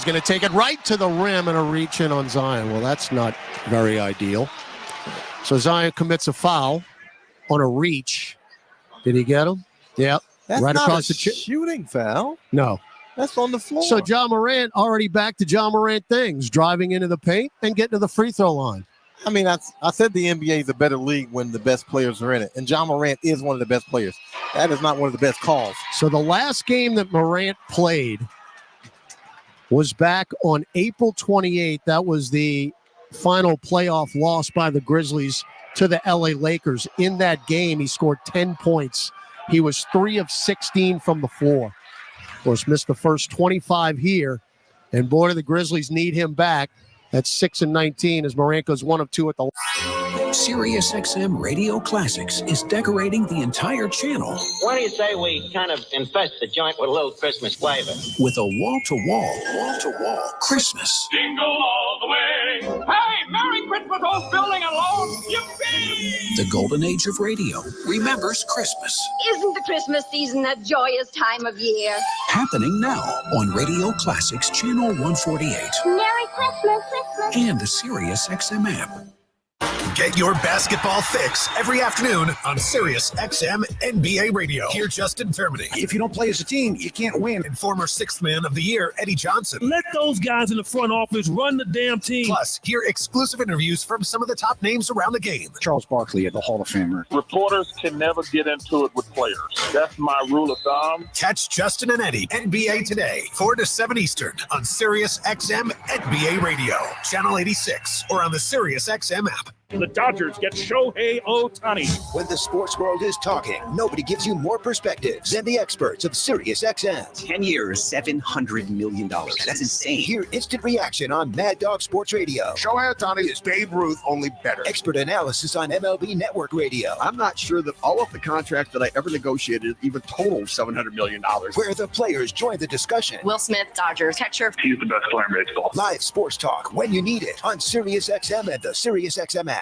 going to take it right to the rim and a reach in on Zion. Well, that's not very ideal. So Zion commits a foul on a reach. Did he get him? Yep. That's right not across a the shooting foul. No. That's on the floor. So John Morant already back to John Morant things, driving into the paint and getting to the free throw line. I mean, I said the NBA is a better league when the best players are in it, and John Morant is one of the best players. That is not one of the best calls. So the last game that Morant played was back on April 28th. That was the final playoff loss by the Grizzlies to the LA Lakers. In that game, he scored 10 points. He was 3 of 16 from the floor. Of course, missed the first 25 here. And boy, do the Grizzlies need him back. That's 6-19 as Morant goes 1 of 2 at the Sirius XM Radio Classics is decorating the entire channel. What do you say we kind of infest the joint with a little Christmas flavor? With a wall-to-wall Christmas. Jingle all the way. Hey, Merry Christmas, old building alone. Yippee! The golden age of radio remembers Christmas. Isn't the Christmas season a joyous time of year? Happening now on Radio Classics Channel 148. Merry Christmas. And the Sirius XM app. Get your basketball fix every afternoon on Sirius XM NBA Radio. Hear Justin Termini. If you don't play as a team, you can't win. And former Sixth Man of the Year, Eddie Johnson. Let those guys in the front office run the damn team. Plus, hear exclusive interviews from some of the top names around the game. Charles Barkley, the Hall of Famer. Reporters can never get into it with players. That's my rule of thumb. Catch Justin and Eddie, NBA Today, 4 to 7 Eastern on Sirius XM NBA Radio, Channel 86, or on the Sirius XM app. The Dodgers get Shohei Ohtani. When the sports world is talking, nobody gives you more perspectives than the experts of SiriusXM. 10 years, $700 million. That's insane. Hear instant reaction on Mad Dog Sports Radio. Shohei Ohtani is Babe Ruth, only better. Expert analysis on MLB Network Radio. I'm not sure that all of the contracts that I ever negotiated even total $700 million. Where the players join the discussion. Will Smith, Dodgers catcher. He's the best player in baseball. Live sports talk when you need it on SiriusXM and the SiriusXM app.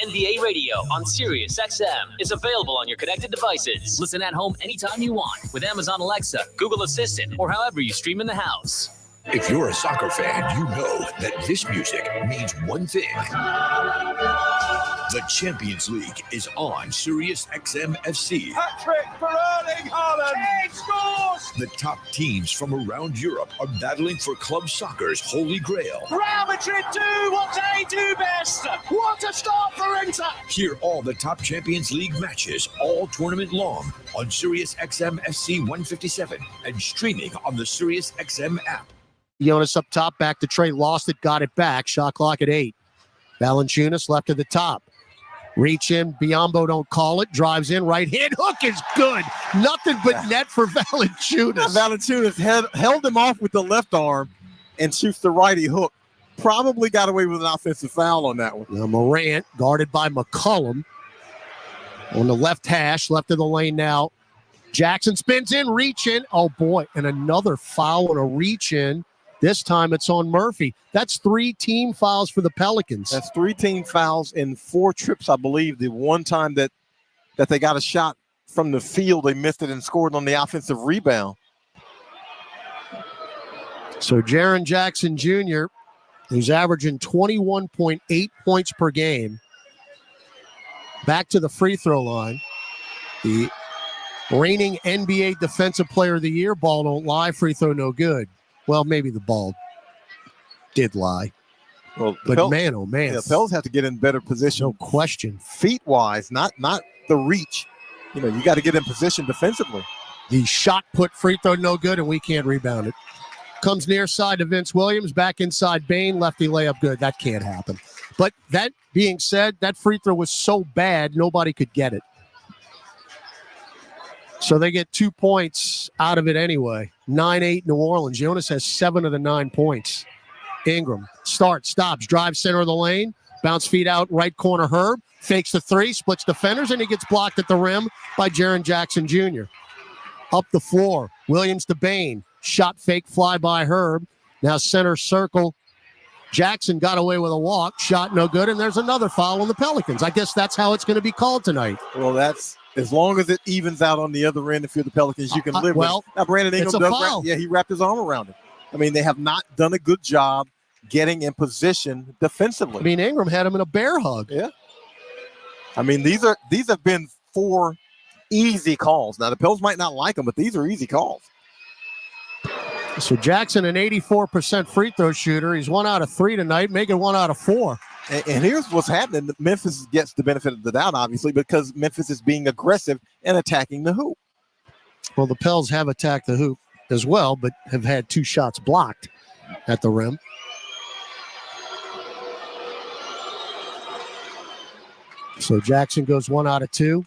NBA Radio on Sirius XM is available on your connected devices. Listen at home anytime you want with Amazon Alexa, Google Assistant, or however you stream in the house. If you're a soccer fan, you know that this music means one thing. The Champions League is on Sirius XM FC. Hat-trick for Erling Haaland. He scores! The top teams from around Europe are battling for club soccer's holy grail. Real Madrid do what they do best. What a start for Inter. Hear all the top Champions League matches all tournament long on Sirius XM FC 157 and streaming on the Sirius XM app. Jonas up top, back to Trey, lost it, got it back. Shot clock at 8. Valanciunas left to the top. Reach in, Biyombo don't call it, drives in, right hand, hook is good. Nothing but net for Valanciunas. Valanciunas held him off with the left arm and shoots the righty hook. Probably got away with an offensive foul on that one. Now Morant, guarded by McCollum. On the left hash, left of the lane now. Jackson spins in, reach in. Oh, boy, and another foul and a reach in. This time it's on Murphy. That's 3 team fouls for the Pelicans. That's 3 team fouls in 4 trips, I believe. The one time that they got a shot from the field, they missed it and scored on the offensive rebound. So Jaren Jackson Jr., who's averaging 21.8 points per game, back to the free throw line. The reigning NBA Defensive Player of the Year, ball don't lie, free throw no good. Well, maybe the ball did lie. Well, but man, oh man. Yeah, Pels have to get in better position. No question. Feet-wise, not the reach. You know, you got to get in position defensively. The shot put free throw no good, and we can't rebound it. Comes near side to Vince Williams, back inside Bane, lefty layup good. That can't happen. But that being said, that free throw was so bad, nobody could get it. So they get 2 points out of it anyway. 9-8 New Orleans. Jonas has 7 of the 9 points. Ingram starts, stops, drives center of the lane, bounce feet out, right corner Herb, fakes the 3, splits defenders, and he gets blocked at the rim by Jaren Jackson Jr. Up the floor, Williams to Bane, shot fake fly by Herb. Now center circle. Jackson got away with a walk, shot no good, and there's another foul on the Pelicans. I guess that's how it's going to be called tonight. Well, that's as long as it evens out on the other end. If you're the Pelicans, you can live with it. Now, Brandon Ingram it's a foul. he wrapped his arm around it. I mean, they have not done a good job getting in position defensively. I mean, Ingram had him in a bear hug. Yeah. I mean, these have been 4 easy calls. Now, the Pels might not like them, but these are easy calls. So Jackson, an 84% free throw shooter. He's 1 out of 3 tonight, making 1 out of 4. And here's what's happening. Memphis gets the benefit of the doubt, obviously, because Memphis is being aggressive and attacking the hoop. Well, the Pels have attacked the hoop as well, but have had 2 shots blocked at the rim. So Jackson goes 1 out of 2.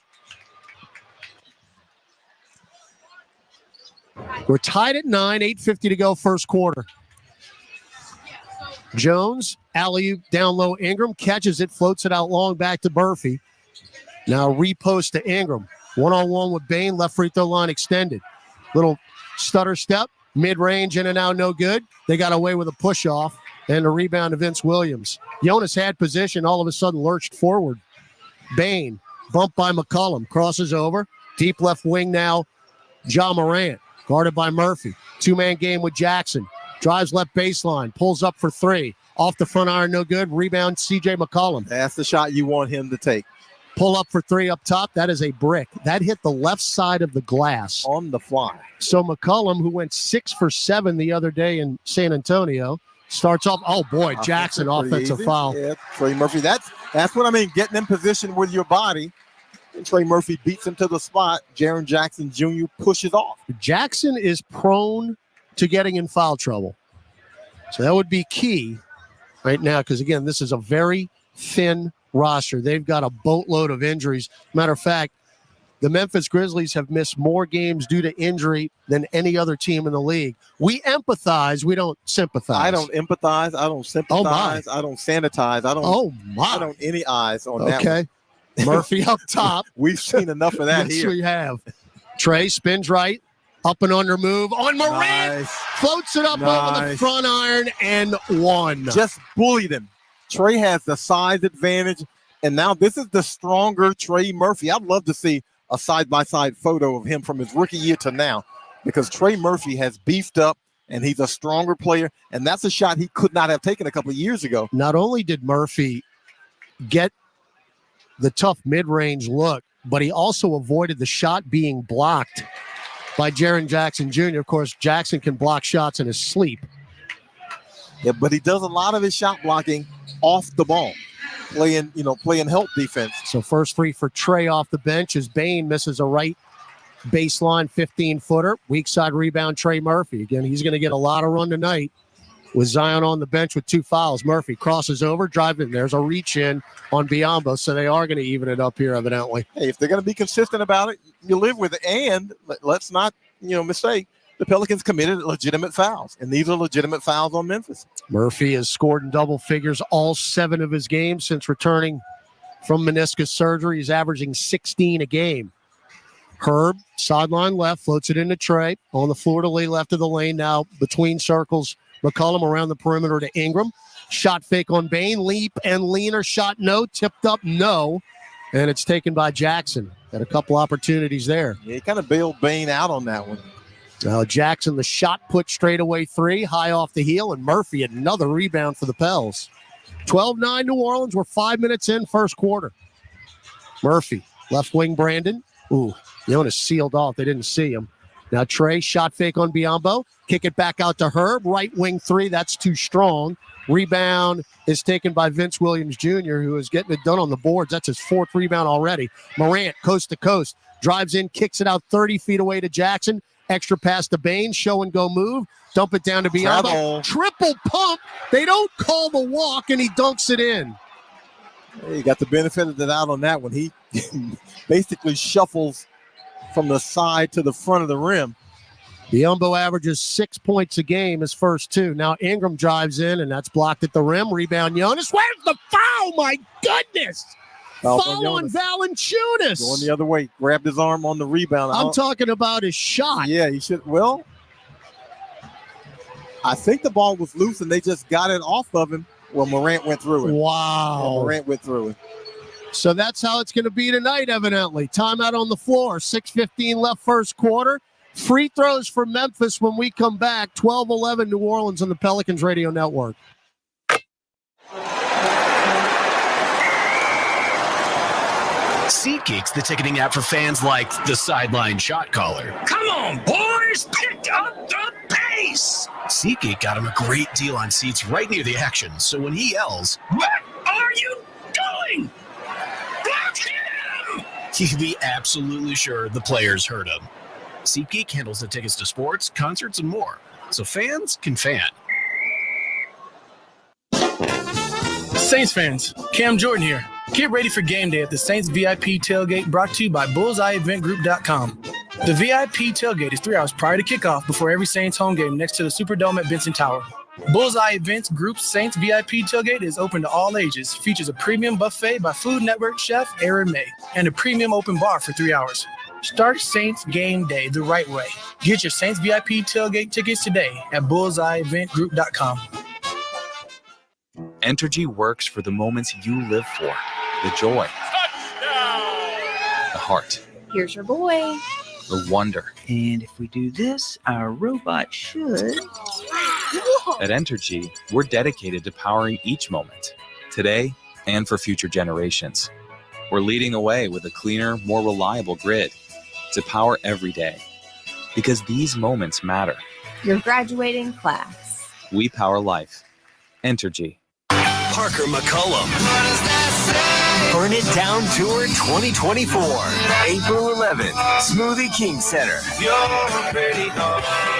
We're tied at 9, 8:50 to go first quarter. Jones, alley-oop down low. Ingram catches it, floats it out long back to Murphy. Now repost to Ingram. One-on-one with Bane, left free throw line extended. Little stutter step, mid-range, in and out, no good. They got away with a push-off and a rebound to Vince Williams. Jonas had position, all of a sudden lurched forward. Bane, bumped by McCollum, crosses over. Deep left wing now, Ja Morant, guarded by Murphy. 2-man game with Jackson. Drives left baseline, pulls up for 3. Off the front iron, no good. Rebound, CJ McCollum. That's the shot you want him to take. Pull up for 3 up top. That is a brick. That hit the left side of the glass. On the fly. So McCollum, who went 6 for 7 the other day in San Antonio, starts off. Oh, boy, Jackson, offensive foul. Yeah, Trey Murphy. That's what I mean, getting in position with your body. And Trey Murphy beats him to the spot. Jaren Jackson Jr. pushes off. Jackson is prone to getting in foul trouble. So that would be key right now because, again, this is a very thin roster. They've got a boatload of injuries. Matter of fact, the Memphis Grizzlies have missed more games due to injury than any other team in the league. We empathize. We don't sympathize. I don't empathize. I don't sympathize. I don't sanitize. I don't any eyes on that one. Okay. Murphy up top. We've seen enough of that yes, here. We have. Trey spins right. Up and under move on Morant. Nice. Floats it up over the front iron and 1. Just bullied him. Trey has the size advantage. And now this is the stronger Trey Murphy. I'd love to see a side-by-side photo of him from his rookie year to now because Trey Murphy has beefed up and he's a stronger player. And that's a shot he could not have taken a couple of years ago. Not only did Murphy get the tough mid-range look, but he also avoided the shot being blocked by Jaren Jackson Jr. Of course, Jackson can block shots in his sleep. Yeah, but he does a lot of his shot blocking off the ball, playing help defense. So first 3 for Trey off the bench as Bane misses a right baseline 15-footer. Weak side rebound, Trey Murphy. Again, he's going to get a lot of run tonight with Zion on the bench with 2 fouls. Murphy crosses over, driving. There's a reach in on Biyombo, so they are going to even it up here, evidently. Hey, if they're going to be consistent about it, you live with it. And let's not, mistake, the Pelicans committed legitimate fouls, and these are legitimate fouls on Memphis. Murphy has scored in double figures all 7 of his games since returning from meniscus surgery. He's averaging 16 a game. Herb, sideline left, floats it into Trey. On the floor to Lee, left of the lane now between circles. McCollum around the perimeter to Ingram. Shot fake on Bane. Leap and leaner. Shot no. Tipped up no. And it's taken by Jackson. Had a couple opportunities there. Yeah, he kind of bailed Bane out on that one. Now Jackson, the shot put straight away 3. High off the heel. And Murphy, another rebound for the Pels. 12-9 New Orleans. We're 5 minutes in first quarter. Murphy, left wing Brandon. Ooh, Jonas sealed off. They didn't see him. Now Trey, shot fake on Biyombo. Kick it back out to Herb. Right wing 3. That's too strong. Rebound is taken by Vince Williams Jr., who is getting it done on the boards. That's his 4th rebound already. Morant, coast to coast. Drives in, kicks it out 30 feet away to Jackson. Extra pass to Bane. Show and go move. Dump it down to Biyombo. Triple pump. They don't call the walk, and he dunks it in. Hey, you got the benefit of the doubt on that one. He basically shuffles from the side to the front of the rim. Biyombo averages 6 points a game, his first 2. Now Ingram drives in, and that's blocked at the rim. Rebound Jonas. Where's the foul? My goodness. Foul on Valanciunas. Going the other way. Grabbed his arm on the rebound. I'm talking about his shot. Yeah, he should. Well, I think the ball was loose, and they just got it off of him. Well, Morant went through it. Wow. Yeah, Morant went through it. So that's how it's going to be tonight, evidently. Timeout on the floor. 6:15 left first quarter. Free throws for Memphis when we come back. 12-11 New Orleans on the Pelicans Radio Network. SeatGeek's the ticketing app for fans like the sideline shot caller. Come on, boys, pick up the pace. SeatGeek got him a great deal on seats right near the action, so when he yells, "What are you doing? Block him!" you can be absolutely sure the players heard him. SeatGeek handles the tickets to sports, concerts, and more, so fans can fan. Saints fans, Cam Jordan here. Get ready for game day at the Saints VIP tailgate brought to you by BullseyeEventGroup.com. The VIP tailgate is 3 hours prior to kickoff before every Saints home game next to the Superdome at Benson Tower. Bullseye Events Group's Saints VIP tailgate is open to all ages, features a premium buffet by Food Network chef Aaron May, and a premium open bar for 3 hours. Start Saints game day the right way. Get your Saints VIP tailgate tickets today at BullseyeEventGroup.com. Entergy works for the moments you live for. The joy. The heart. Here's your boy. The wonder. And if we do this, our robot should. At Entergy, we're dedicated to powering each moment, today and for future generations. We're leading the way with a cleaner, more reliable grid to power every day. Because these moments matter. Your graduating class. We power life. Entergy. Parker McCollum. Burn It Down Tour 2024. April 11th, Smoothie King Center.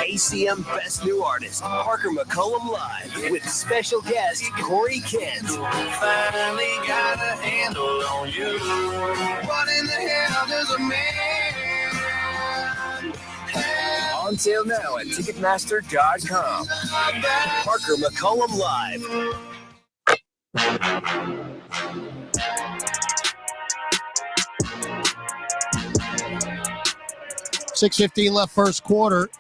ACM Best New Artist, Parker McCollum Live, with special guest Corey Kent. Finally got a handle on you. What in the hell does a man? On sale now at Ticketmaster.com. Parker McCollum Live. 6:15 left first quarter.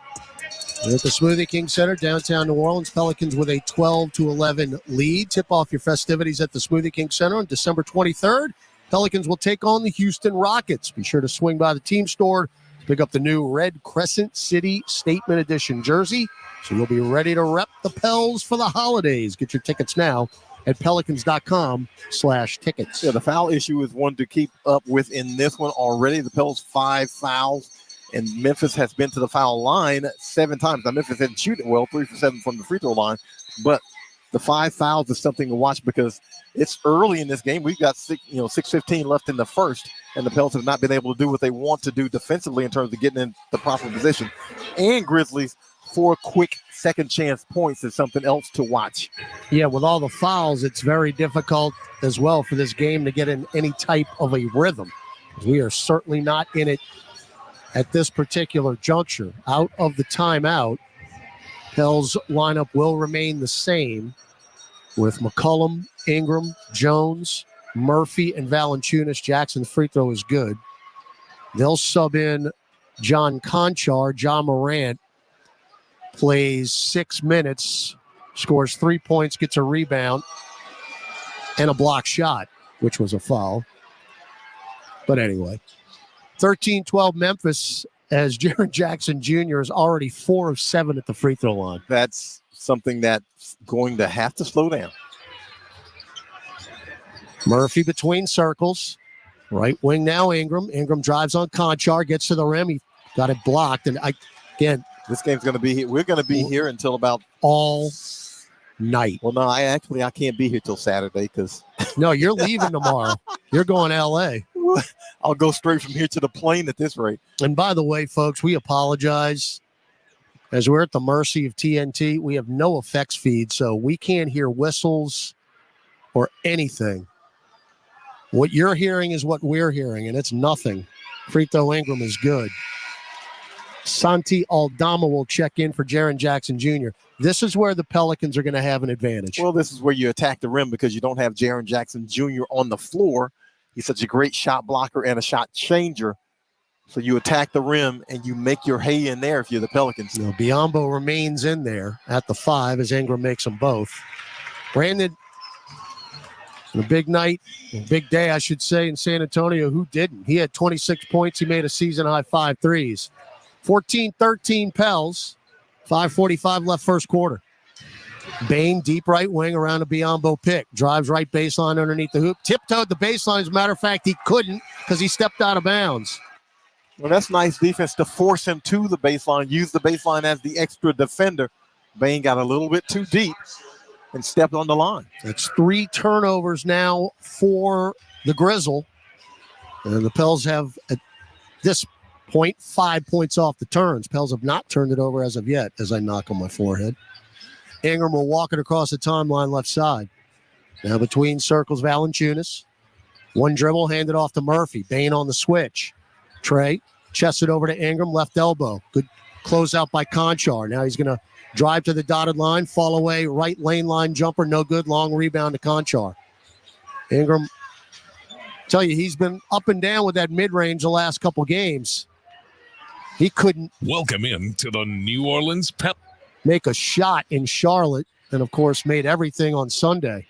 We're at the Smoothie King Center, downtown New Orleans. Pelicans with a 12-11 lead. Tip off your festivities at the Smoothie King Center on December 23rd. Pelicans will take on the Houston Rockets. Be sure to swing by the team store to pick up the new Red Crescent City Statement Edition jersey, so you'll be ready to rep the Pels for the holidays. Get your tickets now at pelicans.com/tickets. Yeah, the foul issue is one to keep up with in this one already. The Pels 5 fouls, and Memphis has been to the foul line 7 times. Now, Memphis didn't shoot it well, 3 for 7 from the free throw line, but the 5 fouls is something to watch because it's early in this game. We've got 6:15 left in the first, and the Pels have not been able to do what they want to do defensively in terms of getting in the proper position. And Grizzlies, 4 quick second chance points is something else to watch. Yeah, with all the fouls, it's very difficult as well for this game to get in any type of a rhythm. We are certainly not in it at this particular juncture. Out of the timeout, Pels lineup will remain the same with McCollum, Ingram, Jones, Murphy, and Valanciunas. Jackson's free throw is good. They'll sub in John Conchar. John Morant plays 6 minutes, scores 3 points, gets a rebound, and a block shot, which was a foul. But anyway, 13-12 Memphis, as Jaren Jackson Jr. is already 4 of 7 at the free throw line. That's something that's going to have to slow down. Murphy between circles. Right wing now Ingram. Ingram drives on Conchar, gets to the rim. He got it blocked. And again, this game's going to be here. We're going to be here until about all night. Well, no, I can't be here till Saturday because. No, you're leaving tomorrow. You're going to L.A. I'll go straight from here to the plane at this rate. And by the way, folks, we apologize. As we're at the mercy of TNT, we have no effects feed, so we can't hear whistles or anything. What you're hearing is what we're hearing, and it's nothing. Free throw Ingram is good. Santi Aldama will check in for Jaren Jackson Jr. This is where the Pelicans are going to have an advantage. Well, this is where you attack the rim because you don't have Jaren Jackson Jr. on the floor. He's such a great shot blocker and a shot changer. So you attack the rim and you make your hay in there if you're the Pelicans. Biyombo remains in there at the 5 as Ingram makes them both. Brandon, a big night, a big day, I should say, in San Antonio. Who didn't? He had 26 points. He made a season-high 5 threes. 14-13 Pels. 5:45 left first quarter. Bane, deep right wing around a Biyombo pick. Drives right baseline underneath the hoop. Tiptoed the baseline. As a matter of fact, he couldn't because he stepped out of bounds. Well, that's nice defense to force him to the baseline, use the baseline as the extra defender. Bane got a little bit too deep and stepped on the line. It's 3 turnovers now for the Grizzle. And the Pels have, at this point, 5 points off the turns. Pels have not turned it over as of yet, as I knock on my forehead. Ingram will walk it across the timeline left side. Now between circles, Valanciunas. One dribble, handed off to Murphy. Bane on the switch. Trey chests it over to Ingram, left elbow. Good closeout by Conchar. Now he's going to drive to the dotted line, fall away, right lane line jumper, no good, long rebound to Conchar. Ingram, tell you, he's been up and down with that mid-range the last couple games. He couldn't Welcome in to the New Orleans make a shot in Charlotte, and of course made everything on Sunday.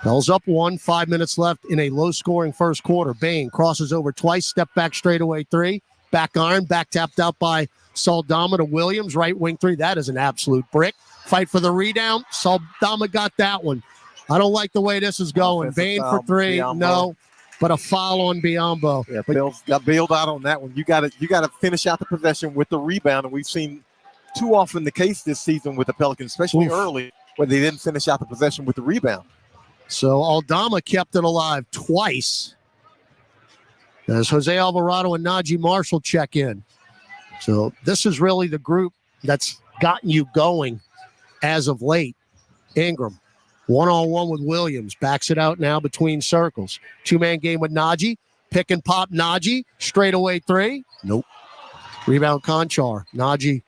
Pels up 1, 5 minutes left in a low-scoring first quarter. Bane crosses over twice, step back straightaway 3, back iron, back tapped out by Saldama to Williams, right wing 3. That is an absolute brick. Fight for the rebound. Saldama got that one. I don't like the way this is going. Bane for 3, Biyombo. no, but a foul on Biyombo. Yeah, Pels got bailed out on that one. You got to finish out the possession with the rebound, and we've seen too often the case this season with the Pelicans, especially early, where they didn't finish out the possession with the rebound. So Aldama kept it alive twice as Jose Alvarado and Najee Marshall check in. So this is really the group that's gotten you going as of late. Ingram, one-on-one with Williams, backs it out now between circles. 2-man game with Najee, pick and pop Najee, straightaway 3. Nope. Rebound Conchar. Najee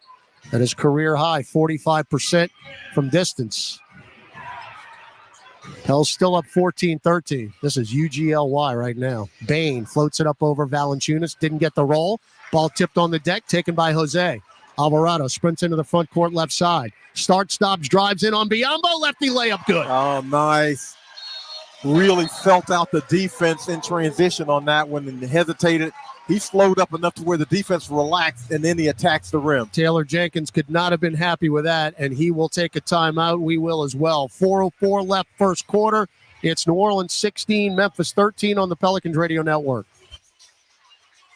at his career high, 45% from distance. Pels still up 14-13. This is UGLY right now. Bane floats it up over Valanciunas. Didn't get the roll. Ball tipped on the deck, taken by Jose. Alvarado sprints into the front court left side. Starts, stops, drives in on Biyombo. Lefty layup good. Oh, nice. Really felt out the defense in transition on that one and hesitated. He slowed up enough to where the defense relaxed, and then he attacks the rim. Taylor Jenkins could not have been happy with that, and he will take a timeout. We will as well. 4:04 left first quarter. It's New Orleans 16, Memphis 13 on the Pelicans Radio Network.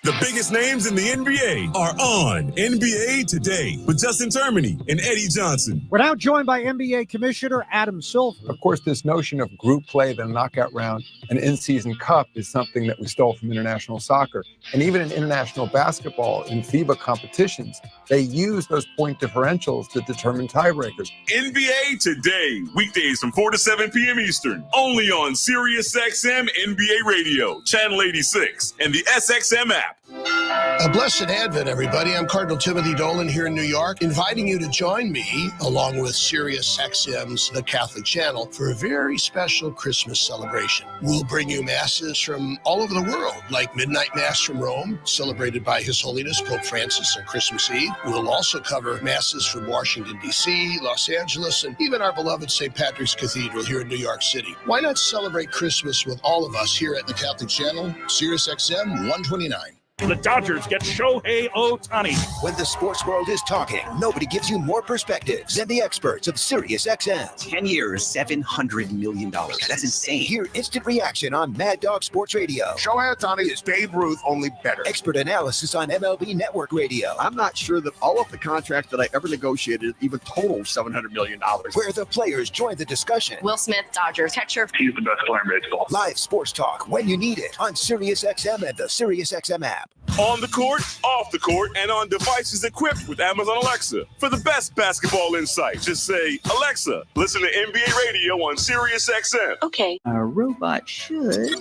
The biggest names in the NBA are on NBA Today with Justin Termini and Eddie Johnson. We're now joined by NBA Commissioner Adam Silver. Of course, this notion of group play, the knockout round, an in-season cup is something that we stole from international soccer. And even in international basketball, in FIBA competitions, they use those point differentials to determine tiebreakers. NBA Today, weekdays from 4 to 7 p.m. Eastern, only on SiriusXM NBA Radio, Channel 86, and the SXM app. A blessed Advent, everybody. I'm Cardinal Timothy Dolan here in New York, inviting you to join me, along with SiriusXM's The Catholic Channel, for a very special Christmas celebration. We'll bring you masses from all over the world, like Midnight Mass from Rome, celebrated by His Holiness Pope Francis on Christmas Eve. We'll also cover masses from Washington, D.C., Los Angeles, and even our beloved St. Patrick's Cathedral here in New York City. Why not celebrate Christmas with all of us here at The Catholic Channel, SiriusXM 129. The Dodgers get Shohei Ohtani. When the sports world is talking, nobody gives you more perspectives than the experts of SiriusXM. 10 years, $700 million. That's insane. Hear instant reaction on Mad Dog Sports Radio. Shohei Ohtani is Babe Ruth, only better. Expert analysis on MLB Network Radio. I'm not sure that all of the contracts that I ever negotiated even total $700 million. Where the players join the discussion. Will Smith, Dodgers catcher. He's the best player in baseball. Live sports talk when you need it on SiriusXM and the SiriusXM app. On the court, off the court, and on devices equipped with Amazon Alexa. For the best basketball insight, just say, Alexa, listen to NBA Radio on SiriusXM. Okay. A robot should.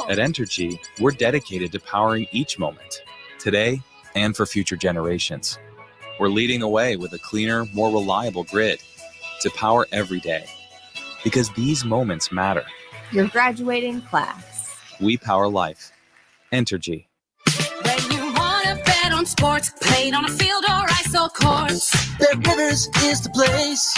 At Entergy, we're dedicated to powering each moment, today and for future generations. We're leading the way with a cleaner, more reliable grid to power every day. Because these moments matter. Your graduating class. We power life. Entergy. When you want to bet on sports, played on a field or ice or courts, Bet Rivers is the place.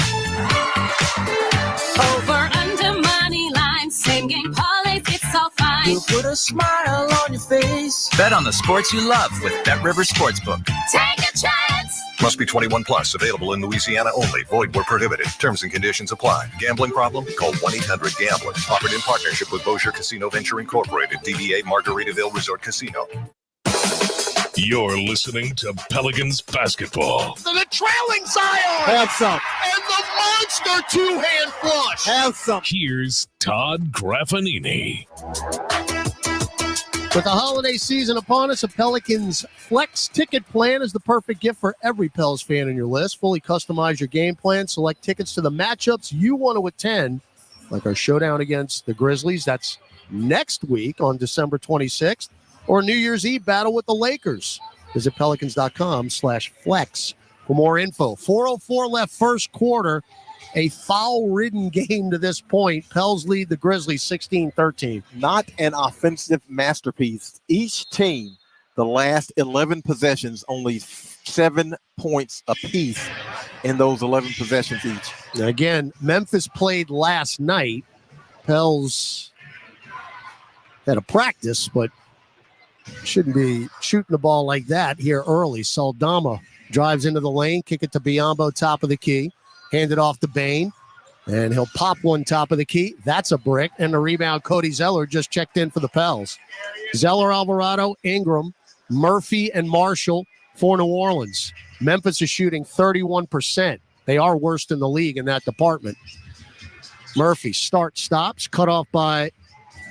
Over, under, money lines, same game parlays, it's all fine. We'll put a smile on your face. Bet on the sports you love with BetRivers Sportsbook. Take a chance. Must be 21 plus. Available in Louisiana only. Void where prohibited. Terms and conditions apply. Gambling problem? Call 1-800-GAMBLER. Offered in partnership with Bossier Casino Venture Incorporated. DBA Margaritaville Resort Casino. You're listening to Pelicans basketball. The trailing Zion. Have some. And the monster two-hand flush. Have some. Here's Todd Graffanini. With the holiday season upon us, a Pelicans Flex ticket plan is the perfect gift for every Pels fan on your list. Fully customize your game plan. Select tickets to the matchups you want to attend, like our showdown against the Grizzlies. That's next week on December 26th. Or New Year's Eve battle with the Lakers. Visit pelicans.com/flex for more info. 4:04 left first quarter. A foul-ridden game to this point. Pels lead the Grizzlies 16-13. Not an offensive masterpiece. Each team, the last 11 possessions, only 7 points apiece in those 11 possessions each. Now again, Memphis played last night. Pels had a practice, but shouldn't be shooting the ball like that here early. Saldama drives into the lane, kick it to Biyombo, top of the key. Hand it off to Bane, and he'll pop one top of the key. That's a brick, and the rebound, Cody Zeller just checked in for the Pels. Zeller, Alvarado, Ingram, Murphy, and Marshall for New Orleans. Memphis is shooting 31%. They are worst in the league in that department. Murphy stops, cut off by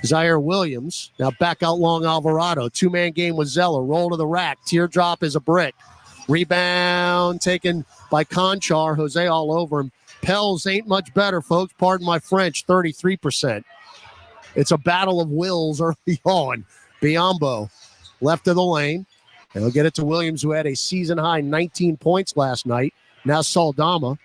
Zaire Williams. Now back out long, Alvarado. Two-man game with Zeller. Roll to the rack. Teardrop is a brick. Rebound taken by Conchar. Jose all over him. Pels ain't much better, folks. Pardon my French, 33%. It's a battle of wills early on. Biyombo, left of the lane. And he'll get it to Williams, who had a season-high 19 points last night. Now Saldama.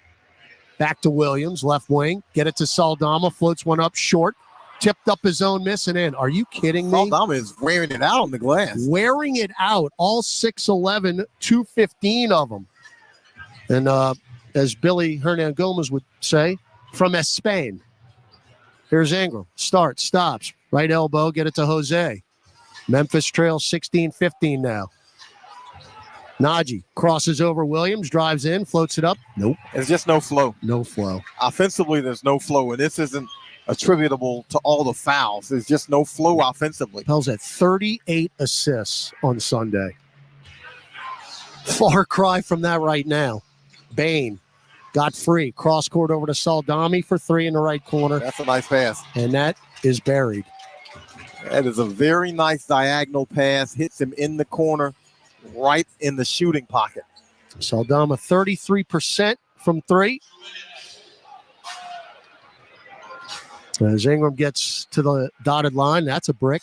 Back to Williams, left wing. Get it to Saldama. Floats one up short. Tipped up his own, missing in. Are you kidding me? Saldama is wearing it out on the glass. Wearing it out. All 6'11", 215 of them. And as Billy Hernan Gomez would say, from Spain. Here's Ingram. Stops. Right elbow, get it to Jose. Memphis trails 16-15 now. Najee crosses over Williams, drives in, floats it up. Nope. There's just no flow. No flow. Offensively, there's no flow, and this isn't attributable to all the fouls. There's just no flow offensively. Pels at 38 assists on Sunday. Far cry from that right now. Bane got free. Cross court over to Saldami for three in the right corner. That's a nice pass. And that is buried. That is a very nice diagonal pass. Hits him in the corner, right in the shooting pocket. Saldama 33% from three. As Ingram gets to the dotted line, that's a brick.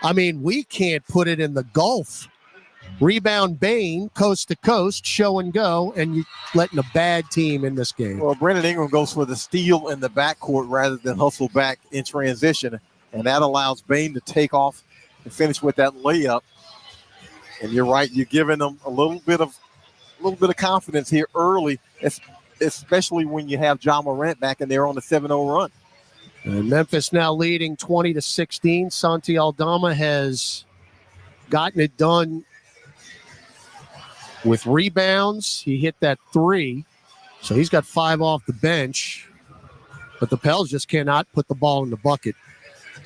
I mean, we can't put it in the Gulf. Rebound Bane, coast to coast, show and go, and you're letting a bad team in this game. Well, Brandon Ingram goes for the steal in the backcourt rather than hustle back in transition, and that allows Bane to take off and finish with that layup. And you're right, you're giving them a little bit of confidence here early, especially when you have John Morant back in there on the 7-0 run. And Memphis now leading 20-16. Santi Aldama has gotten it done with rebounds. He hit that three, so he's got 5 off the bench. But the Pels just cannot put the ball in the bucket.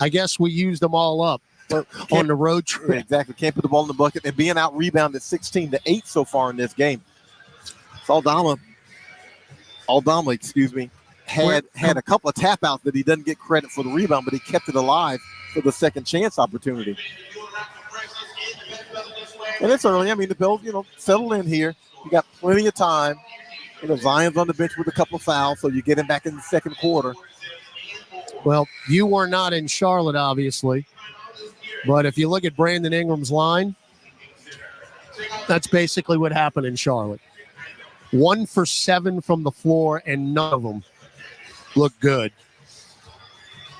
I guess we used them all up on the road trip. Exactly, can't put the ball in the bucket. And being out rebounded 16-8 so far in this game. Aldama, had a couple of tap outs that he doesn't get credit for the rebound, but he kept it alive for the second chance opportunity. And it's early. I mean, the Pels, settle in here. You got plenty of time. Zion's on the bench with a couple of fouls, so you get him back in the second quarter. Well, you were not in Charlotte, obviously. But if you look at Brandon Ingram's line, that's basically what happened in Charlotte. 1 for 7 from the floor, and none of them look good.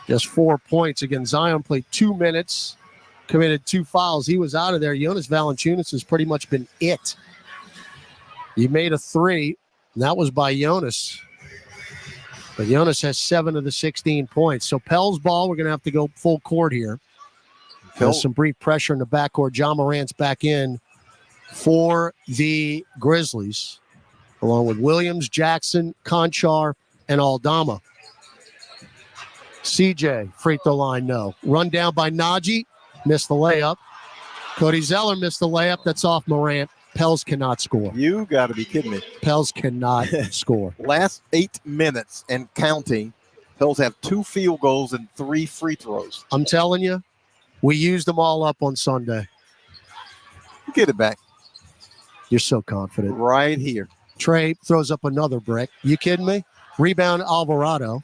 Just 4 points. Again, Zion played 2 minutes, committed 2 fouls. He was out of there. Jonas Valanciunas has pretty much been it. He made a 3, and that was by Jonas. But Jonas has 7 of the 16 points. So Pels ball, we're going to have to go full court here. There's some brief pressure in the backcourt. John Morant's back in for the Grizzlies, along with Williams, Jackson, Conchar, and Aldama. CJ, free throw line, no. Run down by Najee, missed the layup. Cody Zeller missed the layup. That's off Morant. Pels cannot score. You got to be kidding me. Pels cannot score. Last 8 minutes and counting, Pels have 2 field goals and 3 free throws. I'm telling you, we used them all up on Sunday. Get it back. You're so confident. Right here. Trey throws up another brick. You kidding me? Rebound Alvarado.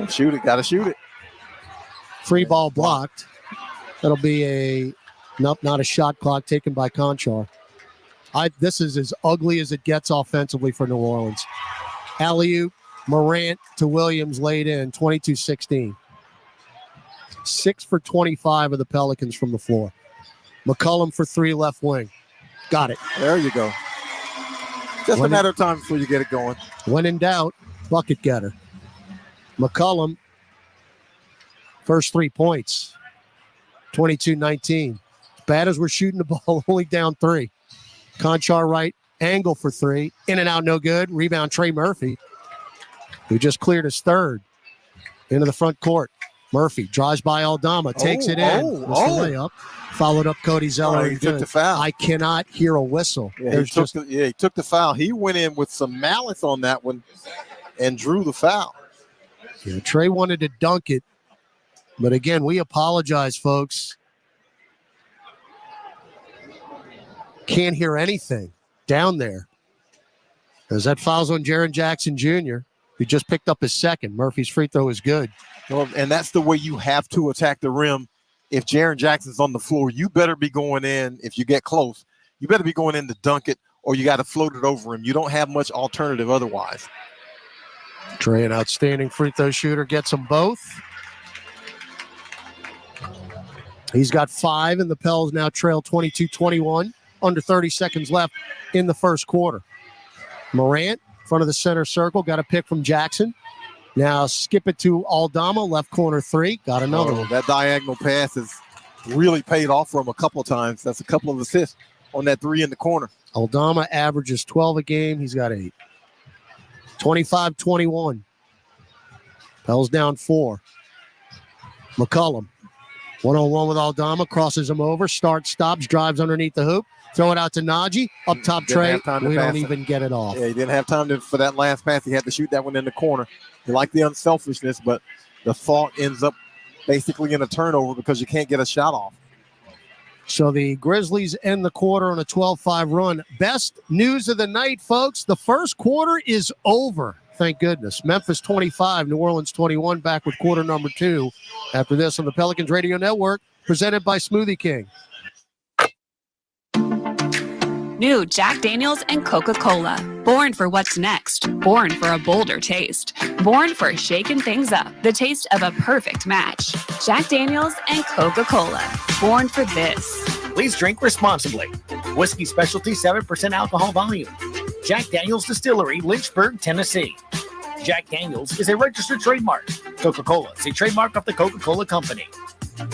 Shoot it. Got to shoot it. Free ball blocked. That'll be not a shot clock taken by Conchar. This is as ugly as it gets offensively for New Orleans. Alley-oop, Morant to Williams laid in, 22-16. 6 for 25 of the Pelicans from the floor. McCollum for 3 left wing. Got it. There you go. Just a matter of time before you get it going. When in doubt, bucket getter. McCollum, first 3 points, 22-19. As bad as we're shooting the ball, only down 3. Conchar right, angle for 3. In and out, no good. Rebound, Trey Murphy, who just cleared his third. Into the front court. Murphy drives by Aldama, takes it in. Missed the layup. Followed up Cody Zeller. He took the foul. I cannot hear a whistle. Yeah, he took the foul. He went in with some malice on that one and drew the foul. Yeah, Trey wanted to dunk it. But again, we apologize, folks. Can't hear anything down there. As that foul's on Jaren Jackson Jr., who just picked up his second. Murphy's free throw is good. Well, and that's the way you have to attack the rim. If Jaren Jackson's on the floor, you better be going in. If you get close, you better be going in to dunk it, or you got to float it over him. You don't have much alternative otherwise. Trey, an outstanding free throw shooter, gets them both. He's got 5, and the Pels now trail 22-21. Under 30 seconds left in the first quarter. Morant, front of the center circle, got a pick from Jackson. Now skip it to Aldama, left corner 3. Got another one. That diagonal pass has really paid off for him a couple of times. That's a couple of assists on that 3 in the corner. Aldama averages 12 a game. He's got 8. 25-21. Pels down 4. McCollum, 1-on-1 with Aldama, crosses him over, starts, stops, drives underneath the hoop. Throw it out to Najee. Up top, Trey. We don't even get it off. Yeah, he didn't have time for that last pass. He had to shoot that one in the corner. You like the unselfishness, but the thought ends up basically in a turnover because you can't get a shot off. So the Grizzlies end the quarter on a 12-5 run. Best news of the night, folks. The first quarter is over. Thank goodness. Memphis 25, New Orleans 21. Back with quarter number 2. After this on the Pelicans Radio Network, presented by Smoothie King. New Jack Daniels and Coca-Cola. Born for what's next. Born for a bolder taste. Born for shaking things up. The taste of a perfect match. Jack Daniels and Coca-Cola. Born for this. Please drink responsibly. Whiskey Specialty, 7% alcohol volume. Jack Daniels Distillery, Lynchburg, Tennessee. Jack Daniels is a registered trademark. Coca-Cola is a trademark of the Coca-Cola Company.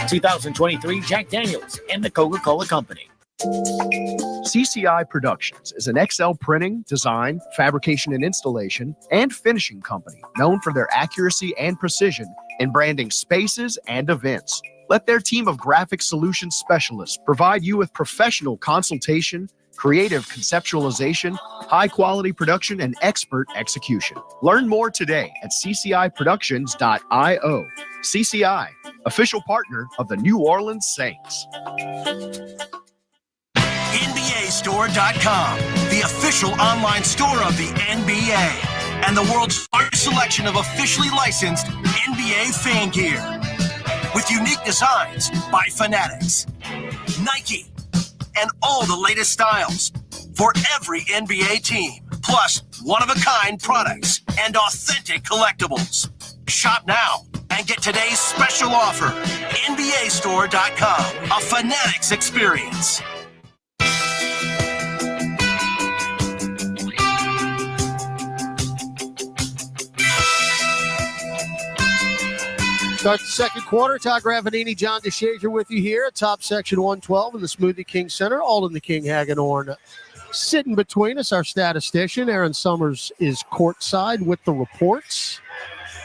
2023 Jack Daniels and the Coca-Cola Company. CCI Productions is an XL printing, design, fabrication and installation, and finishing company known for their accuracy and precision in branding spaces and events. Let their team of graphic solutions specialists provide you with professional consultation, creative conceptualization, high-quality production, and expert execution. Learn more today at cciproductions.io. CCI, official partner of the New Orleans Saints. NBAstore.com, the official online store of the NBA, and the world's largest selection of officially licensed NBA fan gear. With unique designs by Fanatics, Nike, and all the latest styles for every NBA team, plus one-of-a-kind products and authentic collectibles. Shop now and get today's special offer. NBAstore.com, a Fanatics experience. Start the second quarter. Todd Graffinini, John DeShazier with you here at top section 112 in the Smoothie King Center. Alden the King Hagedorn sitting between us, our statistician. Aaron Summers is courtside with the reports.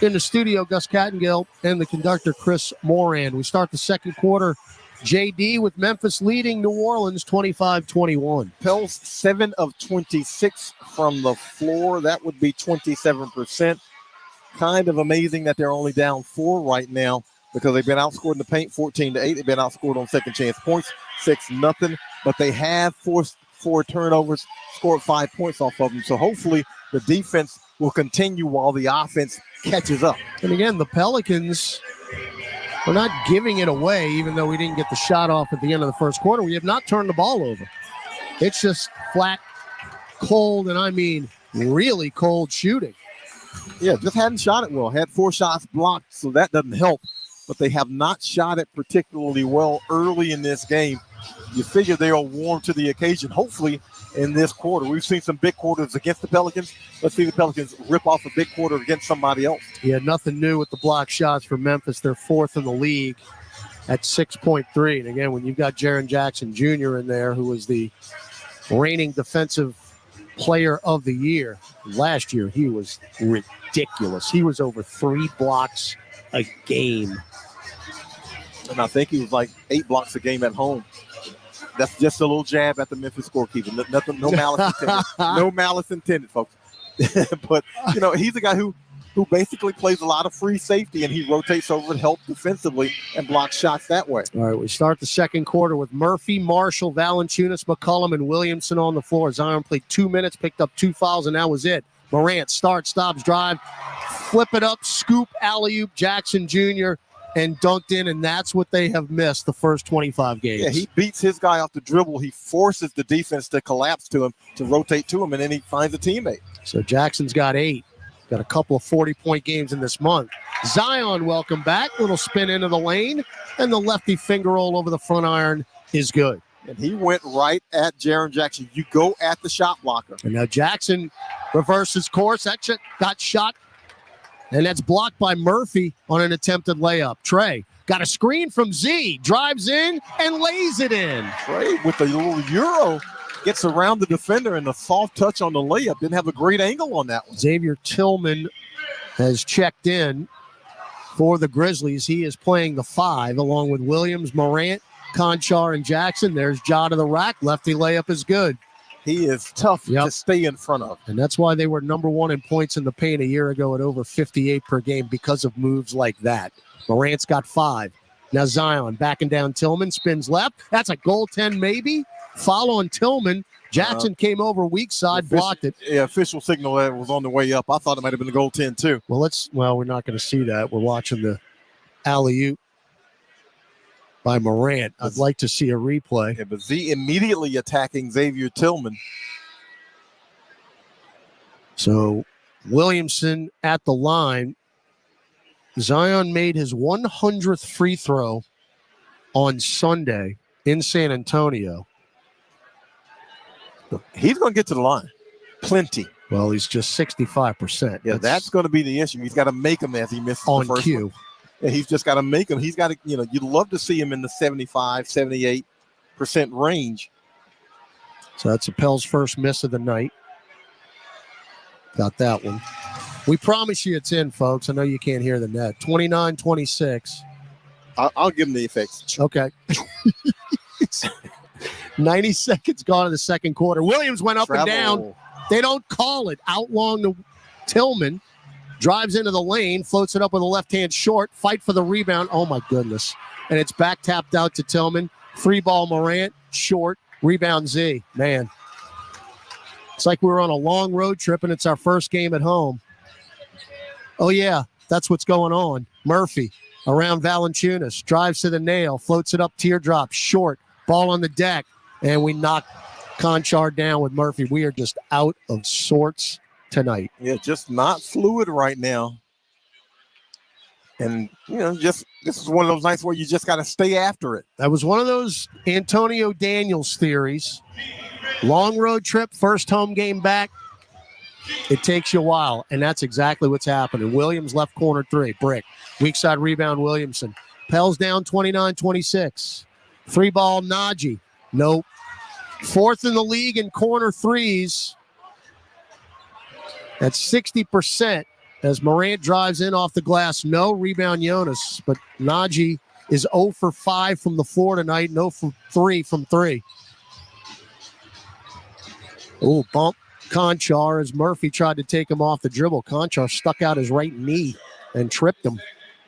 In the studio, Gus Kattengill and the conductor, Chris Moran. We start the second quarter. JD with Memphis leading New Orleans 25-21. Pels 7 of 26 from the floor. That would be 27%. Kind of amazing that they're only down 4 right now because they've been outscored in the paint 14-8. They've been outscored on second chance points 6-0. But they have forced 4 turnovers, scored 5 points off of them. So hopefully the defense will continue while the offense catches up. And again, the Pelicans are not giving it away, even though we didn't get the shot off at the end of the first quarter. We have not turned the ball over. It's just flat, cold, and I mean really cold shooting. Yeah, just hadn't shot it well. Had 4 shots blocked, so that doesn't help. But they have not shot it particularly well early in this game. You figure they'll warm to the occasion, hopefully, in this quarter. We've seen some big quarters against the Pelicans. Let's see the Pelicans rip off a big quarter against somebody else. Yeah, nothing new with the block shots for Memphis. They're 4th in the league at 6.3. And again, when you've got Jaren Jackson Jr. in there, who was the reigning defensive player of the year last year, he was ridiculous. He was over 3 blocks a game. And I think he was like 8 blocks a game at home. That's just a little jab at the Memphis scorekeeper. Nothing, no malice intended. No malice intended, folks. But, you know, he's a guy who basically plays a lot of free safety, and he rotates over and helps defensively and blocks shots that way. All right, we start the second quarter with Murphy, Marshall, Valanciunas, McCollum, and Williamson on the floor. Zion played 2 minutes, picked up 2 fouls, and that was it. Morant starts, stops, drive, flip it up, scoop, alley-oop, Jackson Jr., and dunked in, and that's what they have missed the first 25 games. Yeah, he beats his guy off the dribble. He forces the defense to collapse to him, to rotate to him, and then he finds a teammate. So Jackson's got 8. Got a couple of 40-point games in this month. Zion, welcome back. Little spin into the lane, and the lefty finger roll over the front iron is good. And he went right at Jaren Jackson. You go at the shot blocker. And now Jackson reverses course. That got shot. And that's blocked by Murphy on an attempted layup. Trey got a screen from Z, drives in and lays it in. Trey with a little Euro gets around the defender and a soft touch on the layup. Didn't have a great angle on that one. Xavier Tillman has checked in for the Grizzlies. He is playing the 5 along with Williams, Morant, Conchar, and Jackson. There's Ja to the rack. Lefty layup is good. He is tough to stay in front of. And that's why they were number 1 in points in the paint a year ago at over 58 per game because of moves like that. Morant's got 5. Now Zion backing down Tillman, spins left. That's a goaltend maybe. Foul on Tillman. Jackson came over weak side, blocked it. Yeah, official signal that was on the way up. I thought it might have been a goaltend too. Well, we're not going to see that. We're watching the alley-oop by Morant. I'd like to see a replay. Yeah, but Z immediately attacking Xavier Tillman. So Williamson at the line. Zion made his 100th free throw on Sunday in San Antonio. He's going to get to the line. Plenty. Well, he's just 65%. Yeah, that's going to be the issue. He's got to make them as he misses on the first cue. one. Yeah, he's just got to make them. He's got to, you'd love to see him in the 75, 78% range. So that's a Pels' first miss of the night. Got that one. We promise you it's in, folks. I know you can't hear the net. 29-26. I'll give him the effects. Okay. 90 seconds gone in the second quarter. Williams went up and down. They don't call it. Out long to Tillman. Drives into the lane. Floats it up with a left hand short. Fight for the rebound. Oh, my goodness. And it's back tapped out to Tillman. Free ball Morant. Short. Rebound Z. Man. It's like we were on a long road trip and it's our first game at home. Oh, yeah. That's what's going on. Murphy around Valanciunas. Drives to the nail. Floats it up. Teardrop. Short. Ball on the deck. And we knock Conchar down with Murphy. We are just out of sorts tonight. Yeah, just not fluid right now. And, this is one of those nights where you just got to stay after it. That was one of those Antonio Daniels theories. Long road trip, first home game back. It takes you a while, and that's exactly what's happening. Williams left corner 3, brick. Weak side rebound, Williamson. Pels down 29-26. 3-ball, Najee. Nope. 4th in the league in corner threes. At 60% as Morant drives in off the glass. No rebound, Jonas. But Najee is 0 for 5 from the floor tonight. No for 3 from 3. Oh, bump Conchar as Murphy tried to take him off the dribble. Conchar stuck out his right knee and tripped him.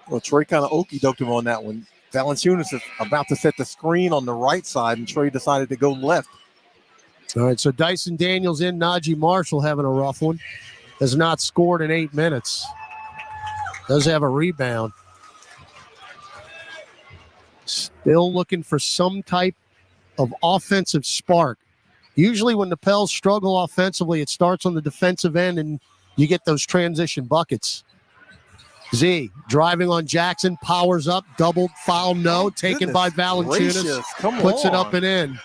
Well, Trey kind of okey-doked him on that one. Valanciunas is about to set the screen on the right side, and Trey decided to go left. All right, so Dyson Daniels in. Najee Marshall having a rough one. Has not scored in 8 minutes. Does have a rebound. Still looking for some type of offensive spark. Usually when the Pels struggle offensively, it starts on the defensive end and you get those transition buckets. Z driving on Jackson, powers up, double foul, no, taken by Valanciunas, puts it up and in.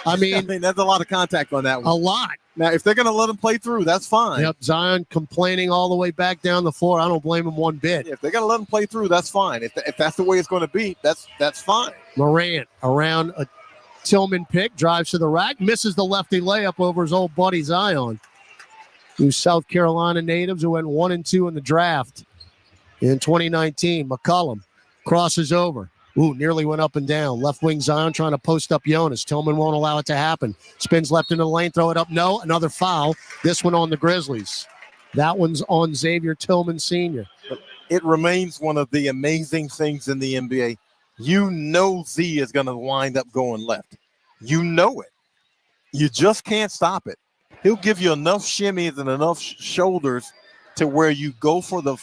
I mean, that's a lot of contact on that one. A lot. Now, if they're going to let him play through, that's fine. Yep, Zion complaining all the way back down the floor. I don't blame him one bit. Yeah, if they're going to let him play through, that's fine. If that's the way it's going to be, that's fine. Morant around a Tillman pick, drives to the rack, misses the lefty layup over his old buddy Zion, who's South Carolina natives who went 1-2 in the draft in 2019. McCollum crosses over. Ooh, nearly went up and down. Left wing Zion trying to post up Jonas. Tillman won't allow it to happen. Spins left into the lane, throw it up. No, another foul. This one on the Grizzlies. That one's on Xavier Tillman Sr. It remains one of the amazing things in the NBA. You know Z is going to wind up going left. You know it. You just can't stop it. He'll give you enough shimmies and enough shoulders to where you go for the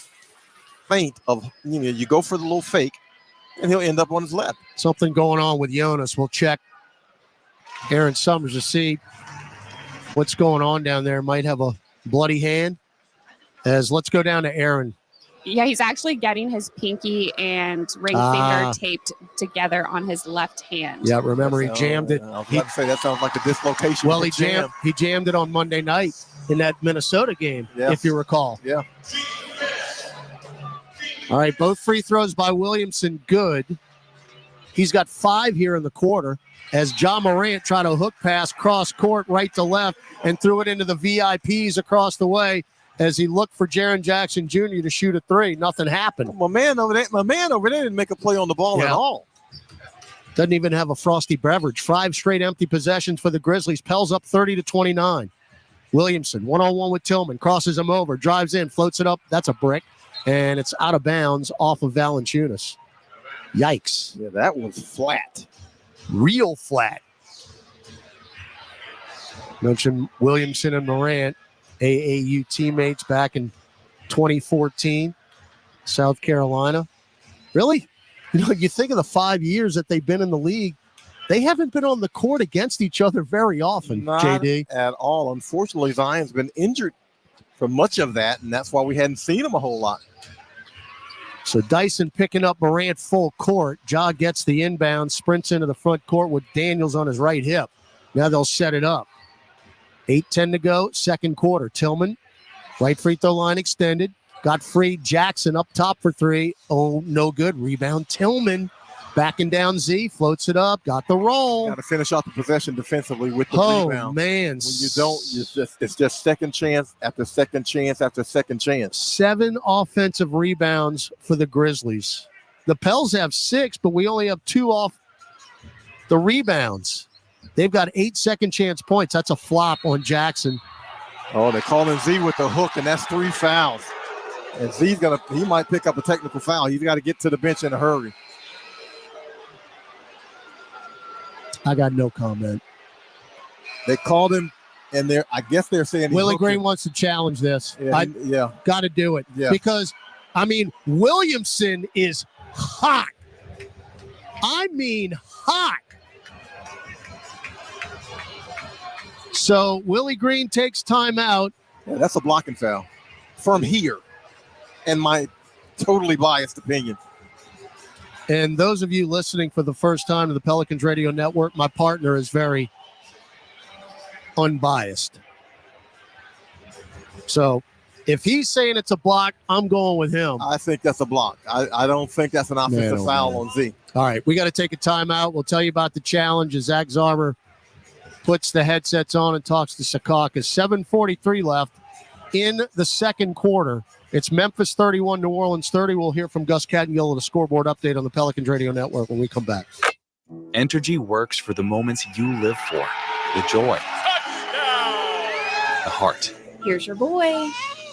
feint of, you go for the little fake, and he'll end up on his left. Something going on with Jonas. We'll check Aaron Summers to see what's going on down there. Might have a bloody hand. Let's go down to Aaron. Yeah, he's actually getting his pinky and ring finger taped together on his left hand. Yeah, remember he jammed it. I was about to say that sounds like a dislocation. Well, he jammed it on Monday night in that Minnesota game, if you recall. Yeah. All right, both free throws by Williamson, good. He's got 5 here in the quarter as John Morant tried a hook pass cross court right to left and threw it into the VIPs across the way as he looked for Jaren Jackson Jr. to shoot a 3. Nothing happened. My man over there didn't make a play on the ball at all. Doesn't even have a frosty beverage. 5 straight empty possessions for the Grizzlies. Pels up 30-29. Williamson, one-on-one with Tillman, crosses him over, drives in, floats it up. That's a brick. And it's out of bounds off of Valanciunas. Yikes. Yeah, that was flat. Real flat. Mentioned Williamson and Morant, AAU teammates back in 2014, South Carolina. Really? You think of the 5 years that they've been in the league, they haven't been on the court against each other very often, Not JD. At all. Unfortunately, Zion's been injured for much of that, and that's why we hadn't seen him a whole lot. So Dyson picking up Morant full court. Ja gets the inbound, sprints into the front court with Daniels on his right hip. Now they'll set it up. 8:10 to go, second quarter. Tillman, right free throw line extended. Got free. Jackson up top for 3. Oh, no good. Rebound. Tillman backing down Z, floats it up, got the roll. Got to finish off the possession defensively with the rebound. Oh, man. When you don't, it's just second chance after second chance after second chance. 7 offensive rebounds for the Grizzlies. The Pels have 6, but we only have 2 off the rebounds. They've got 8 second chance points. That's a flop on Jackson. Oh, they're calling Z with the hook, and that's 3 fouls. And Z's he might pick up a technical foul. He's got to get to the bench in a hurry. I got no comment. They called him, and I guess they're saying Willie Green wants to challenge this. Yeah, got to do it. Yeah. Because, Williamson is hot. I mean hot. So Willie Green takes time out. Yeah, that's a blocking foul from here, in my totally biased opinion. And those of you listening for the first time to the Pelicans Radio Network, my partner is very unbiased. So If he's saying it's a block, I'm going with him. I think that's a block. I don't think that's an offensive foul on Z. All right, we got to take a timeout. We'll tell you about the challenge as Zach Zarber puts the headsets on and talks to Secaucus. 7:43 left in the second quarter. It's Memphis 31, New Orleans 30. We'll hear from Gus Cattingill with a scoreboard update on the Pelicans Radio Network when we come back. Entergy works for the moments you live for. The joy. The heart. Here's your boy.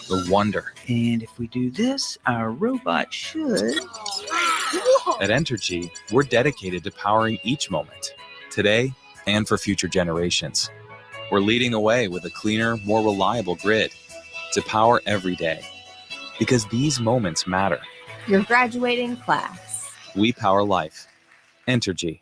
The wonder. And if we do this, our robot should. At Entergy, we're dedicated to powering each moment, today and for future generations. We're leading the way with a cleaner, more reliable grid to power every day. Because these moments matter. Your graduating class. We power life. Entergy.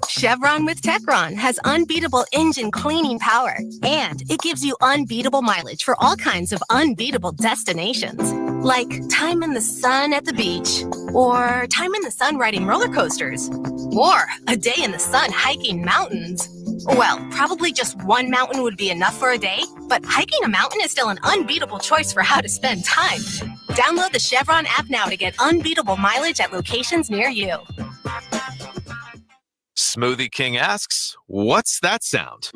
Chevron with Techron has unbeatable engine cleaning power, and it gives you unbeatable mileage for all kinds of unbeatable destinations, like time in the sun at the beach, or time in the sun riding roller coasters, or a day in the sun hiking mountains. Well, probably just one mountain would be enough for a day, but hiking a mountain is still an unbeatable choice for how to spend time. Download the Chevron app now to get unbeatable mileage at locations near you. Smoothie King asks, what's that sound?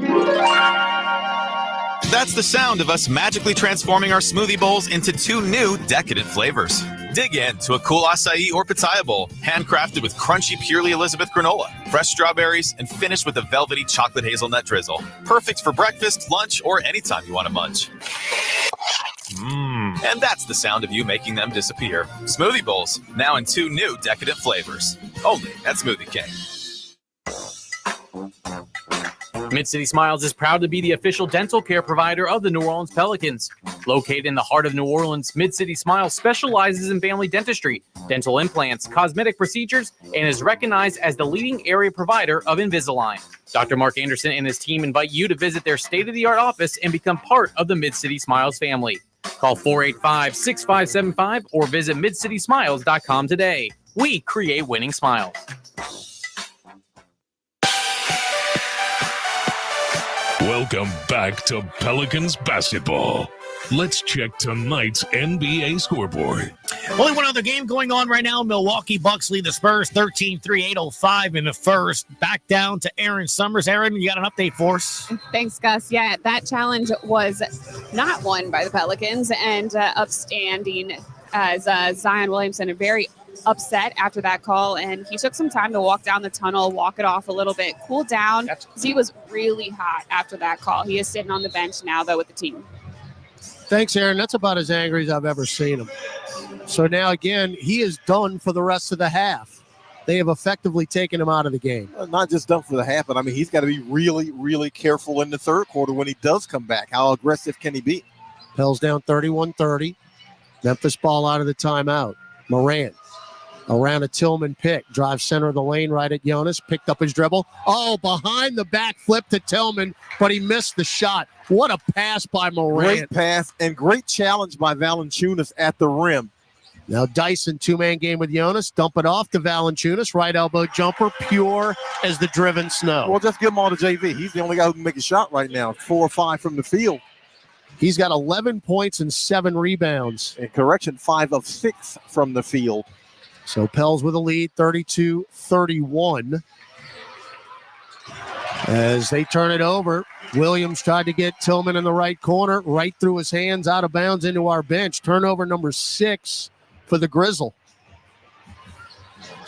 That's the sound of us magically transforming our smoothie bowls into 2 new decadent flavors. Dig in to a cool acai or pitaya bowl, handcrafted with crunchy Purely Elizabeth granola, fresh strawberries, and finished with a velvety chocolate hazelnut drizzle. Perfect for breakfast, lunch, or anytime you want to munch. And that's the sound of you making them disappear. Smoothie bowls, now in 2 new decadent flavors. Only at Smoothie King. Mid-City Smiles is proud to be the official dental care provider of the New Orleans Pelicans. Located in the heart of New Orleans, Mid-City Smiles specializes in family dentistry, dental implants, cosmetic procedures, and is recognized as the leading area provider of Invisalign. Dr. Mark Anderson and his team invite you to visit their state-of-the-art office and become part of the Mid-City Smiles family. Call 485-6575 or visit midcitysmiles.com today. We create winning smiles. Welcome back to Pelicans basketball. Let's check tonight's NBA scoreboard. Only one other game going on right now. Milwaukee Bucks lead the Spurs 13-3, 8:05 in the first. Back down to Aaron Summers. Aaron, you got an update for us? Thanks, Gus. Yeah, that challenge was not won by the Pelicans, and upstanding as Zion Williamson, very upset after that call, and he took some time to walk down the tunnel, walk it off a little bit, cool down, because he was really hot after that call. He is sitting on the bench now, though, with the team. Thanks, Aaron. That's about as angry as I've ever seen him. So now, again, he is done for the rest of the half. They have effectively taken him out of the game. Not just done for the half, but, I mean, he's got to be really, really careful in the third quarter when he does come back. How aggressive can he be? Pels down 31-30. Memphis ball out of the timeout. Morant around a Tillman pick. Drive center of the lane right at Jonas. Picked up his dribble. Oh, behind the back flip to Tillman, but he missed the shot. What a pass by Morant. Great pass and great challenge by Valanciunas at the rim. Now Dyson, 2-man game with Jonas. Dump it off to Valanciunas. Right elbow jumper, pure as the driven snow. Well, just give him all to JV. He's the only guy who can make a shot right now. 4 or 5 from the field. He's got 11 points and 7 rebounds. And correction, 5 of 6 from the field. So Pels with a lead, 32-31. As they turn it over, Williams tried to get Tillman in the right corner, right through his hands, out of bounds into our bench. Turnover number 6 for the Grizzle.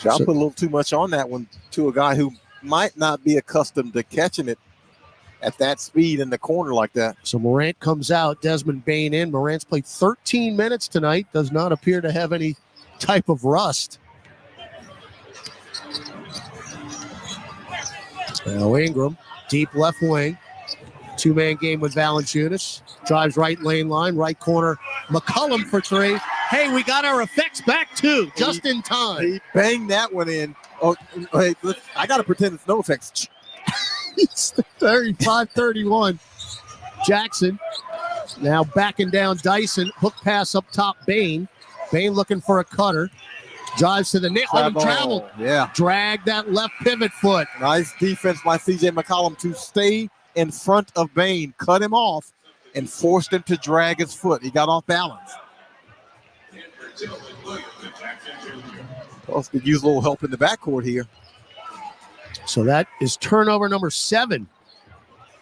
I'll put a little too much on that one to a guy who might not be accustomed to catching it at that speed in the corner like that. So Morant comes out, Desmond Bane in. Morant's played 13 minutes tonight, does not appear to have any type of rust. Now Ingram, deep left wing. 2-man game with Valanciunas. Drives right lane line, right corner. McCollum for 3. Hey, we got our effects back too, just in time. He banged that one in. Oh, hey, look, I got to pretend it's no effects. It's 35-31. Jackson now backing down Dyson. Hook pass up top, Bane. Bane looking for a cutter. Drives to the net. Oh, he traveled. Yeah. Drag that left pivot foot. Nice defense by CJ McCollum to stay in front of Bane. Cut him off and forced him to drag his foot. He got off balance. Pels could use a little help in the backcourt here. So that is turnover number 7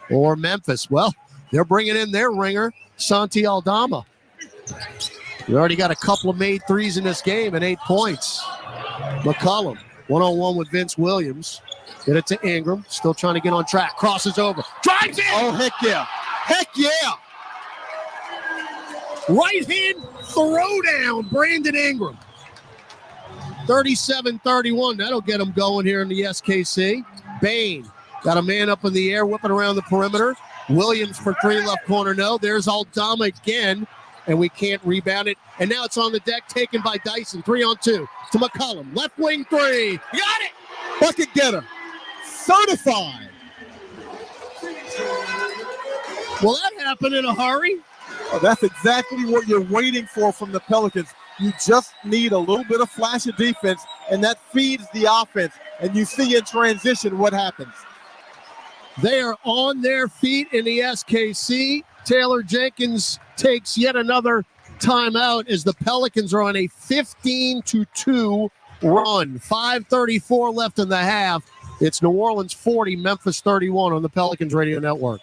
for Memphis. Well, they're bringing in their ringer, Santi Aldama. We already got a couple of made threes in this game and 8 points. McCollum, one-on-one with Vince Williams. Get it to Ingram, still trying to get on track. Crosses over, drives in! Oh, heck yeah. Heck yeah! Right hand throwdown, Brandon Ingram. 37-31. That'll get him going here in the SKC. Bane got a man up in the air, whipping around the perimeter. Williams for 3, left corner, no. There's Aldama again, and we can't rebound it. And now it's on the deck, taken by Dyson. 3-on-2 to McCollum. Left wing 3. Got it! Bucket getter. Certified. Will that happen in a hurry? Oh, that's exactly what you're waiting for from the Pelicans. You just need a little bit of flash of defense, and that feeds the offense. And you see in transition what happens. They are on their feet in the SKC. Taylor Jenkins takes yet another timeout as the Pelicans are on a 15-2 run. 5:34 left in the half. It's New Orleans 40, Memphis 31 on the Pelicans Radio Network.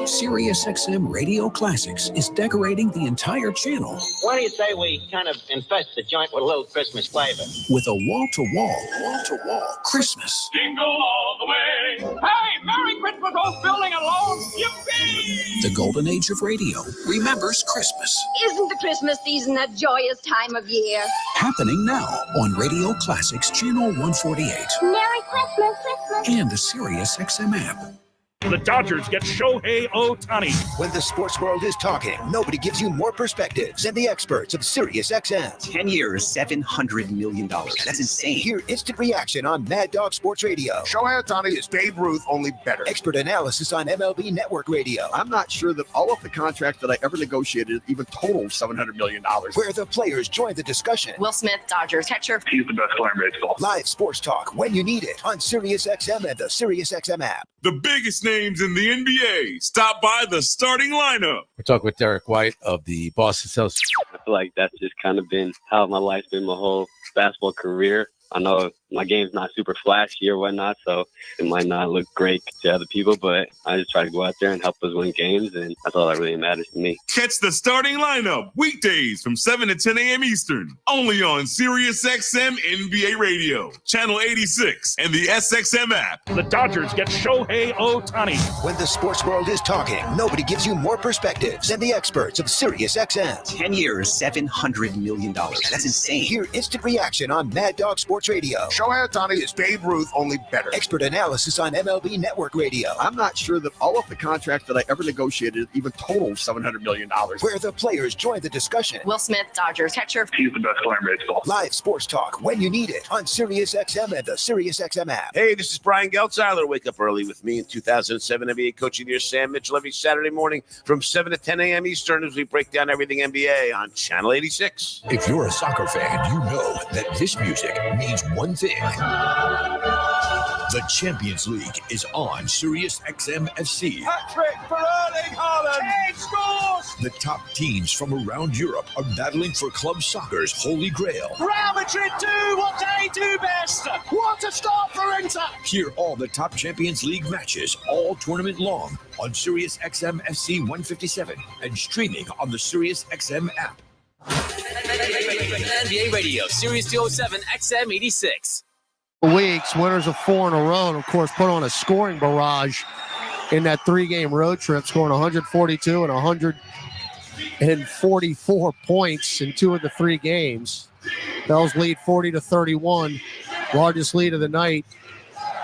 SiriusXM Radio Classics is decorating the entire channel Why do you say we kind of infest the joint with a little Christmas flavor? with a wall-to-wall Christmas. Jingle all the way. Hey, Merry Christmas, whole building alone. Yippee! The golden age of radio remembers Christmas. Isn't the Christmas season a joyous time of year? Happening now on Radio Classics Channel 148 Merry Christmas, Christmas. and the SiriusXM app. The Dodgers get Shohei Ohtani. When the sports world is talking, nobody gives you more perspectives than the experts of SiriusXM. 10 years, $700 million. That's insane. Hear instant reaction on Mad Dog Sports Radio. Shohei Ohtani is Babe Ruth, only better. Expert analysis on MLB Network Radio. I'm not sure that all of the contracts that I ever negotiated even total $700 million. Where the players join the discussion. Will Smith, Dodgers catcher. He's the best player in baseball. Live sports talk when you need it on SiriusXM and the SiriusXM app. The biggest names in the NBA. Stop by the starting lineup. We're talking with Derek White of the Boston Celtics. I feel like that's just kind of been how my life's been my whole basketball career. I know my game's not super flashy or whatnot, so it might not look great to other people, but I just try to go out there and help us win games, and that's all that really matters to me. Catch the starting lineup weekdays from 7 to 10 a.m. Eastern, only on SiriusXM NBA Radio, Channel 86, and the SXM app. The Dodgers get Shohei Ohtani. When the sports world is talking, nobody gives you more perspectives than the experts of SiriusXM. 10 years, $700 million. That's insane. Hear instant reaction on Mad Dog Sports Radio. Shohei Ohtani is Babe Ruth, only better. Expert analysis on MLB Network Radio. I'm not sure that all of the contracts that I ever negotiated even total $700 million. Where the players join the discussion. Will Smith, Dodgers catcher. He's the best player in baseball. Live sports talk when you need it on SiriusXM and the SiriusXM app. Hey, this is Brian Geltzeiler. Wake up early with me in 2007 NBA Coach of the Year Sam Mitchell every Saturday morning from 7 to 10 a.m. Eastern as we break down everything NBA on Channel 86. If you're a soccer fan, you know that this music means one thing. The Champions League is on SiriusXM FC. Hat-trick for Erling Haaland. He scores. The top teams from around Europe are battling for club soccer's holy grail. Real Madrid do what they do best. What a start for Inter. Hear all the top Champions League matches all tournament long on SiriusXM FC 157 and streaming on the SiriusXM app. NBA Radio, Series 207, XM 86. Weeks, winners of 4 in a row, and of course put on a scoring barrage in that 3-game road trip, scoring 142 and 144 points in 2 of the 3 games. Pels lead 40-31, largest lead of the night.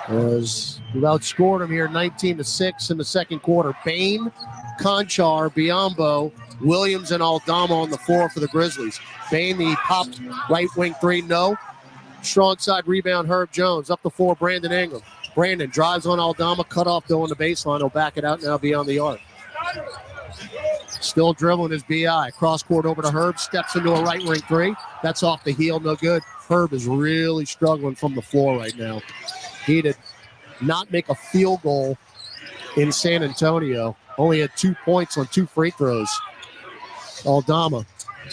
As we've outscored them here 19-6 in the second quarter. Bane, Conchar, Biyombo, Williams, and Aldama on the floor for the Grizzlies. Bane, the popped right wing 3, no. Strong side rebound, Herb Jones. Up the floor, Brandon Ingram. Brandon drives on Aldama, cut off, though, on the baseline. He'll back it out now beyond the arc. Still dribbling his BI. Cross court over to Herb, steps into a right wing 3. That's off the heel, no good. Herb is really struggling from the floor right now. He did not make a field goal in San Antonio. Only had 2 points on 2 free throws. Aldama,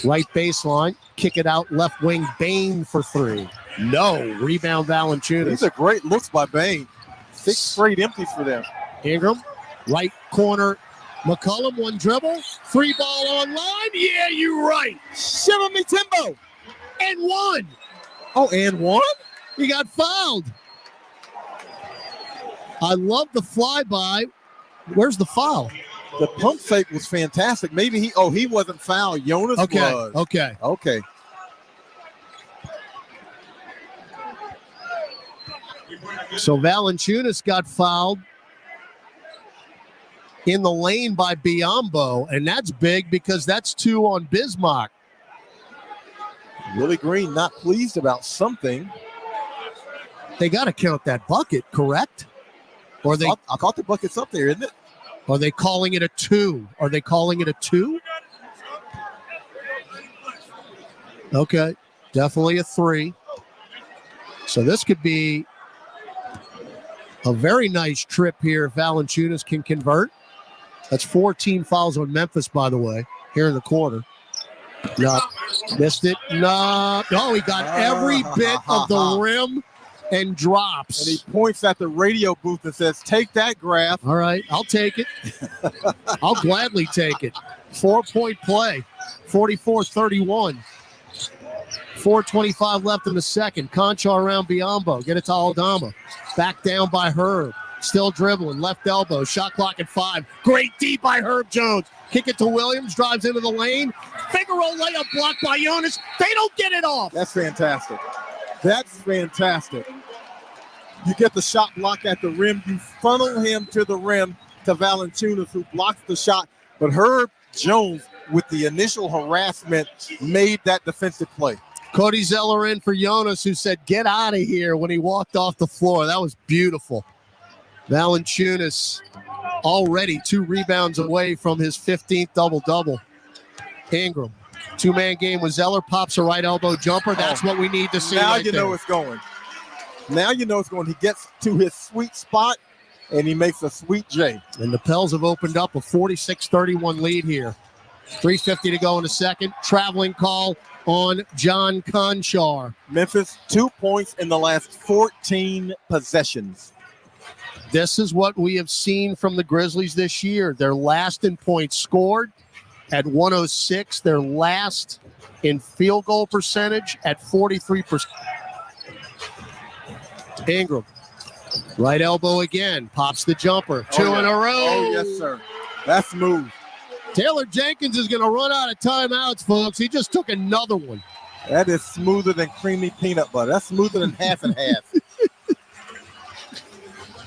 right baseline, kick it out, left wing, Bane for 3. No, rebound Valanciunas. These are great looks by Bane. 6 straight empties for them. Ingram, right corner, McCollum, 1 dribble, 3 ball online. Yeah, you're right. Shiver me Timbo. And 1. Oh, and 1? He got fouled. I love the flyby. Where's the foul? The pump fake was fantastic. Maybe he wasn't fouled. Jonas was. Okay. So Valanciunas got fouled in the lane by Biyombo, and that's big because that's 2 on Bismarck. Willie Green not pleased about something. They got to count that bucket, correct? Or they? I caught the buckets up there, isn't it? Are they calling it a 2? Are they calling it a 2? Okay, definitely a 3. So this could be a very nice trip here if Valanciunas can convert. That's 14 fouls on Memphis, by the way, here in the quarter. No, missed it. No, he got every bit of the rim and drops. And he points at the radio booth and says, take that, Graf. All right, I'll take it. I'll gladly take it. 4-point play, 44-31. 4:25 left in the second. Concha around Biyombo. Get it to Aldama. Back down by Herb. Still dribbling. Left elbow. Shot clock at 5. Great D by Herb Jones. Kick it to Williams. Drives into the lane. Figaro layup blocked by Jonas. They don't get it off. That's fantastic. You get the shot block at the rim. You funnel him to the rim to Valanciunas, who blocks the shot. But Herb Jones, with the initial harassment, made that defensive play. Cody Zeller in for Jonas, who said, get out of here when he walked off the floor. That was beautiful. Valanciunas already 2 rebounds away from his 15th double-double. Ingram, 2-man game with Zeller, pops a right elbow jumper. That's what we need to see. Now right you there. know it's going. He gets to his sweet spot, and he makes a sweet J. And the Pels have opened up a 46-31 lead here. 3:50 to go in the second. Traveling call on John Conchar. Memphis, 2 points in the last 14 possessions. This is what we have seen from the Grizzlies this year. They're last in points scored at 106. They're last in field goal percentage at 43%. Ingram, right elbow again, pops the jumper. 2 in a row. Oh, yes, sir. That's smooth. Taylor Jenkins is going to run out of timeouts, folks. He just took another one. That is smoother than creamy peanut butter. That's smoother than half and half.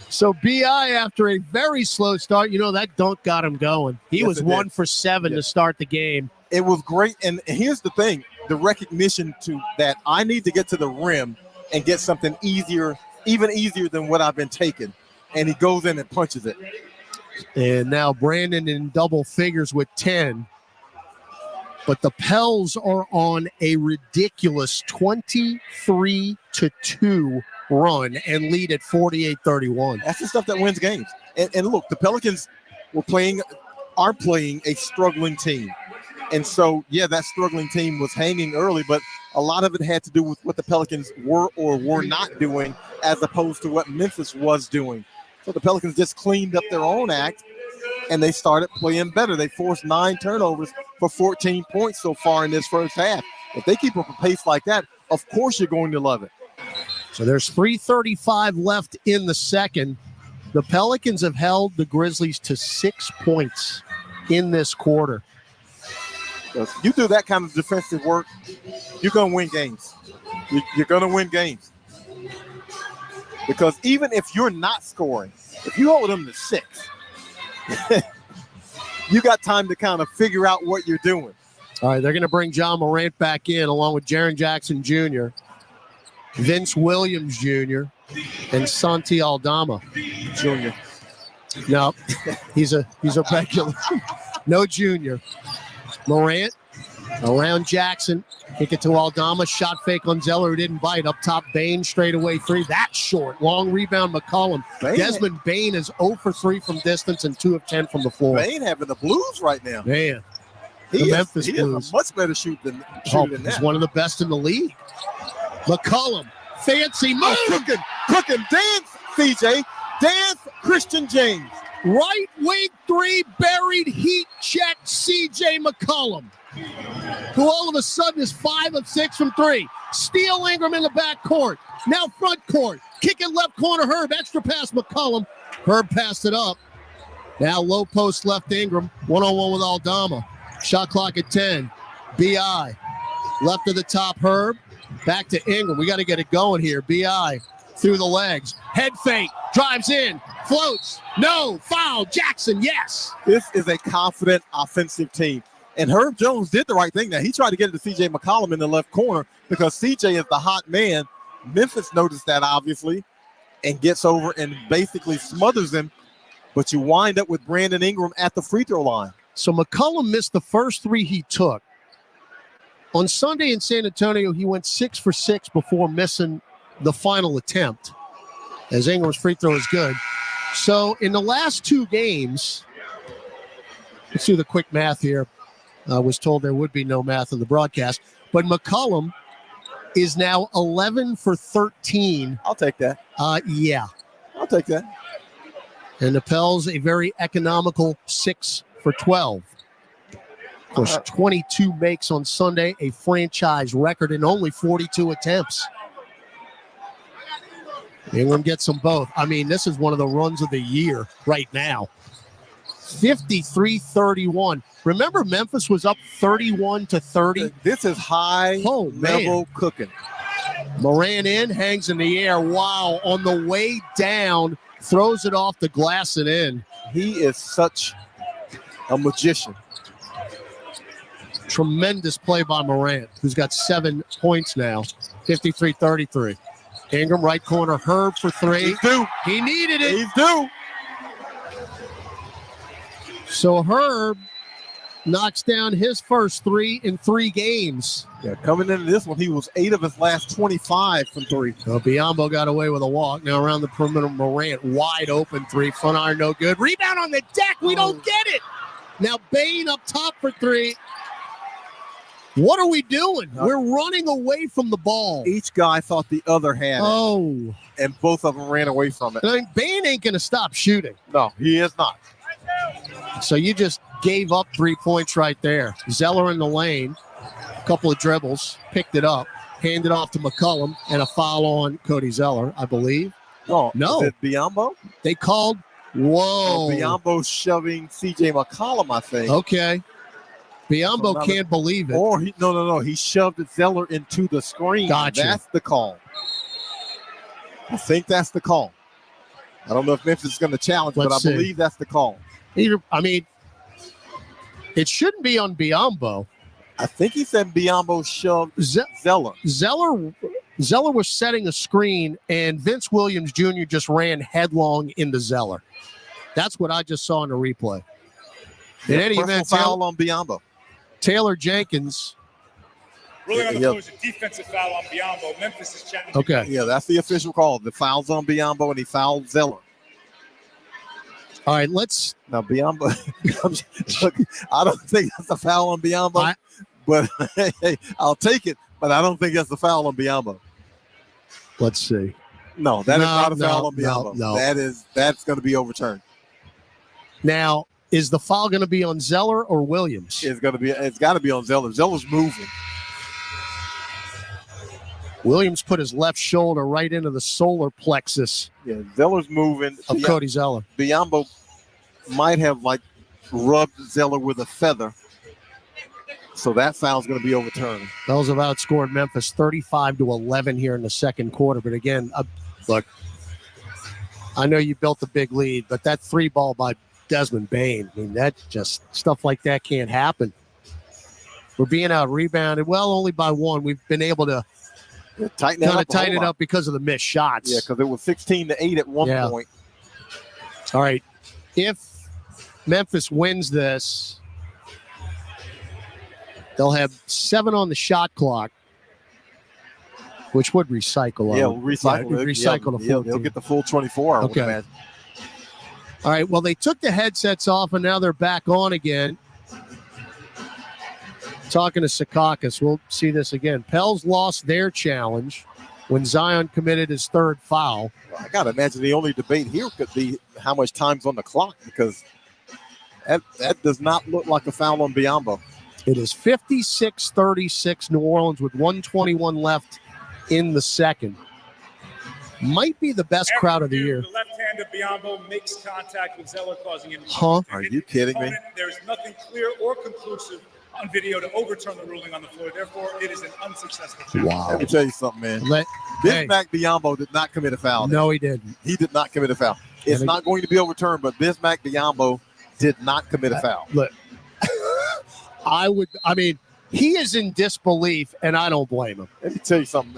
So B.I., after a very slow start, that dunk got him going. He was 1 for 7 to start the game. It was great. And here's the thing, the recognition to that I need to get to the rim and get something easier, even easier than what I've been taking. And he goes in and punches it. And now Brandon in double figures with 10. But the Pels are on a ridiculous 23-2 run and lead at 48-31. That's the stuff that wins games. And look, the Pelicans are playing a struggling team. And so, that struggling team was hanging early, but a lot of it had to do with what the Pelicans were or were not doing as opposed to what Memphis was doing. So the Pelicans just cleaned up their own act, and they started playing better. They forced 9 turnovers for 14 points so far in this first half. If they keep up a pace like that, of course you're going to love it. So there's 3:35 left in the second. The Pelicans have held the Grizzlies to 6 points in this quarter. If you do that kind of defensive work, you're going to win games. You're going to win games. Because even if you're not scoring, if you hold them to 6, you got time to kind of figure out what you're doing. All right, they're going to bring John Morant back in along with Jaren Jackson Jr., Vince Williams Jr., and Santi Aldama Jr. No, he's a regular. No junior. Morant Around Jackson. Kick it to Aldama. Shot fake on Zeller, who didn't bite. Up top, Bane straight away 3. That's short. Long rebound, McCollum. Desmond Bane is 0 for 3 from distance and 2 of 10 from the floor. Bane having the blues right now. Man. He Memphis is Blues. a much better shooter than He's that. one of the best in the league. McCollum. Fancy move. Cooking. Dance, CJ. Dance, Christian James. Right wing 3, buried heat check, CJ McCollum, who all of a sudden is 5 of 6 from 3. Steal Ingram in the back court. Now front court. Kick it left corner, Herb. Extra pass, McCollum. Herb passed it up. Now low post left Ingram. 1-on-1 with Aldama. Shot clock at 10. B.I. Left to the top, Herb. Back to Ingram. We got to get it going here. B.I. through the legs. Head fake. Drives in. Floats. No. Foul. Jackson. Yes. This is a confident offensive team. And Herb Jones did the right thing now. He tried to get it to CJ McCollum in the left corner because CJ is the hot man. Memphis noticed that, obviously, and gets over and basically smothers him. But you wind up with Brandon Ingram at the free throw line. So McCollum missed the first 3 he took. On Sunday in San Antonio, he went 6 for 6 before missing the final attempt, as Ingram's free throw is good. So in the last 2 games, let's do the quick math here. I was told there would be no math in the broadcast, but McCollum is now 11 for 13. I'll take that. Yeah. I'll take that. And the Pels, a very economical 6 for 12. Of course, 22 makes on Sunday, a franchise record in only 42 attempts. Ingram gets them both. I mean, this is one of the runs of the year right now. 53-31. Remember, Memphis was up 31-30. This is high-level cooking. Morant in, hangs in the air. Wow, on the way down, throws it off the glass and in. He is such a magician. Tremendous play by Morant, who's got 7 points now. 53-33. Ingram, right corner, Herb for 3. He's due. He needed it. He's due. So Herb knocks down his first 3 in 3 games. Yeah, coming into this one, he was 8 of his last 25 from 3. So Biyombo got away with a walk. Now around the perimeter, Morant, wide open 3. Front iron, no good. Rebound on the deck. We don't get it. Now Bane up top for 3. What are we doing? We're running away from the ball. Each guy thought the other had it. Oh. And both of them ran away from it. I mean, Bane ain't going to stop shooting. No, he is not. So you just gave up 3 points right there. Zeller in the lane, a couple of dribbles, picked it up, handed off to McCollum, and a foul on Cody Zeller, I believe. No. Is it Biyombo? They called, whoa. Biyombo shoving CJ McCollum, I think. Okay. Biyombo can't believe it. Or no. He shoved Zeller into the screen. Gotcha. That's the call. I think that's the call. I don't know if Memphis is going to challenge, but I believe that's the call. I mean, it shouldn't be on Biyombo. I think he said Biyombo shoved Zeller. Zeller was setting a screen, and Vince Williams Jr. just ran headlong into Zeller. That's what I just saw in the replay. In any event, foul on Biyombo. Taylor Jenkins. Ruling on the floor is a defensive foul on Biyombo. Memphis is challenging. Okay. Yeah, that's the official call. The foul's on Biyombo, and he fouled Zeller. All right, let's. Now, Biyombo, look, I don't think that's a foul on Biyombo, but hey, I'll take it, but I don't think that's a foul on Biyombo. Let's see. No, that is not a foul on Biyombo. No. That's going to be overturned. Now, is the foul going to be on Zeller or Williams? It's got to be on Zeller. Zeller's moving. Williams put his left shoulder right into the solar plexus. Yeah, Zeller's moving. Of Cody Zeller. Biyombo might have rubbed Zeller with a feather. So that foul's going to be overturned. Bells have outscored Memphis 35-11 here in the second quarter. But again, look, I know you built a big lead, but that 3 ball by Desmond Bane, I mean, that just stuff like that can't happen. We're being out rebounded. Well, only by 1. We've been able to tighten it up because of the missed shots. Yeah, because it was 16-8 at one point. All right. If Memphis wins this, They'll have 7 on the shot clock, which would recycle. Yeah, recycle the full. They'll get the full 24. I would imagine. All right. Well, they took the headsets off, and now they're back on again. Talking to Secaucus, we'll see this again. Pels lost their challenge when Zion committed his 3rd foul. I got to imagine the only debate here could be how much time's on the clock, because that does not look like a foul on Biyombo. It is 56-36 New Orleans with 1:21 left in the second. Might be the best crowd of the year. The left hand of Biyombo makes contact with Zeller, causing him. Are you kidding me? There's nothing clear or conclusive on video to overturn the ruling on the floor. Therefore, it is an unsuccessful challenge. Wow. Let me tell you something, man. Bismack Biyombo did not commit a foul. No, he didn't. He did not commit a foul. It's not going to be overturned, but Bismack Biyombo did not commit a foul. Look, he is in disbelief, and I don't blame him. Let me tell you something.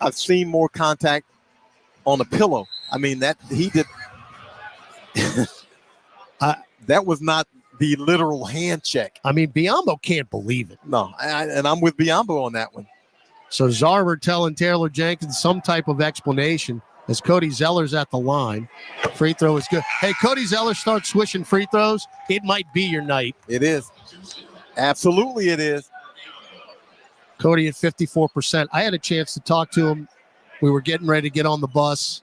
I've seen more contact on a pillow. I mean, that he did. That was not the literal hand check. I mean, Biyombo can't believe it. No, and I'm with Biyombo on that one. So Zarver telling Taylor Jenkins some type of explanation as Cody Zeller's at the line. Free throw is good. Hey, Cody Zeller starts swishing free throws. It might be your night. It is. Absolutely it is. Cody at 54%. I had a chance to talk to him. We were getting ready to get on the bus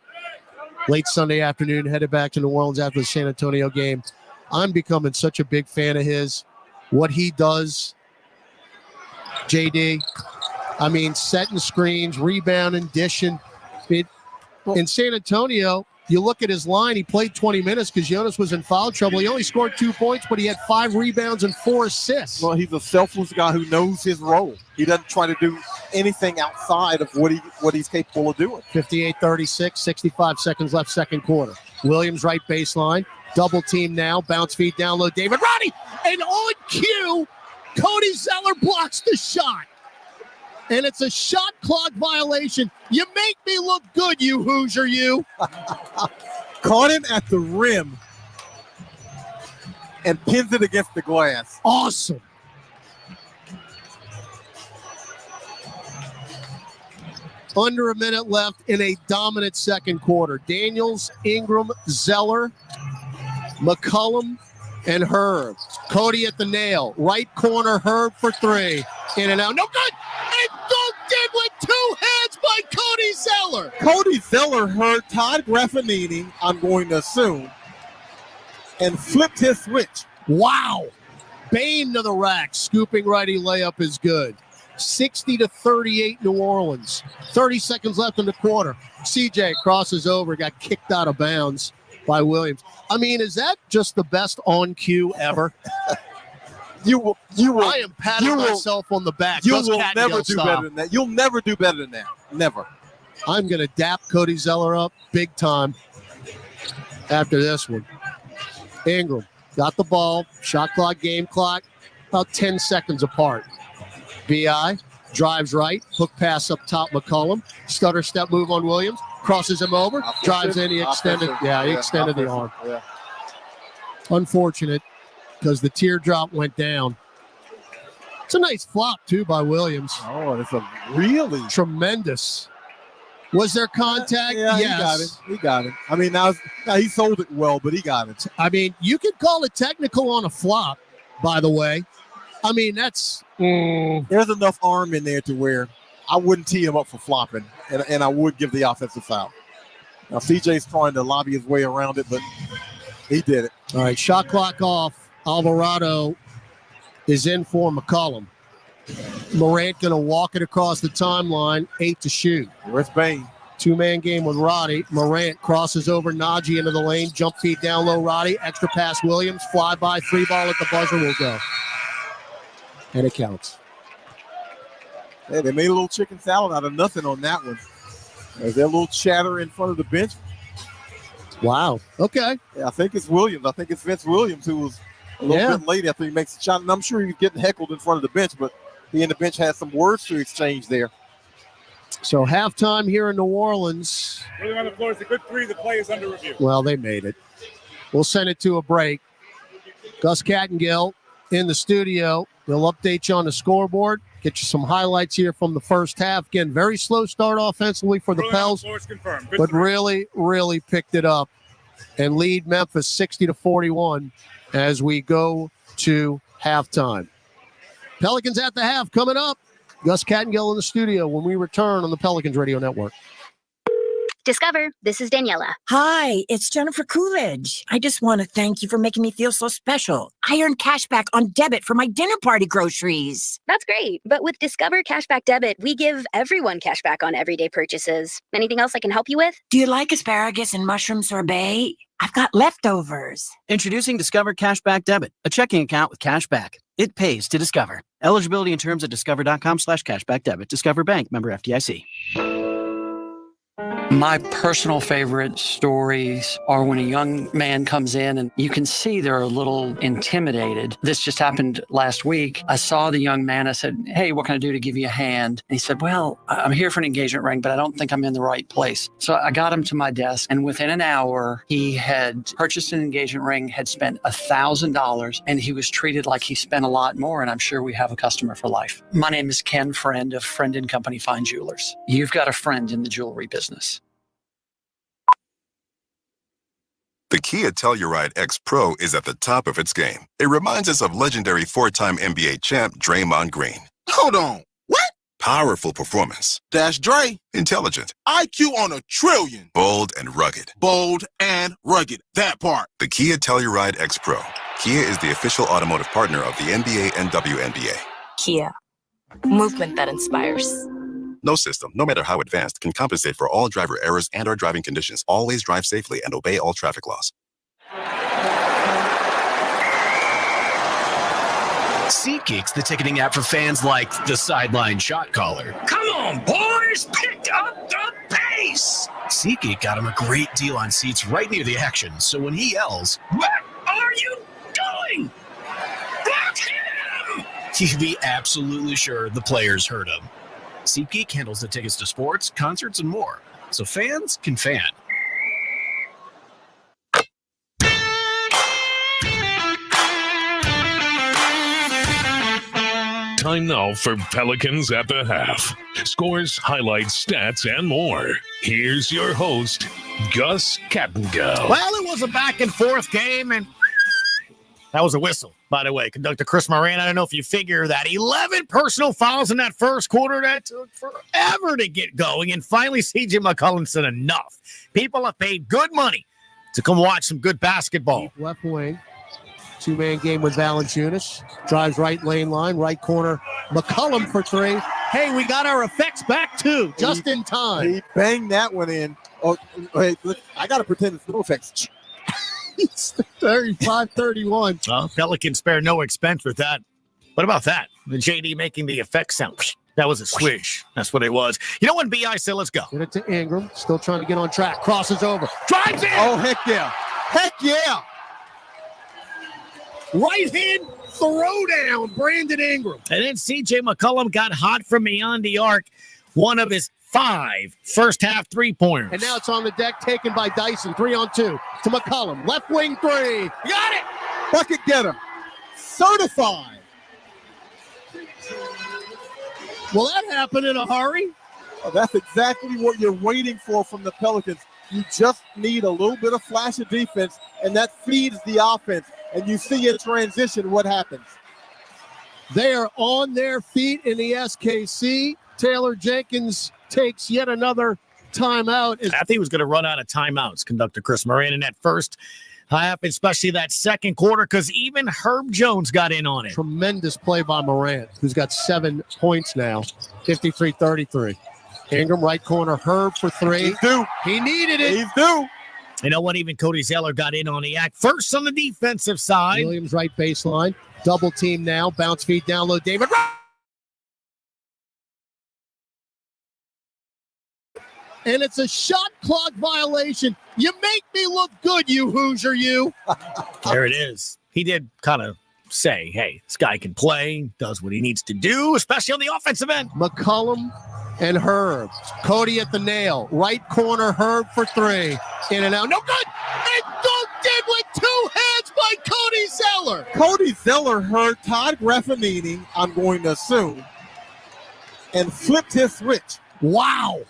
late Sunday afternoon, headed back to New Orleans after the San Antonio game. I'm becoming such a big fan of his. What he does, JD, I mean, setting screens, rebounding, dishing. In San Antonio, you look at his line, he played 20 minutes because Jonas was in foul trouble. He only scored 2 points, but he had 5 rebounds and 4 assists. Well, he's a selfless guy who knows his role. He doesn't try to do anything outside of what he's capable of doing. 58-36, 65 seconds left, second quarter. Williams right baseline. Double team now. Bounce feed down low. David Roddy. And on cue, Cody Zeller blocks the shot. And it's a shot clock violation. You make me look good, you Hoosier, you. Caught him at the rim and pins it against the glass. Awesome. Under a minute left in a dominant second quarter. Daniels, Ingram, Zeller, McCollum, and Herb. Cody at the nail. Right corner, Herb for 3. In and out. No good. And dunked in with 2 hands by Cody Zeller. Cody Zeller heard Todd Graffinini, I'm going to assume, and flipped his switch. Wow. Bane to the rack. Scooping righty layup is good. 60-38 New Orleans. 30 seconds left in the quarter. CJ crosses over, got kicked out of bounds by Williams. I mean, is that just the best on cue ever? I am patting myself on the back. You will never do better than that. You'll never do better than that. Never. I'm going to dap Cody Zeller up big time after this one. Ingram got the ball. Shot clock, game clock, about 10 seconds apart. B.I. drives right. Hook pass up top, McCollum. Stutter step move on Williams. Crosses him over. Drives in. He extended. He extended the arm. Yeah. Unfortunate because the teardrop went down. It's a nice flop, too, by Williams. Oh, it's a really tremendous. Was there contact? Yeah, yes. He got it. I mean, now he sold it well, but he got it. I mean, you could call it technical on a flop, by the way. I mean, that's... There's enough arm in there to where I wouldn't tee him up for flopping, and I would give the offensive foul. Now, CJ's trying to lobby his way around it, but he did it. All right, shot clock off. Alvarado is in for McCollum. Morant going to walk it across the timeline. 8 to shoot. Where's Bane? 2-man game with Roddy. Morant crosses over Najee into the lane. Jump feed down low, Roddy. Extra pass, Williams. Fly by, free ball at the buzzer will go. And it counts. Hey, they made a little chicken salad out of nothing on that one. There's that little chatter in front of the bench. Wow. Okay. Yeah, I think it's Williams. I think it's Vince Williams who was a little bit late after he makes the shot. And I'm sure he was getting heckled in front of the bench, but he and the bench had some words to exchange there. So halftime here in New Orleans. Ruling on the floor is a good 3. The play is under review. Well, they made it. We'll send it to a break. Gus Kattengill in the studio We'll update you on the scoreboard, get you some highlights here from the first half. Again, very slow start offensively for the Pels, but really, really picked it up and lead Memphis 60-41 as we go to halftime. Pelicans at the half coming up. Gus Cattingill in the studio when we return on the Pelicans Radio Network. Discover, this is Daniela. Hi, it's Jennifer Coolidge. I just want to thank you for making me feel so special. I earned cash back on debit for my dinner party groceries. That's great. But with Discover Cashback Debit, we give everyone cash back on everyday purchases. Anything else I can help you with? Do you like asparagus and mushroom sorbet? I've got leftovers. Introducing Discover Cashback Debit, a checking account with cash back. It pays to Discover. Eligibility and terms at discover.com/cashback debit. Discover Bank, member FDIC. My personal favorite stories are when a young man comes in and you can see they're a little intimidated. This just happened last week. I saw the young man. I said, "Hey, what can I do to give you a hand?" And he said, "Well, I'm here for an engagement ring, but I don't think I'm in the right place." So I got him to my desk, and within an hour, he had purchased an engagement ring, had spent $1,000, and he was treated like he spent a lot more, and I'm sure we have a customer for life. My name is Ken Friend of Friend & Company Fine Jewelers. You've got a friend in the jewelry business. The Kia Telluride X Pro is at the top of its game. It reminds us of legendary four-time NBA champ Draymond Green. Hold on. What? Powerful performance. That's Dre. Intelligent. IQ on a trillion. Bold and rugged. Bold and rugged. That part. The Kia Telluride X Pro. Kia is the official automotive partner of the NBA and WNBA. Kia. Movement that inspires. No system, no matter how advanced, can compensate for all driver errors and/or driving conditions. Always drive safely and obey all traffic laws. SeatGeek's the ticketing app for fans like the sideline shot caller. Come on, boys, pick up the pace. SeatGeek got him a great deal on seats right near the action, so when he yells, "What are you doing? Block him!" you can be absolutely sure the players heard him. SeatGeek handles the tickets to sports, concerts, and more, so fans can fan. Time now for Pelicans at the half. Scores, highlights, stats, and more. Here's your host, Gus Cattingill. Well, it was a back-and-forth game, and that was a whistle, by the way. Conductor Chris Morant, I don't know if you figure that. 11 personal fouls in that first quarter. That took forever to get going. And finally, CJ McCollum said enough. People have paid good money to come watch some good basketball. Left wing. Two-man game with Valanciunas. Drives right lane line, right corner. McCollum for three. Hey, we got our effects back, too, just in time. He banged that one in. Oh, wait, look, I got to pretend it's no effects. 35-31. Well, Pelicans spare no expense with that. What about that? The JD making the effect sound. That was a swish. That's what it was. You know when B.I. said, let's go. Get it to Ingram. Still trying to get on track. Crosses over. Drives in. Oh, heck yeah. Heck yeah. Right hand throw down, Brandon Ingram. And then C.J. McCollum got hot from beyond the arc. One of his 5 first-half three-pointers. And now it's on the deck, taken by Dyson. 3-on-2 to McCollum. Left wing three. Got it. Bucket getter. Certified. Will that happen in a hurry? Oh, that's exactly what you're waiting for from the Pelicans. You just need a little bit of flash of defense, and that feeds the offense. And you see in transition what happens. They are on their feet in the SKC. Taylor Jenkins takes yet another timeout. I think he was going to run out of timeouts, Conductor Chris Moran, in that first half, especially that second quarter, because even Herb Jones got in on it. Tremendous play by Morant, who's got 7 points now, 53-33. Ingram, right corner, Herb for three. He's due. He needed it. He's due. You know what? Even Cody Zeller got in on the act. First on the defensive side. Williams right baseline. Double team now. Bounce feed down low. David. And it's a shot clock violation. You make me look good, you Hoosier, you. There it is. He did kind of say, hey, this guy can play, does what he needs to do, especially on the offensive end. McCollum and Herb. Cody at the nail. Right corner, Herb for three. In and out. No good. And dunked in with 2 hands by Cody Zeller. Cody Zeller heard Todd Graffinini, I'm going to assume, and flipped his switch. Wow.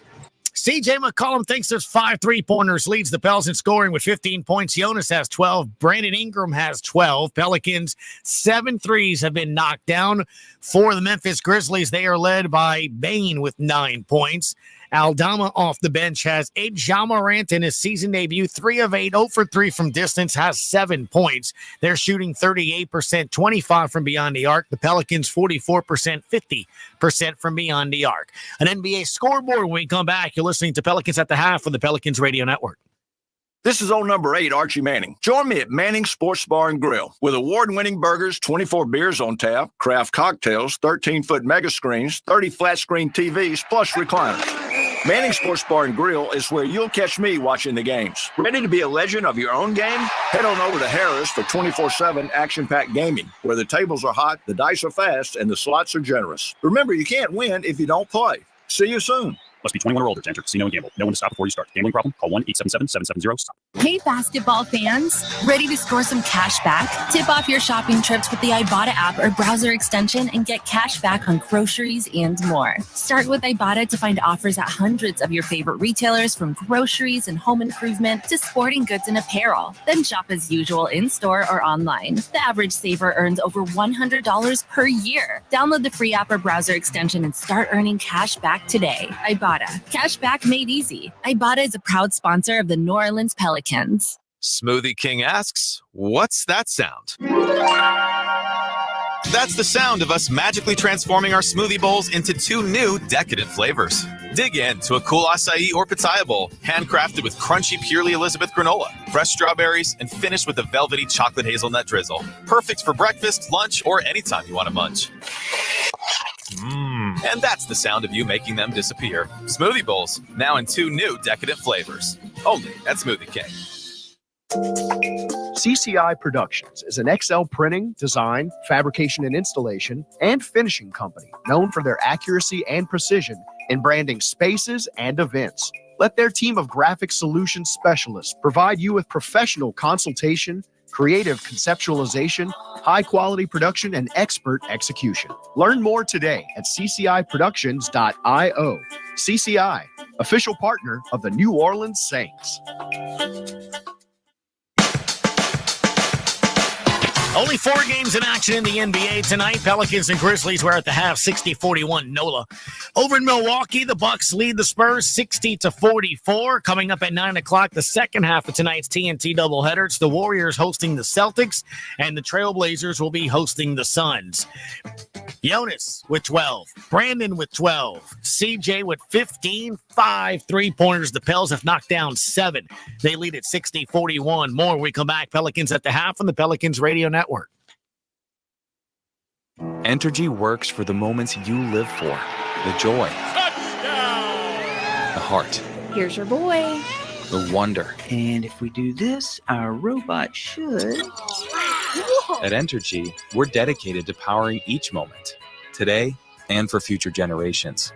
CJ McCollum thinks there's 5 3-pointers, leads the Pels in scoring with 15 points. Jonas has 12. Brandon Ingram has 12. Pelicans, 7 threes have been knocked down. For the Memphis Grizzlies, they are led by Bane with 9 points. Aldama off the bench has 8. Ja Morant in his season debut, 3 of 8, 0 for 3 from distance, has 7 points. They're shooting 38%, 25 from beyond the arc. The Pelicans, 44%, 50% from beyond the arc. An NBA scoreboard when we come back. You're listening to Pelicans at the Half on the Pelicans Radio Network. This is old number 8, Archie Manning. Join me at Manning Sports Bar and Grill with award-winning burgers, 24 beers on tap, craft cocktails, 13-foot mega screens, 30 flat-screen TVs, plus recliners. Manning Sports Bar and Grill is where you'll catch me watching the games. Ready to be a legend of your own game? Head on over to Harris for 24/7 action-packed gaming, where the tables are hot, the dice are fast, and the slots are generous. Remember, you can't win if you don't play. See you soon. Must be 21 or older to enter casino and gamble. Know when to stop before you start. Gambling problem? Call 1-877-770-STOP. Hey, basketball fans. Ready to score some cash back? Tip off your shopping trips with the Ibotta app or browser extension and get cash back on groceries and more. Start with Ibotta to find offers at hundreds of your favorite retailers, from groceries and home improvement to sporting goods and apparel. Then shop as usual in-store or online. The average saver earns over $100 per year. Download the free app or browser extension and start earning cash back today. Ibotta. Cash back made easy. Ibotta is a proud sponsor of the New Orleans Pelicans. Smoothie King asks, what's that sound? That's the sound of us magically transforming our smoothie bowls into 2 new decadent flavors. Dig in to a cool acai or pitaya bowl, handcrafted with crunchy Purely Elizabeth granola, fresh strawberries, and finished with a velvety chocolate hazelnut drizzle. Perfect for breakfast, lunch, or anytime you want to munch. And that's the sound of you making them disappear. Smoothie bowls, now in 2 new decadent flavors. Only at Smoothie King. CCI Productions is an XL printing, design, fabrication and installation, and finishing company known for their accuracy and precision in branding spaces and events. Let their team of graphic solutions specialists provide you with professional consultation, creative conceptualization, high-quality production, and expert execution. Learn more today at cciproductions.io. CCI, official partner of the New Orleans Saints. Only 4 games in action in the NBA tonight. Pelicans and Grizzlies were at the half, 60-41 NOLA. Over in Milwaukee, the Bucks lead the Spurs 60-44. Coming up at 9 o'clock, the second half of tonight's TNT doubleheader. It's the Warriors hosting the Celtics, and the Trailblazers will be hosting the Suns. Jonas with 12. Brandon with 12. CJ with 15. 5 3-pointers. The Pels have knocked down 7. They lead at 60-41. More when we come back. Pelicans at the half on the Pelicans Radio Network. Entergy works for the moments you live for. The joy. Touchdown! The heart. Here's your boy. The wonder. And if we do this, our robot should... At Entergy, we're dedicated to powering each moment, today and for future generations.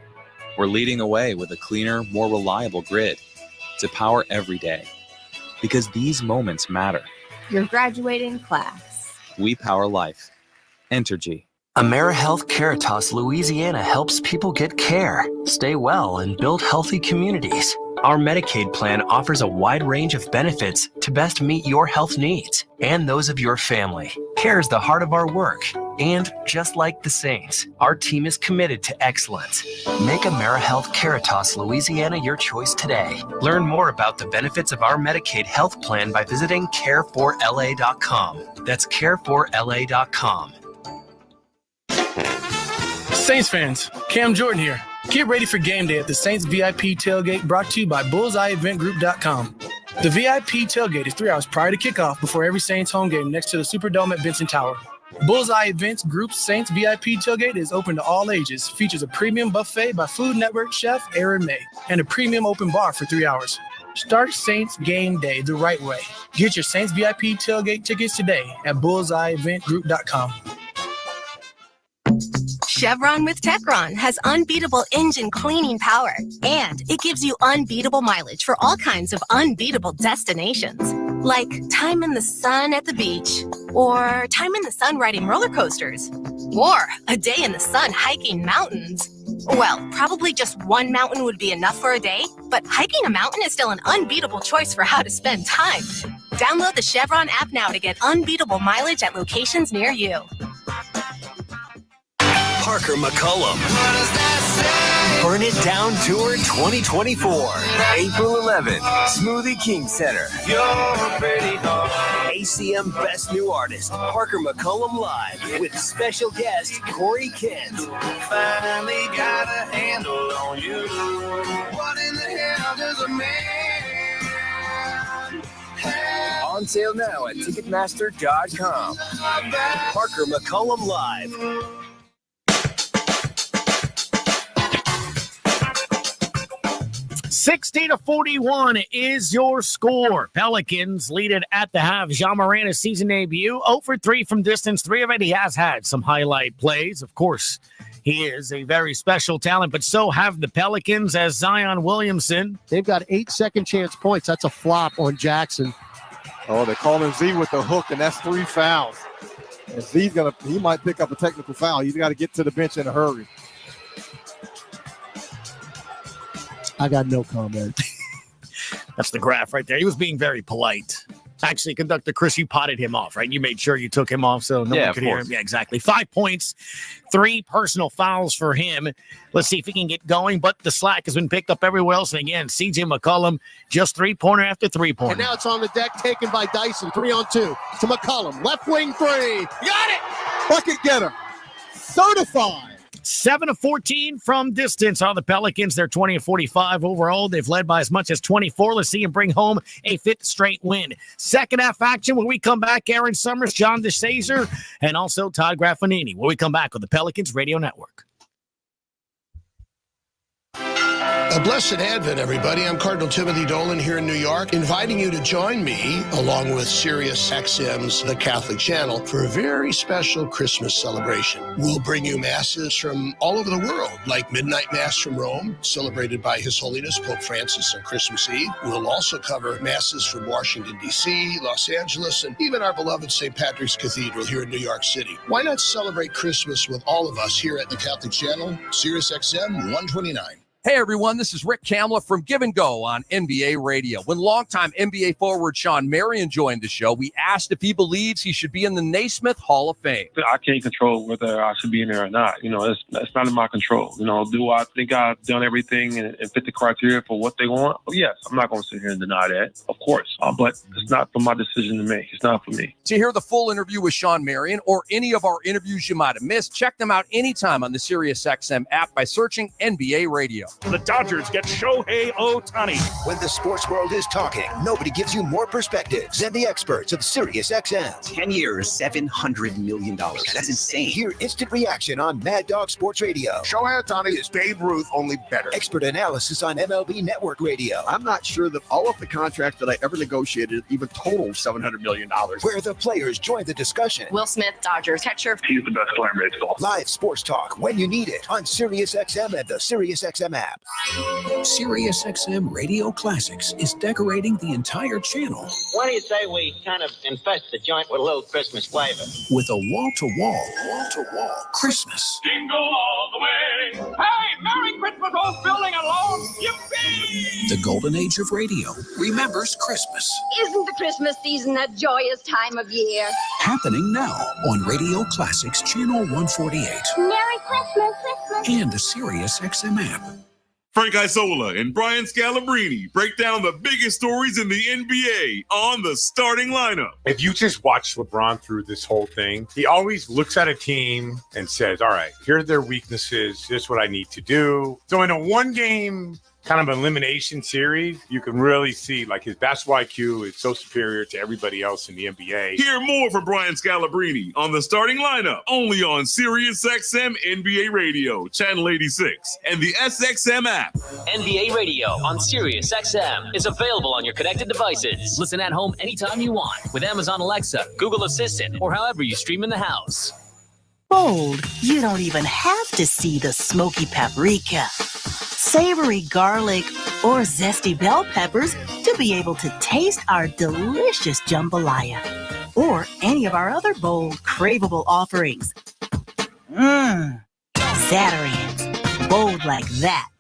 We're leading the way with a cleaner, more reliable grid to power every day. Because these moments matter. Your graduating class. We power life. Entergy. AmeriHealth Caritas Louisiana helps people get care, stay well, and build healthy communities. Our Medicaid plan offers a wide range of benefits to best meet your health needs and those of your family. Care is the heart of our work, and just like the Saints, our team is committed to excellence. Make AmeriHealth Caritas Louisiana your choice today. Learn more about the benefits of our Medicaid health plan by visiting care4la.com. That's care4la.com. Saints fans, Cam Jordan here. Get ready for game day at the Saints VIP tailgate, brought to you by BullseyeEventGroup.com. The VIP tailgate is 3 hours prior to kickoff before every Saints home game next to the Superdome at Benson Tower. Bullseye Events Group's Saints VIP tailgate is open to all ages, features a premium buffet by Food Network chef Aaron May, and a premium open bar for 3 hours. Start Saints game day the right way. Get your Saints VIP tailgate tickets today at BullseyeEventGroup.com. Chevron with Techron has unbeatable engine cleaning power, and it gives you unbeatable mileage for all kinds of unbeatable destinations. Like time in the sun at the beach, or time in the sun riding roller coasters, or a day in the sun hiking mountains. Well, probably just one mountain would be enough for a day, but hiking a mountain is still an unbeatable choice for how to spend time. Download the Chevron app now to get unbeatable mileage at locations near you. Parker McCollum. Burn It Down Tour 2024. April 11th, Smoothie King Center. ACM Best New Artist, Parker McCollum Live, with special guest Corey Kent. Finally got a handle on you. What in the hell does a man have? On sale now at Ticketmaster.com. Parker McCollum Live. 60-41 is your score. Pelicans lead it at the half. Ja Morant's season debut, 0 for 3 from distance. 3 of it, he has had some highlight plays. Of course, he is a very special talent, but so have the Pelicans as Zion Williamson. They've got 8 second chance points. That's a flop on Jackson. Oh, they're calling Z with the hook, and that's 3 fouls. And Z's he might pick up a technical foul. You got to get to the bench in a hurry. I got no comment. That's the graph right there. He was being very polite. Actually, Conductor Chris, you potted him off, right? You made sure you took him off so no one could hear him. Yeah, exactly. 5 points, 3 personal fouls for him. Let's see if he can get going, but the slack has been picked up everywhere else. And again, CJ McCollum, just 3-pointer after 3-pointer. And now it's on the deck, taken by Dyson. 3-on-2 to McCollum. Left wing 3. Got it! Bucket getter. Certified. 7-14 from distance on the Pelicans. They're 20-45 overall. They've led by as much as 24. Let's see him bring home a 5th straight win. Second half action when we come back. Aaron Summers, John DeSazer, and also Todd Graffanini. When we come back on the Pelicans Radio Network. A blessed Advent, everybody. I'm Cardinal Timothy Dolan here in New York, inviting you to join me, along with Sirius XM's The Catholic Channel, for a very special Christmas celebration. We'll bring you masses from all over the world, like Midnight Mass from Rome, celebrated by His Holiness Pope Francis on Christmas Eve. We'll also cover masses from Washington, D.C., Los Angeles, and even our beloved St. Patrick's Cathedral here in New York City. Why not celebrate Christmas with all of us here at The Catholic Channel, Sirius XM 129. Hey everyone, this is Rick Kamla from Give and Go on NBA Radio. When longtime NBA forward Sean Marion joined the show, we asked if he believes he should be in the Naismith Hall of Fame. I can't control whether I should be in there or not. It's not in my control. Do I think I've done everything and fit the criteria for what they want? Well, yes, I'm not going to sit here and deny that, of course. But it's not for my decision to make. It's not for me. To hear the full interview with Sean Marion or any of our interviews you might have missed, check them out anytime on the SiriusXM app by searching NBA Radio. The Dodgers get Shohei Ohtani. When the sports world is talking, nobody gives you more perspectives than the experts of SiriusXM. 10 years, $700 million. That's insane. Hear instant reaction on Mad Dog Sports Radio. Shohei Ohtani is Babe Ruth, only better. Expert analysis on MLB Network Radio. I'm not sure that all of the contracts that I ever negotiated even total $700 million. Where the players join the discussion. Will Smith, Dodgers catcher. He's the best player in baseball. Live sports talk when you need it on SiriusXM and the SiriusXM app. SiriusXM Radio Classics is decorating the entire channel. Why do you say we kind of infest the joint with a little Christmas flavor? With a wall-to-wall Christmas. Jingle all the way. Hey, Merry Christmas, old building alone. Yippee! The golden age of radio remembers Christmas. Isn't the Christmas season a joyous time of year? Happening now on Radio Classics Channel 148. Merry Christmas, Christmas. And the SiriusXM app. Frank Isola and Brian Scalabrine break down the biggest stories in the NBA on the starting lineup. If you just watch LeBron through this whole thing, he always looks at a team and says, all right, here are their weaknesses. This is what I need to do. So in a one-game kind of elimination series, you can really see like his basketball IQ is so superior to everybody else in the NBA. Hear more from Brian Scalabrine on the starting lineup, only on SiriusXM NBA Radio, Channel 86, and the SXM app. NBA Radio on SiriusXM is available on your connected devices. Listen at home anytime you want with Amazon Alexa, Google Assistant, or however you stream in the house. Bold, you don't even have to see the smoky paprika, savory garlic, or zesty bell peppers to be able to taste our delicious jambalaya or any of our other bold, craveable offerings. Zatarain's, bold like that.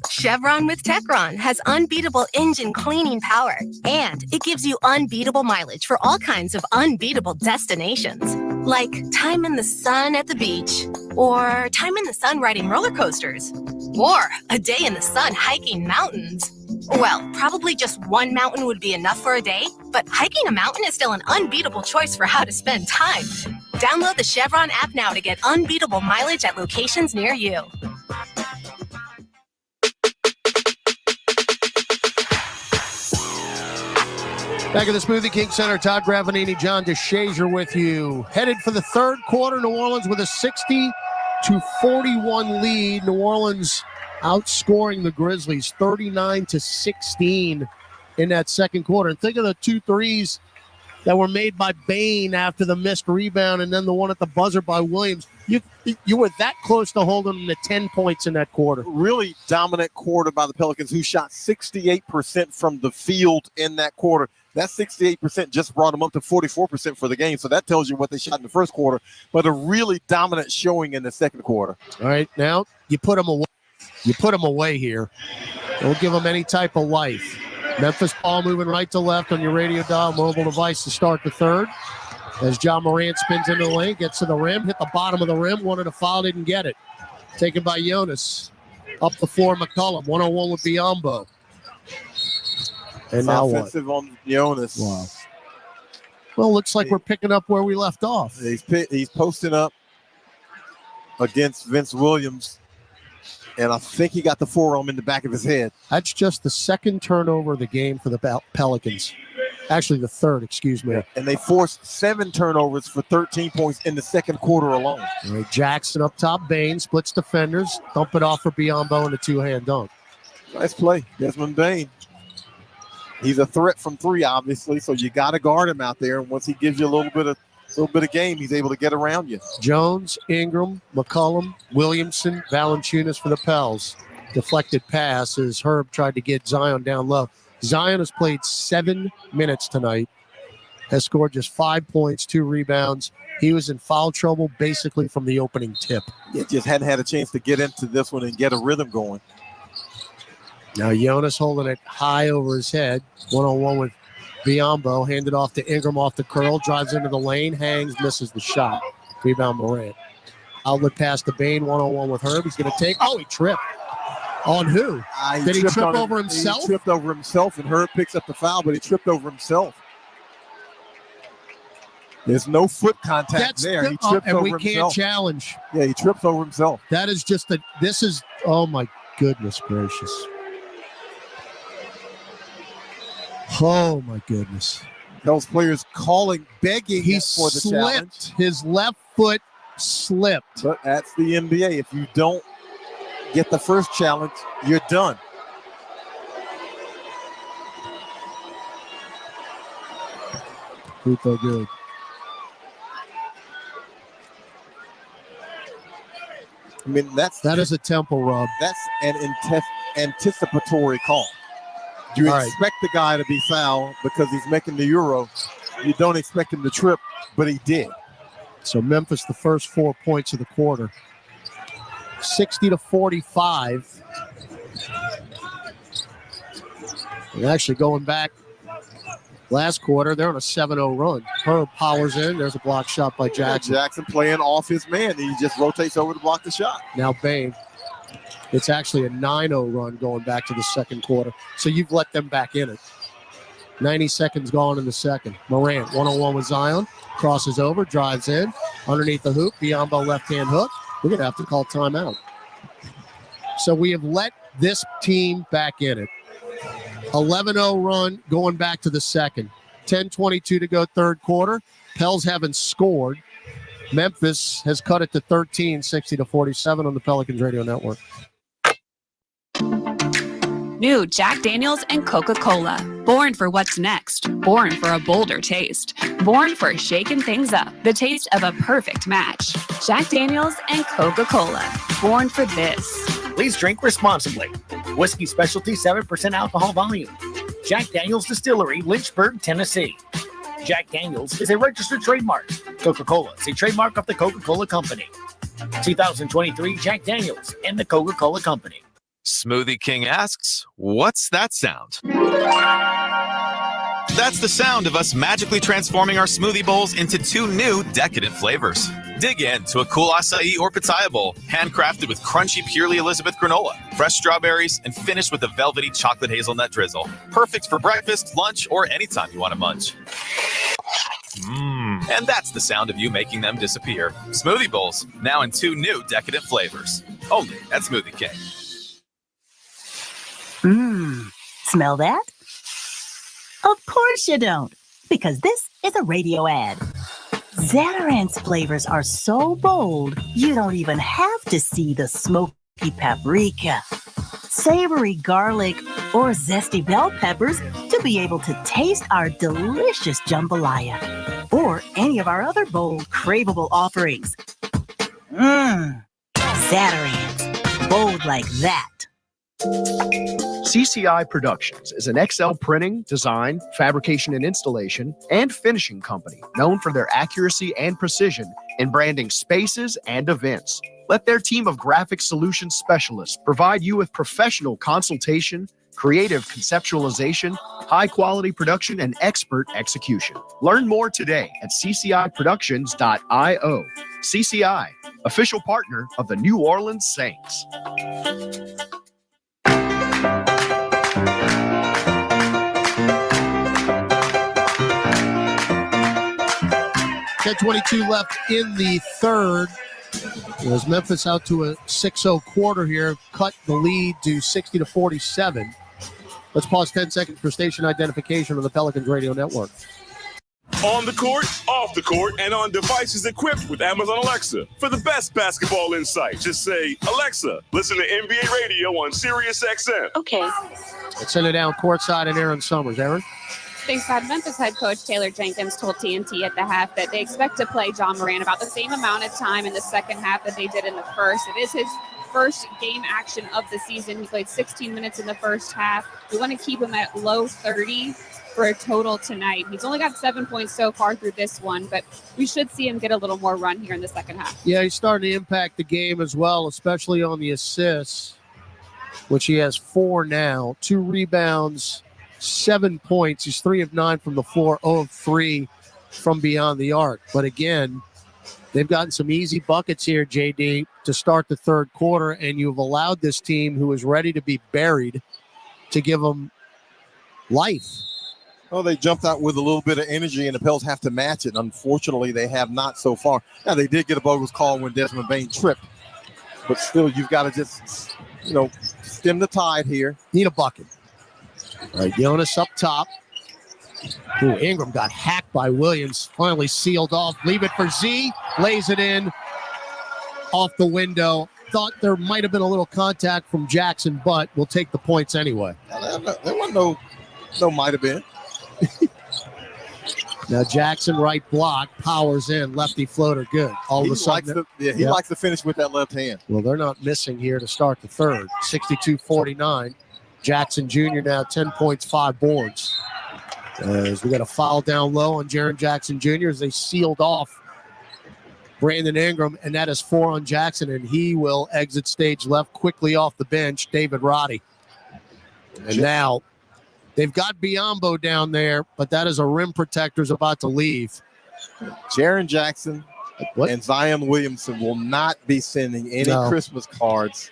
Chevron with Techron has unbeatable engine cleaning power, and it gives you unbeatable mileage for all kinds of unbeatable destinations, like time in the sun at the beach, or time in the sun riding roller coasters, or a day in the sun hiking mountains. Well, probably just one mountain would be enough for a day, but hiking a mountain is still an unbeatable choice for how to spend time. Download the Chevron app now to get unbeatable mileage at locations near you. Back at the Smoothie King Center, Todd Gravanini, John DeShazier with you. Headed for the third quarter, New Orleans with a 60-41 lead. New Orleans outscoring the Grizzlies 39-16 in that second quarter. And think of the 2 threes that were made by Bane after the missed rebound, and then the one at the buzzer by Williams. You were that close to holding them to 10 points in that quarter. Really dominant quarter by the Pelicans, who shot 68% from the field in that quarter. That 68% just brought them up to 44% for the game. So that tells you what they shot in the first quarter, but a really dominant showing in the second quarter. All right, now you put them away. You put them away here. Don't give them any type of life. Memphis ball moving right to left on your radio dial mobile device to start the third. As John Morant spins into the lane, gets to the rim, hit the bottom of the rim, wanted to foul, didn't get it. Taken by Jonas. Up the floor, McCollum, 1-on-1 with Biyombo. And it's now offensive what? On Jonas. Wow. Well, looks like we're picking up where we left off. He's posting up against Vince Williams, and I think he got the forearm in the back of his head. That's just the second turnover of the game for the Pelicans. Actually, the third, excuse me. Yeah. And they forced 7 turnovers for 13 points in the second quarter alone. All right, Jackson up top, Bane splits defenders, dump it off for Biyombo in a 2-hand dunk. Nice play, Desmond Bane. He's a threat from 3, obviously, so you got to guard him out there. And once he gives you a little bit of game, he's able to get around you. Jones, Ingram, McCollum, Williamson, Valanciunas for the Pels. Deflected pass as Herb tried to get Zion down low. Zion has played 7 minutes tonight, has scored just 5 points, 2 rebounds. He was in foul trouble basically from the opening tip. He just hadn't had a chance to get into this one and get a rhythm going. Now Jonas holding it high over his head. 1-on-1 with Biyombo. Handed off to Ingram off the curl. Drives into the lane. Hangs. Misses the shot. Rebound Morant. Outlet pass to Bane. 1-on-1 with Herb. He's going to take. Oh, he tripped. On who? Did he trip over himself? He tripped over himself, and Herb picks up the foul, but he tripped over himself. There's no foot contact there. He tripped over himself. And we can't challenge. Yeah, he trips over himself. That is just this is, oh my goodness gracious. Oh my goodness. Those players begging for the challenge. His left foot slipped. But that's the NBA. If you don't get the first challenge, you're done. Pretty good. I mean, that is a temple rub. That's an anticipatory call. You expect the guy to be fouled because he's making the Euro. You don't expect him to trip, but he did. So Memphis, the first 4 points of the quarter. 60-45. And actually going back last quarter, they're on a 7-0 run. Herb powers in. There's a block shot by Jackson. Jackson playing off his man. He just rotates over to block the shot. Now Bane. It's actually a 9-0 run going back to the second quarter. So you've let them back in it. 90 seconds gone in the second. Morant, 1-on-1 with Zion. Crosses over, drives in. Underneath the hoop, Biyombo left-hand hook. We're going to have to call timeout. So we have let this team back in it. 11-0 run going back to the second. 10:22 to go third quarter. Pels haven't scored. Memphis has cut it to 13, 60-47 on the Pelicans Radio Network. New Jack Daniels and Coca-Cola. Born for what's next. Born for a bolder taste. Born for shaking things up. The taste of a perfect match. Jack Daniels and Coca-Cola. Born for this. Please drink responsibly. Whiskey Specialty, 7% alcohol volume. Jack Daniels Distillery, Lynchburg, Tennessee. Jack Daniels is a registered trademark. Coca-Cola is a trademark of the Coca-Cola Company. 2023 Jack Daniels and the Coca-Cola Company. Smoothie King asks, what's that sound? That's the sound of us magically transforming our smoothie bowls into 2 new decadent flavors. Dig in to a cool acai or pitaya bowl, handcrafted with crunchy Purely Elizabeth granola, fresh strawberries, and finished with a velvety chocolate hazelnut drizzle. Perfect for breakfast, lunch, or anytime you want to munch. And that's the sound of you making them disappear. Smoothie bowls, now in 2 new decadent flavors. Only at Smoothie King. Smell that? Of course you don't, because this is a radio ad. Zatarans flavors are so bold, you don't even have to see the smoky paprika, savory garlic, or zesty bell peppers to be able to taste our delicious jambalaya or any of our other bold, craveable offerings. Zatarans, bold like that. CCI Productions is an XL printing, design, fabrication and installation, and finishing company known for their accuracy and precision in branding spaces and events. Let their team of graphic solutions specialists provide you with professional consultation, creative conceptualization, high-quality production, and expert execution. Learn more today at ccIproductions.io. CCI, official partner of the New Orleans Saints. 10:22 left in the third. As Memphis out to a 6-0 quarter here, cut the lead to 60-47. Let's pause 10 seconds for station identification on the Pelicans Radio Network. On the court, off the court, and on devices equipped with Amazon Alexa. For the best basketball insight, just say, Alexa, listen to NBA Radio on Sirius XM. Okay. Let's send it down courtside and Aaron Summers. Aaron? Stateside, Memphis head coach Taylor Jenkins told TNT at the half that they expect to play John Morant about the same amount of time in the second half that they did in the first. It is his first game action of the season. He played 16 minutes in the first half. We want to keep him at low 30 for a total tonight. He's only got 7 points so far through this one, but we should see him get a little more run here in the second half. Yeah, he's starting to impact the game as well, especially on the assists, which he has 4 now. 2 rebounds, 7 points. He's 3 of 9 from the floor, 0 of 3 from beyond the arc. But again, they've gotten some easy buckets here, JD, to start the third quarter, and you've allowed this team who is ready to be buried to give them life. Well, they jumped out with a little bit of energy, and the Pels have to match it. Unfortunately, they have not so far. Now, they did get a bogus call when Desmond Bane tripped. But still, you've got to just, stem the tide here. Need a bucket. All right, Jonas up top. Ooh, Ingram got hacked by Williams. Finally sealed off. Leave it for Z. Lays it in. Off the window. Thought there might have been a little contact from Jackson, but we'll take the points anyway. There wasn't no might have been. Now Jackson right block, powers in, lefty floater, good. All of a sudden, he likes to finish with that left hand. Well, they're not missing here to start the third. 62-49. Jackson Jr. now 10 points, 5 boards. As we got a foul down low on Jaren Jackson Jr. as they sealed off Brandon Ingram, and that is 4 on Jackson, and he will exit stage left quickly off the bench, David Roddy. And now they've got Biyombo down there, but that is a rim protector's about to leave. Jaren Jackson and Zion Williamson will not be sending any Christmas cards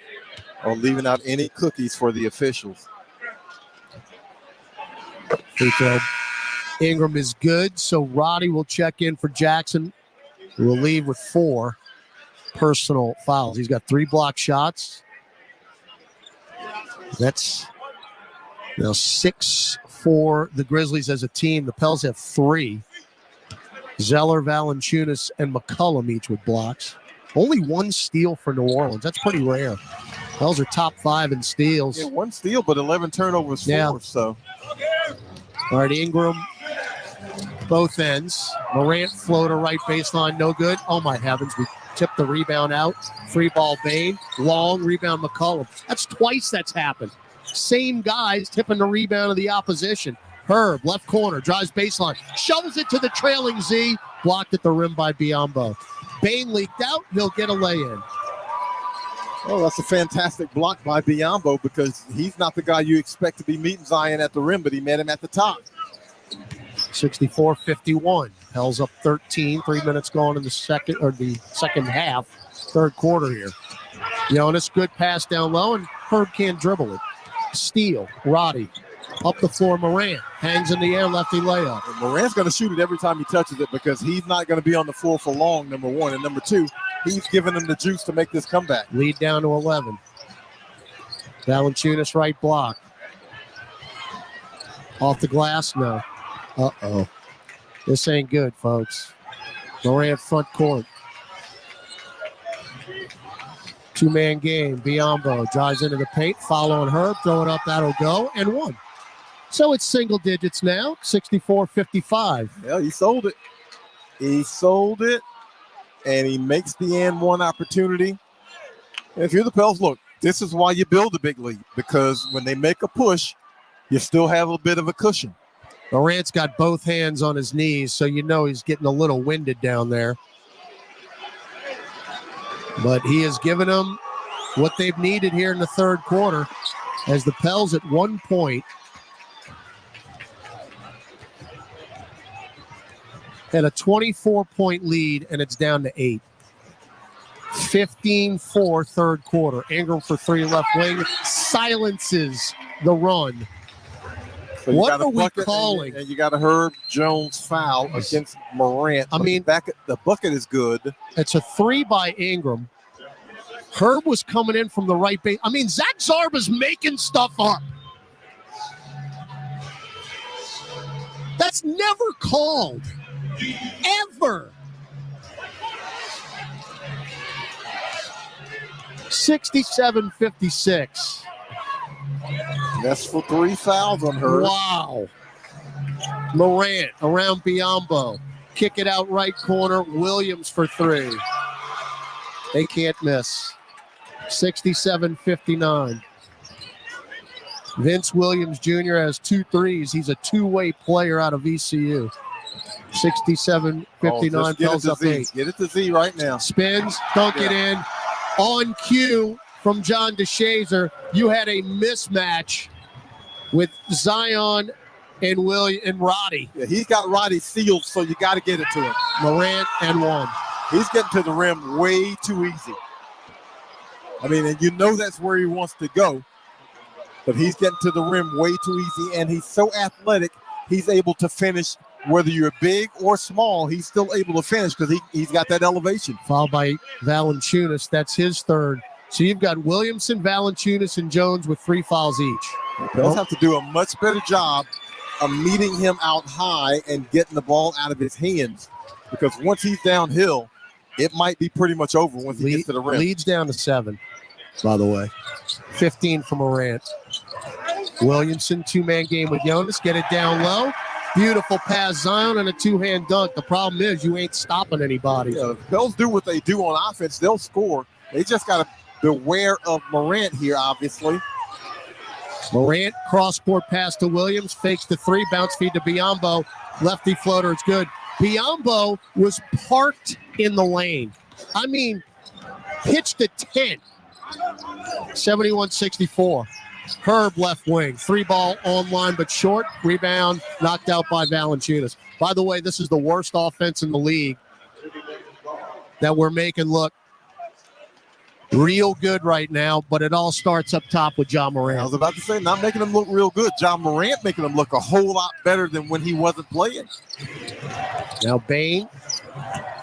or leaving out any cookies for the officials. Free throw. Ingram is good, so Roddy will check in for Jackson, who will leave with 4 personal fouls. He's got 3 block shots. That's now 6 for the Grizzlies as a team. The Pels have 3. Zeller, Valanciunas, and McCollum each with blocks. Only 1 steal for New Orleans. That's pretty rare. Pels are top 5 in steals. Yeah, 1 steal, but 11 turnovers for. So. All right, Ingram, both ends. Morant floater right baseline, no good. Oh, my heavens. We tipped the rebound out. Free ball, Bane. Long rebound, McCollum. That's twice that's happened. Same guys tipping the rebound of the opposition. Herb, left corner, drives baseline, shovels it to the trailing Z, blocked at the rim by Biyombo. Bane leaked out, he'll get a lay-in. Oh, that's a fantastic block by Biyombo because he's not the guy you expect to be meeting Zion at the rim, but he met him at the top. 64-51. Pels up 13, 3 minutes gone in the second half, third quarter here. Jonas, good pass down low, and Herb can't dribble it. Steal, Roddy. Up the floor, Morant. Hangs in the air, lefty layup. And Morant's going to shoot it every time he touches it because he's not going to be on the floor for long, number one. And number two, he's giving them the juice to make this comeback. Lead down to 11. Valanciunas right block. Off the glass? No. Uh-oh. This ain't good, folks. Morant front court. Two-man game. Biyombo drives into the paint, following Herb, throw it up, that'll go, and one. So it's single digits now, 64-55. Yeah, he sold it. He sold it, and he makes the and one opportunity. And if you're the Pels, look, this is why you build a big lead, because when they make a push, you still have a bit of a cushion. Morant's got both hands on his knees, so you know he's getting a little winded down there. But he has given them what they've needed here in the third quarter as the Pels at 1 point had a 24-point lead, and it's down to 8. 15-4 third quarter. Ingram for three left wing silences the run. So what are we calling? And you got a Herb Jones foul against Morant. I mean, the bucket is good. It's a 3 by Ingram. Herb was coming in from the right base. I mean, Zach Zarba's making stuff up. That's never called. Ever. 67-56. That's for 3 fouls on her. Wow. Morant around Biyombo. Kick it out right corner. Williams for 3. They can't miss. 67-59. Vince Williams Jr. has 2 threes. He's a two-way player out of ECU. 67-59. Pels up 8. Get it to Z right now. Spins. Dunk it in. On cue from John DeShazer, you had a mismatch with Zion and Roddy. Yeah, he's got Roddy sealed, so you got to get it to him. Morant and 1. He's getting to the rim way too easy. I mean, and you know that's where he wants to go, but he's getting to the rim way too easy, and he's so athletic, he's able to finish. Whether you're big or small, he's still able to finish because he's got that elevation. Fouled by Valanciunas. That's his third. So you've got Williamson, Valanciunas, and Jones with 3 fouls each. They'll have to do a much better job of meeting him out high and getting the ball out of his hands, because once he's downhill, it might be pretty much over once he gets to the rim. Leads down to 7, by the way. 15 for Morant. Williamson, 2-man game with Jonas. Get it down low. Beautiful pass, Zion, and a 2-hand dunk. The problem is you ain't stopping anybody. Yeah, they'll do what they do on offense. They'll score. They just got to beware of Morant here, obviously. Morant, cross-court pass to Williams. Fakes the 3, bounce feed to Biyombo. Lefty floater, it's good. Biyombo was parked in the lane. I mean, pitched a 10. 71-64. Herb left wing. 3 ball online but short. Rebound knocked out by Valanciunas. By the way, this is the worst offense in the league that we're making look real good right now, but it all starts up top with John Morant. I was about to say, not making him look real good. John Morant making him look a whole lot better than when he wasn't playing. Now Bane,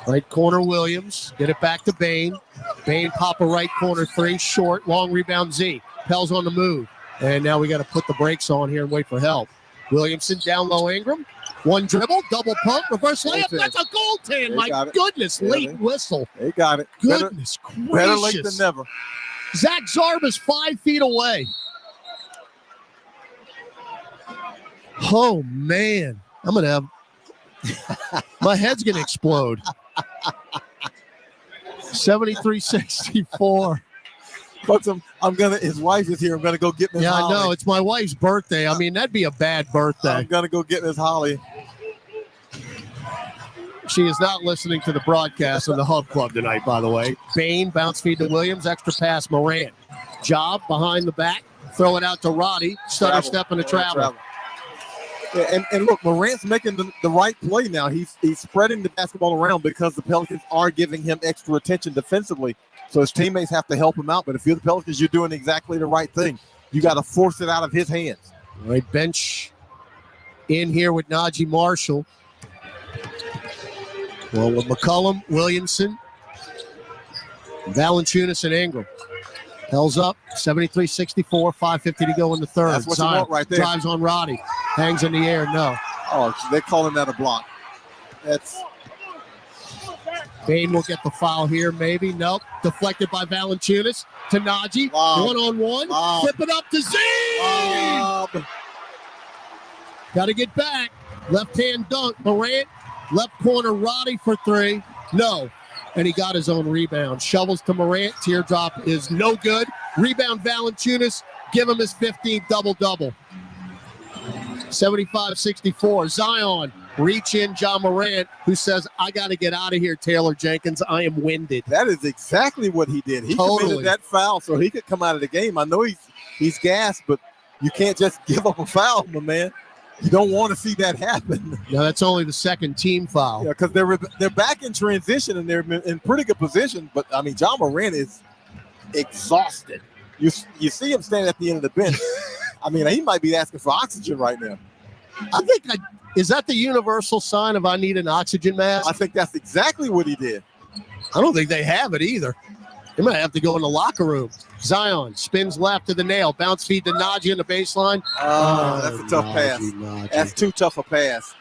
right corner Williams. Get it back to Bane. Bane pop a right corner 3, short, long rebound Z. Pels on the move. And now we got to put the brakes on here and wait for help. Williamson down low Ingram. 1 dribble, double pump, reverse layup. That's a goaltend. My goodness, late whistle. They got it. Goodness gracious. Better late than never. Zach Zarba's 5 feet away. Oh, man. I'm going to have... my head's going to explode. 73-64. But his wife is here. I'm gonna go get Miss Holly. I know. It's my wife's birthday. I mean, that'd be a bad birthday. I'm gonna go get Miss Holly. She is not listening to the broadcast of the Hub Club tonight, by the way. Bane, bounce feed to Williams, extra pass, Morant. Job behind the back, throw it out to Roddy, stutter step into travel. Yeah, and look, Morant's making the right play now. He's spreading the basketball around because the Pelicans are giving him extra attention defensively. So his teammates have to help him out. But if you're the Pelicans, you're doing exactly the right thing. You got to force it out of his hands. All right, bench in here with Najee Marshall. Well, with McCollum, Williamson, Valanciunas, and Ingram. Pels up, 73-64, 5:50 to go in the third. That's what you want right there. Drives on Roddy, hangs in the air, no. Oh, they're calling that a block. Bane will get the foul here, maybe. Nope. Deflected by Valanciunas to Najee. Wow. One-on-one. Wow. Flip it up to Z. Got to get back. Left-hand dunk. Morant. Left corner, Roddy for three. No. And he got his own rebound. Shovels to Morant. Teardrop is no good. Rebound Valanciunas. Give him his 15th double-double. 75-64. Zion. Reach in John Morant, who says, I got to get out of here, Taylor Jenkins. I am winded. That is exactly what he did. He committed that foul so he could come out of the game. I know he's gassed, but you can't just give up a foul, my man. You don't want to see that happen. No, that's only the second team foul. Yeah, because they're back in transition and they're in pretty good position. But, I mean, John Morant is exhausted. You see him standing at the end of the bench. I mean, he might be asking for oxygen right now. I think is that the universal sign of I need an oxygen mask? I think that's exactly what he did. I don't think they have it either. They might have to go in the locker room. Zion spins left to the nail. Bounce feed to Najee in the baseline. That's a tough pass. That's too tough a pass.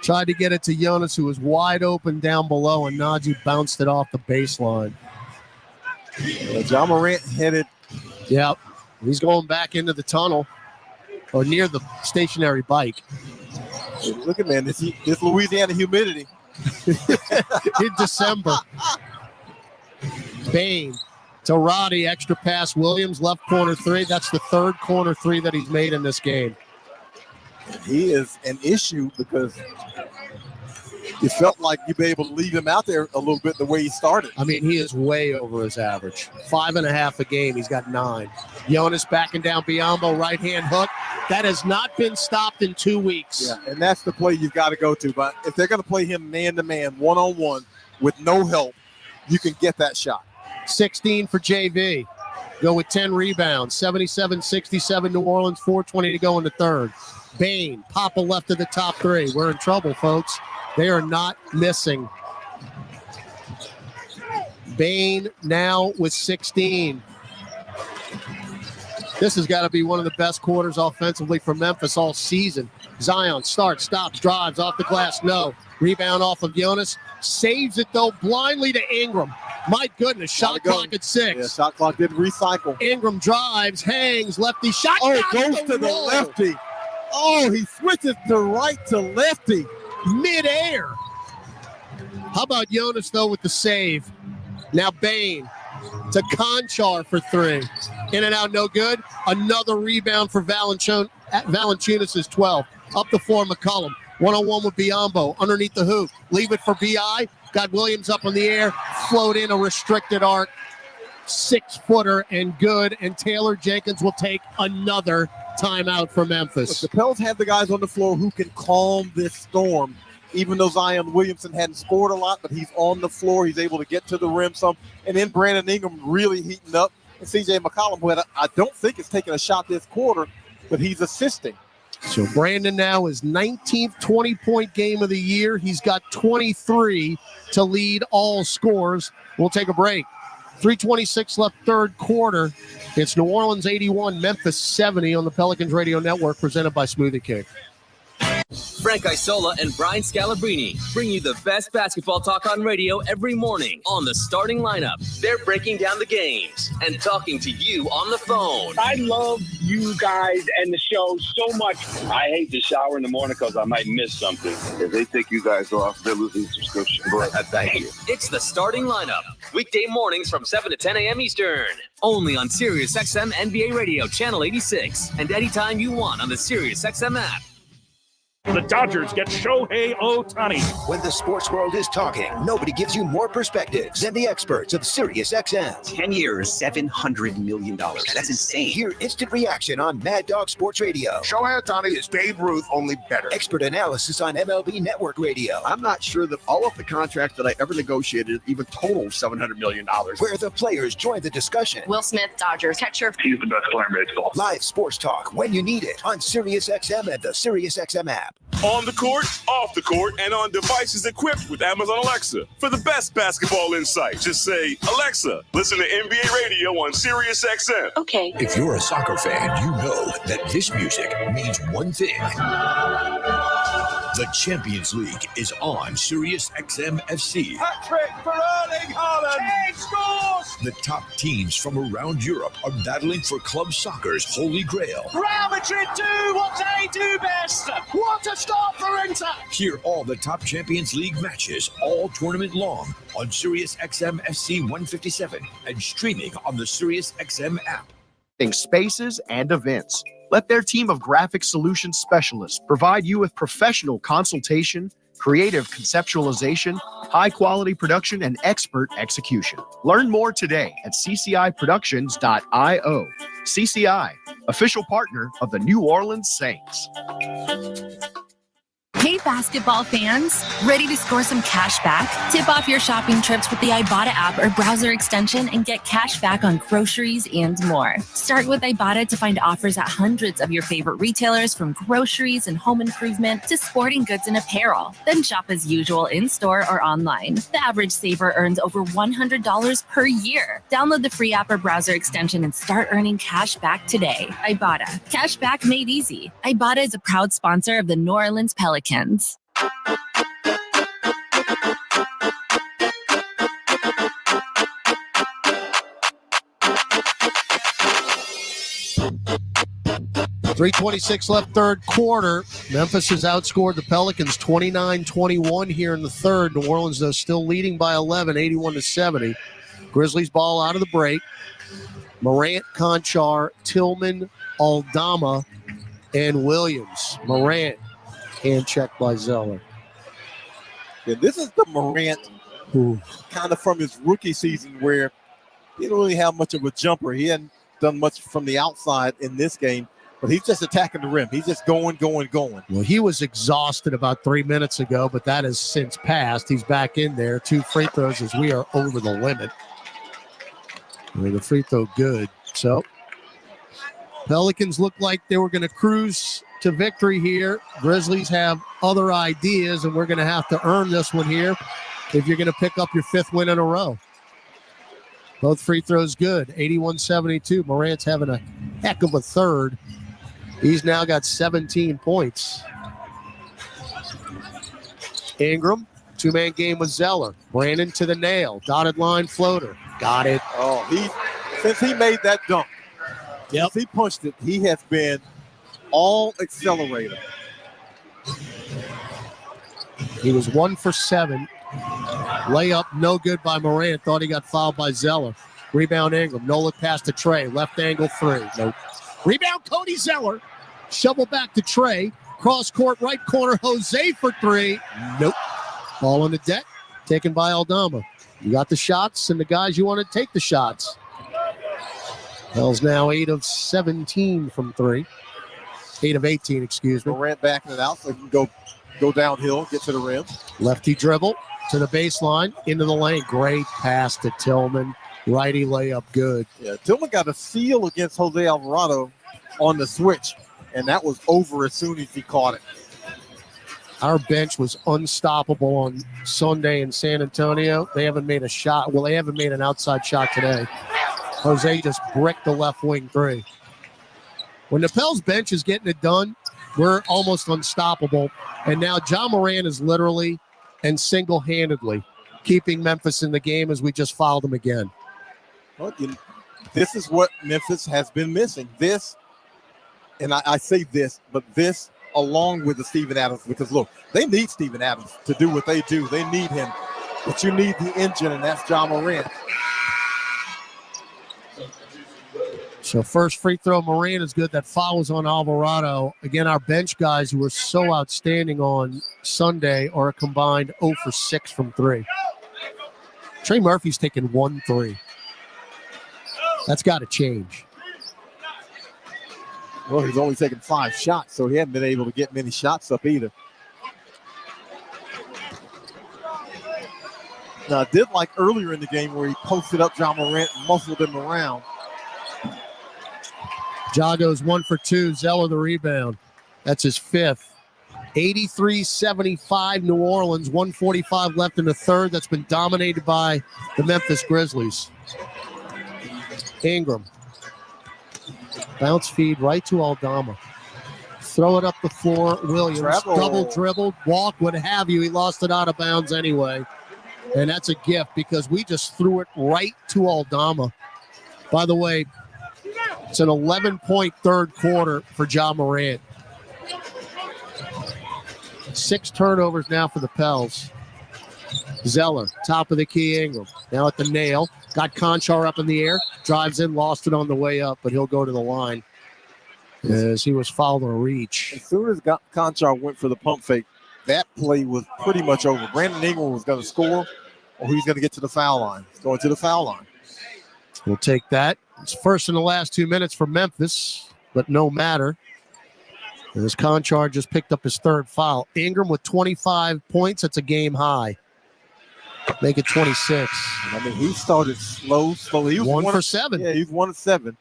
Tried to get it to Jonas, who was wide open down below, and Najee bounced it off the baseline. John Morant headed. Yep. He's going back into the tunnel or near the stationary bike. Hey, look at man, this Louisiana humidity. In December. Bane to Roddy, extra pass. Williams, left corner three. That's the third corner three that he's made in this game. He is an issue because you felt like you'd be able to leave him out there a little bit the way he started. I mean, he is way over his average. 5.5 a game. He's got 9. Jonas backing down Biyombo, right-hand hook. That has not been stopped in 2 weeks. Yeah, and that's the play you've got to go to. But if they're going to play him man-to-man, one-on-one, with no help, you can get that shot. 16 for JV. Go with 10 rebounds. 77-67 New Orleans, 4:20 to go in the third. Bane, Papa left of the top three. We're in trouble, folks. They are not missing. Bane now with 16. This has got to be one of the best quarters offensively for Memphis all season. Zion starts, stops, drives off the glass. No. Rebound off of Jonas. Saves it, though, blindly to Ingram. My goodness, shot clock at 6. Yeah, shot clock didn't recycle. Ingram drives, hangs, lefty shot. Oh, goes to the lefty. Oh, he switches to right to lefty. Midair. How about Jonas, though, with the save? Now Bane to Conchar for 3. In and out, no good. Another rebound for Valanciunas is 12. Up the floor, McCollum. One-on-one with Biyombo. Underneath the hoop. Leave it for B.I. Got Williams up in the air. Float in a restricted arc. 6-footer and good. And Taylor Jenkins will take another timeout for Memphis. Look, the Pels have the guys on the floor who can calm this storm. Even though Zion Williamson hadn't scored a lot, but he's on the floor. He's able to get to the rim some. And then Brandon Ingram really heating up. And CJ McCollum, who I don't think is taking a shot this quarter, but he's assisting. So Brandon now is 19th 20-point game of the year. He's got 23 to lead all scores. We'll take a break. 3:26 left third quarter. It's New Orleans 81, Memphis 70 on the Pelicans Radio Network, presented by Smoothie King. Frank Isola and Brian Scalabrine bring you the best basketball talk on radio every morning on the starting lineup. They're breaking down the games and talking to you on the phone. I love you guys and the show so much. I hate to shower in the morning because I might miss something. If they take you guys off, they're losing subscription. Thank you. It's the starting lineup. Weekday mornings from 7 to 10 a.m. Eastern. Only on SiriusXM NBA Radio Channel 86 and anytime you want on the SiriusXM app. The Dodgers get Shohei Ohtani. When the sports world is talking, nobody gives you more perspectives than the experts of SiriusXM. 10 years, $700 million. That's insane. Hear instant reaction on Mad Dog Sports Radio. Shohei Ohtani is Babe Ruth, only better. Expert analysis on MLB Network Radio. I'm not sure that all of the contracts that I ever negotiated even total $700 million. Where the players join the discussion. Will Smith, Dodgers catcher. He's the best player in baseball. Live sports talk when you need it on SiriusXM and the SiriusXM app. On the court, off the court, and on devices equipped with Amazon Alexa. For the best basketball insight, just say, Alexa, listen to NBA radio on SiriusXM. Okay. If you're a soccer fan, you know that this music means one thing. The Champions League is on SiriusXM FC. Hat-trick for Erling Haaland. 10 scores. The top teams from around Europe are battling for club soccer's holy grail. Real Madrid do what they do best. What a start for Inter. Hear all the top Champions League matches all tournament long on SiriusXM FC 157 and streaming on the SiriusXM app. Spaces and events. Let their team of graphic solutions specialists provide you with professional consultation, creative conceptualization, high-quality production, and expert execution. Learn more today at CCIproductions.io. CCI, official partner of the New Orleans Saints. Hey, basketball fans, ready to score some cash back? Tip off your shopping trips with the Ibotta app or browser extension and get cash back on groceries and more. Start with Ibotta to find offers at hundreds of your favorite retailers, from groceries and home improvement to sporting goods and apparel. Then shop as usual in-store or online. The average saver earns over $100 per year. Download the free app or browser extension and start earning cash back today. Ibotta. Cash back made easy. Ibotta is a proud sponsor of the New Orleans Pelicans. 3:26 left, third quarter. Memphis has outscored the Pelicans 29-21 here in the third. New Orleans, though, still leading by 11, 81-70. Grizzlies ball out of the break. Morant, Conchar, Tillman, Aldama, and Williams. Morant, hand check by Zeller. Yeah, this is the Morant kind of from his rookie season where he didn't really have much of a jumper. He hadn't done much from the outside in this game, but he's just attacking the rim. He's just going. Well, he was exhausted about 3 minutes ago, but that has since passed. He's back in there. 2 free throws as we are over the limit. The free throw good. So Pelicans look like they were going to cruise to victory here. Grizzlies have other ideas, and we're going to have to earn this one here if you're going to pick up your 5th win in a row. Both free throws good, 81-72. Morant's having a heck of a third. He's now got 17 points. Ingram, 2-man game with Zeller. Brandon to the nail, dotted line floater. Got it. Oh, since he made that dunk, since he punched it, he has been all accelerator. He was 1 for 7. Layup, no good by Morant. Thought he got fouled by Zeller. Rebound Ingram. No look pass to Trey. Left angle 3. Nope. Rebound Cody Zeller. Shovel back to Trey. Cross court right corner. Jose for 3. Nope. Ball on the deck. Taken by Aldama. You got the shots and the guys you want to take the shots. Bell's now 8 of 17 from 3. 8 of 18, excuse me. Morant backing it out so he can go downhill, get to the rim. Lefty dribble to the baseline, into the lane. Great pass to Tillman. Righty layup, good. Yeah, Tillman got a steal against Jose Alvarado on the switch, and that was over as soon as he caught it. Our bench was unstoppable on Sunday in San Antonio. They haven't made a shot. Well, they haven't made an outside shot today. Jose just bricked the left wing 3. When the Pels bench is getting it done, We're almost unstoppable. And now John Morant is literally and single-handedly keeping Memphis in the game as we just fouled him again. Well, this is what Memphis has been missing. This, and I say this, but this along with the Steven Adams, because look, they need Steven Adams to do what they do. They need him, but you need the engine, and that's John Morant. So first free throw, Morant is good. That foul is on Alvarado. Again, our bench guys who were so outstanding on Sunday are a combined 0 for 6 from 3. Trey Murphy's taken 1 3. That's got to change. Well, he's only taken 5 shots, so he hasn't been able to get many shots up either. Now, I did like earlier in the game where he posted up John Morant and muscled him around. Ja goes 1 for 2. Zeller the rebound. That's his 5th. 83-75 New Orleans. 1:45 left in the third. That's been dominated by the Memphis Grizzlies. Ingram. Bounce feed right to Aldama. Throw it up the floor. Williams. Double dribbled. Walk, what have you. He lost it out of bounds anyway. And that's a gift because we just threw it right to Aldama. By the way, it's an 11-point third quarter for Ja Morant. 6 turnovers now for the Pels. Zeller, top of the key, Ingram. Now at the nail. Got Conchar up in the air. Drives in, lost it on the way up, but he'll go to the line as he was fouled on a reach. As soon as Conchar went for the pump fake, that play was pretty much over. Brandon Ingram was going to score, or he's going to get to the foul line. He's going to the foul line. We'll take that. It's first in the last 2 minutes for Memphis, but no matter. As Conchar just picked up his 3rd foul. Ingram with 25 points. That's a game high. Make it 26. I mean, he started slow. He was 1 for 7. Yeah, he's 1 of 7.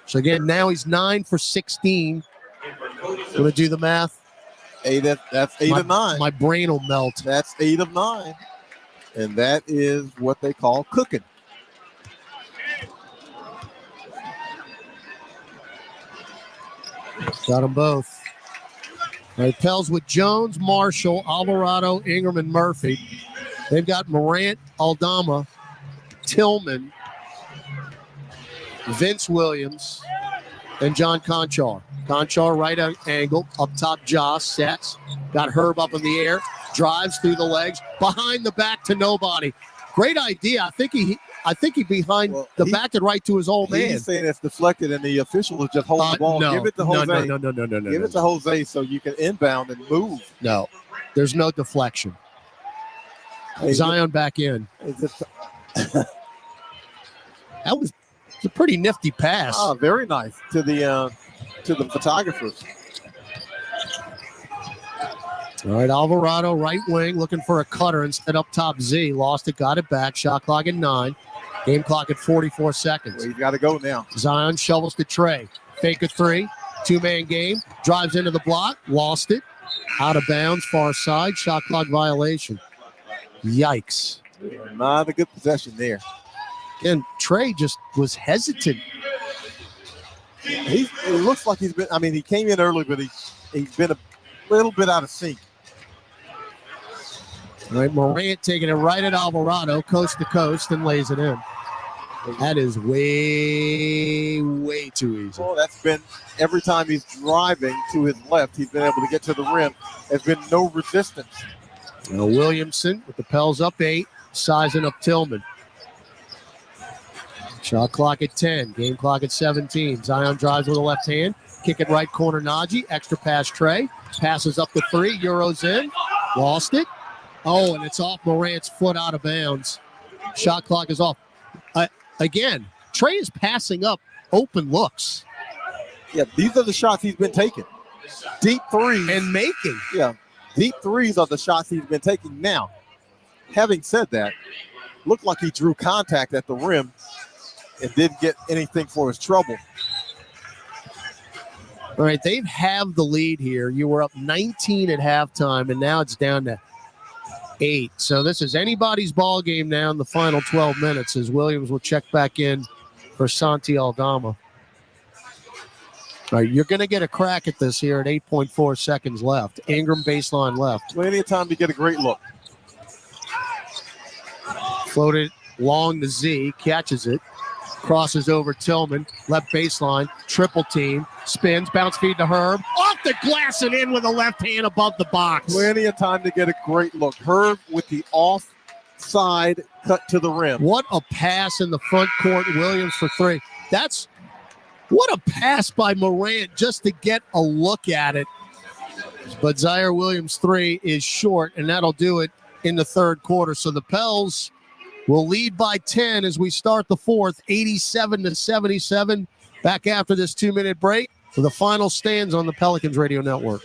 So again, now he's 9 for 16. Going to do the math. That's 8 of 9. My brain will melt. That's 8 of 9. And that is what they call cooking. Got them both. All right, Pels with Jones, Marshall, Alvarado, Ingram, and Murphy. They've got Morant, Aldama, Tillman, Vince Williams, and John Conchar. Conchar right angle, up top, Josh sets. Got Herb up in the air, drives through the legs, behind the back to nobody. Great idea. I think he behind the back and right to his old man. He's saying it's deflected, and the official is just holding the ball. No, Give it to Jose. No. Give it to Jose so you can inbound and move. No, there's no deflection. Zion back in. That was a pretty nifty pass. Oh, very nice to the photographers. All right, Alvarado, right wing, looking for a cutter instead up top. Z lost it, got it back. Shot clock at 9. Game clock at 44 seconds. Well, he's got to go now. Zion shovels to Trey. Fake a 3. 2-man game. Drives into the block. Lost it. Out of bounds, far side. Shot clock violation. Yikes. Not a good possession there. And Trey just was hesitant. It looks like he's been, I mean, he came in early, but he's been a little bit out of sync. All right, Morant taking it right at Alvarado, coast to coast, and lays it in. That is way, way too easy. Well, that's been every time he's driving to his left, he's been able to get to the rim. There's been no resistance. Now Williamson with the Pels up 8, sizing up Tillman. Shot clock at 10, game clock at 17. Zion drives with the left hand, kick it right corner Najee, extra pass Trey, passes up the 3, Euros in, lost it. Oh, and it's off Morant's foot out of bounds. Shot clock is off. Again, Trey is passing up open looks. Yeah, these are the shots he's been taking. Deep threes. And making. Yeah, deep threes are the shots he's been taking. Now, having said that, looked like he drew contact at the rim and didn't get anything for his trouble. All right, they've halved the lead here. You were up 19 at halftime, and now it's down to 8. So this is anybody's ball game now in the final 12 minutes as Williams will check back in for Santi Aldama. All right, you're going to get a crack at this here at 8.4 seconds left. Ingram baseline left. Plenty of time to get a great look. Floated long to Z, catches it, crosses over Tillman, left baseline, triple team, spins, bounce feed to Herb, off the glass and in with a left hand above the box. Plenty of time to get a great look. Herb with the offside cut to the rim. What a pass in the front court, Williams for three. What a pass by Morant just to get a look at it. But Zaire Williams' three is short, and that'll do it in the third quarter. So the Pels will lead by 10 as we start the fourth, 87-77. Back after this 2-minute break for the final stands on the Pelicans Radio Network.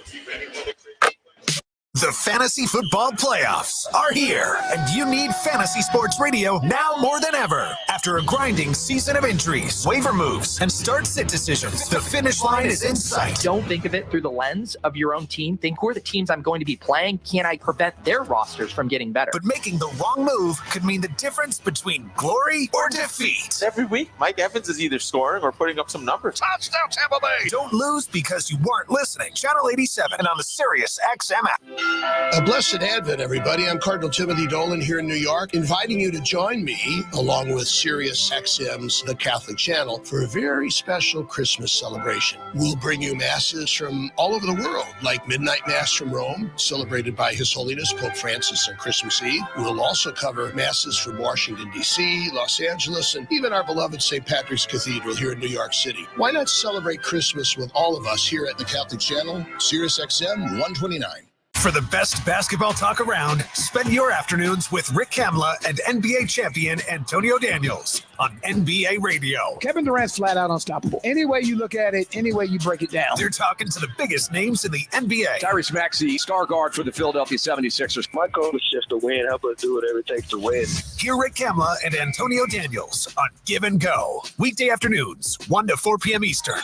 The fantasy football playoffs are here, and you need fantasy sports radio now more than ever. After a grinding season of injuries, waiver moves, and start-sit decisions, the finish line is in sight. Don't think of it through the lens of your own team. Think, who are the teams I'm going to be playing? Can I prevent their rosters from getting better? But making the wrong move could mean the difference between glory or defeat. Every week, Mike Evans is either scoring or putting up some numbers. Touchdown, Tampa Bay! Don't lose because you weren't listening. Channel 87 and on the Sirius XM app. A blessed Advent, everybody. I'm Cardinal Timothy Dolan here in New York, inviting you to join me, along with Sirius XM's The Catholic Channel, for a very special Christmas celebration. We'll bring you masses from all over the world, like Midnight Mass from Rome, celebrated by His Holiness Pope Francis on Christmas Eve. We'll also cover masses from Washington, D.C., Los Angeles, and even our beloved St. Patrick's Cathedral here in New York City. Why not celebrate Christmas with all of us here at The Catholic Channel, Sirius XM 129. For the best basketball talk around, spend your afternoons with Rick Kamla and NBA champion Antonio Daniels on NBA Radio. Kevin Durant's flat out unstoppable. Any way you look at it, any way you break it down. They're talking to the biggest names in the NBA. Tyrese Maxey, star guard for the Philadelphia 76ers. My goal is just to win. Help us do whatever it takes to win. Hear Rick Kamla and Antonio Daniels on Give and Go. Weekday afternoons, 1 to 4 p.m. Eastern.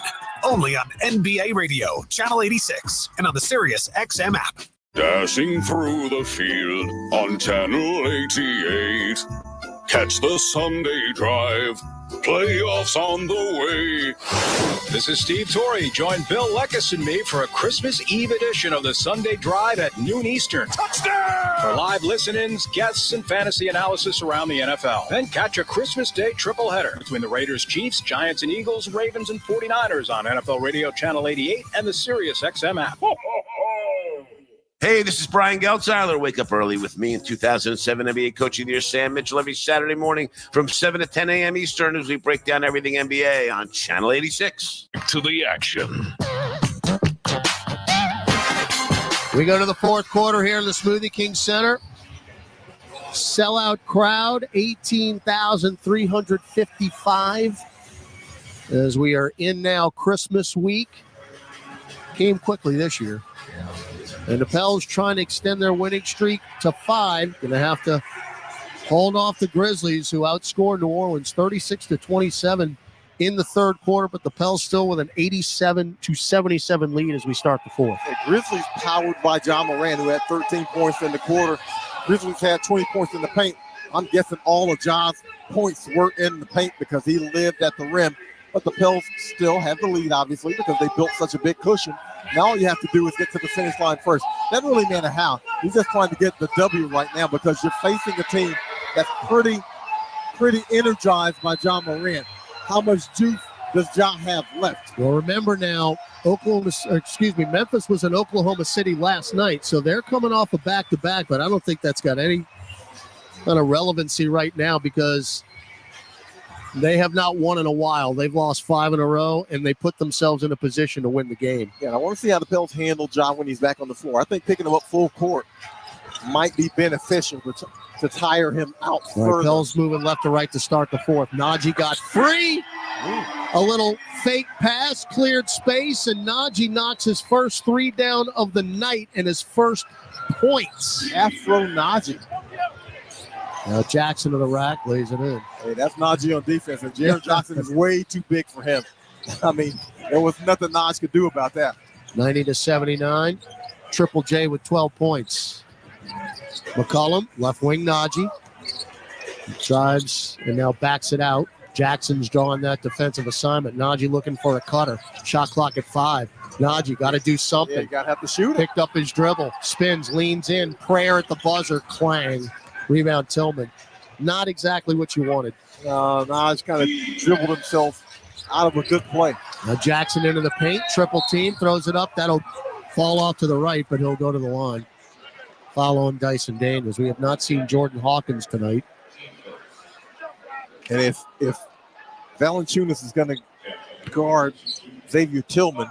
Only on NBA Radio, Channel 86, and on the Sirius XM app. Dashing through the field on Channel 88. Catch the Sunday drive. Playoffs on the way. This is Steve Torrey. Join Bill Leckus and me for a Christmas Eve edition of the Sunday Drive at noon Eastern. Touchdown! For live listen-ins, guests, and fantasy analysis around the NFL. Then catch a Christmas Day triple header between the Raiders, Chiefs, Giants, and Eagles, Ravens, and 49ers on NFL Radio Channel 88 and the Sirius XM app. Hey, this is Brian Geltzeiler. Wake up early with me in 2007 NBA Coach of the Year Sam Mitchell every Saturday morning from 7 to 10 a.m. Eastern as we break down everything NBA on Channel 86. To the action. We go to the fourth quarter here in the Smoothie King Center. Sellout crowd, 18,355. As we are in now Christmas week. Came quickly this year. And the Pels trying to extend their winning streak to 5. Going to have to hold off the Grizzlies, who outscored New Orleans 36-27 in the third quarter. But the Pels still with an 87-77 lead as we start the fourth. The Grizzlies powered by John Morant, who had 13 points in the quarter. Grizzlies had 20 points in the paint. I'm guessing all of John's points were in the paint because he lived at the rim. But the Pels still have the lead, obviously, because they built such a big cushion. Now all you have to do is get to the finish line first. That really matter how. He's just trying to get the W right now because you're facing a team that's pretty energized by John Morant. How much juice does John have left? Well, remember now, Memphis was in Oklahoma City last night, so they're coming off a back-to-back, but I don't think that's got any kind of relevancy right now because they have not won in a while. They've lost 5 in a row, and they put themselves in a position to win the game. Yeah, I want to see how the Pels handle John when he's back on the floor. I think picking him up full court might be beneficial to tire him out further. Right, Pels moving left to right to start the fourth. Najee got free. A little fake pass, cleared space, and Najee knocks his first 3 down of the night and his first points. Afro Najee. Now Jackson to the rack, lays it in. Hey, that's Najee on defense, and Jaron Johnson is way too big for him. I mean, there was nothing Naj could do about that. 90-79. Triple J with 12 points. McCollum, left wing Najee. Drives and now backs it out. Jackson's drawing that defensive assignment. Najee looking for a cutter. Shot clock at 5. Najee got to do something. Yeah, you got to have to shoot it. Picked up his dribble. Spins, leans in. Prayer at the buzzer. Clang. Rebound Tillman. Not exactly what you wanted. Najee kind of dribbled himself out of a good play. Now Jackson into the paint. Triple team. Throws it up. That'll fall off to the right, but he'll go to the line. Foul on Dyson Daniels. We have not seen Jordan Hawkins tonight. And if Valanciunas is going to guard Xavier Tillman,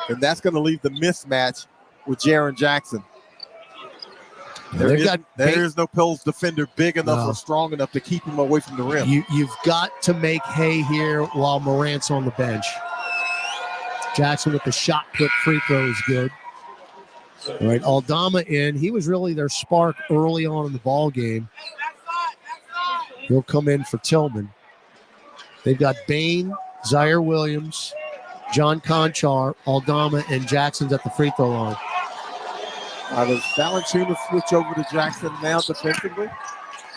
then that's going to leave the mismatch with Jaren Jackson. There is no Pels defender big enough or strong enough to keep him away from the rim. You've got to make hay here while Morant's on the bench. Jackson with the shot put free throw is good. All right, Aldama in. He was really their spark early on in the ball game. He'll come in for Tillman. They've got Bane, Zaire Williams, John Conchar, Aldama, and Jackson's at the free throw line. Does Valanciunas switch over to Jackson now defensively?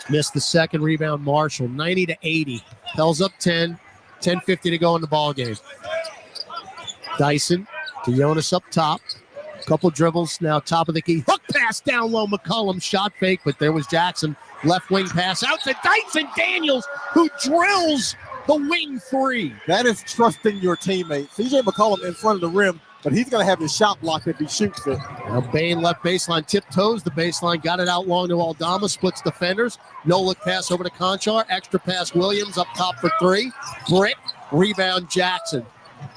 Missed the second rebound. Marshall, 90-80. Pels up 10. 10:50 to go in the ball game. Dyson to Jonas up top. Couple dribbles now, top of the key. Hook pass down low. McCollum shot fake, but there was Jackson. Left wing pass out to Dyson Daniels, who drills the wing three. That is trusting your teammate. CJ McCollum in front of the rim, but he's going to have his shot blocked if he shoots it. Now Bane left baseline, tiptoes the baseline, got it out long to Aldama, splits defenders. No look pass over to Conchar. Extra pass Williams up top for 3. Brick, rebound Jackson.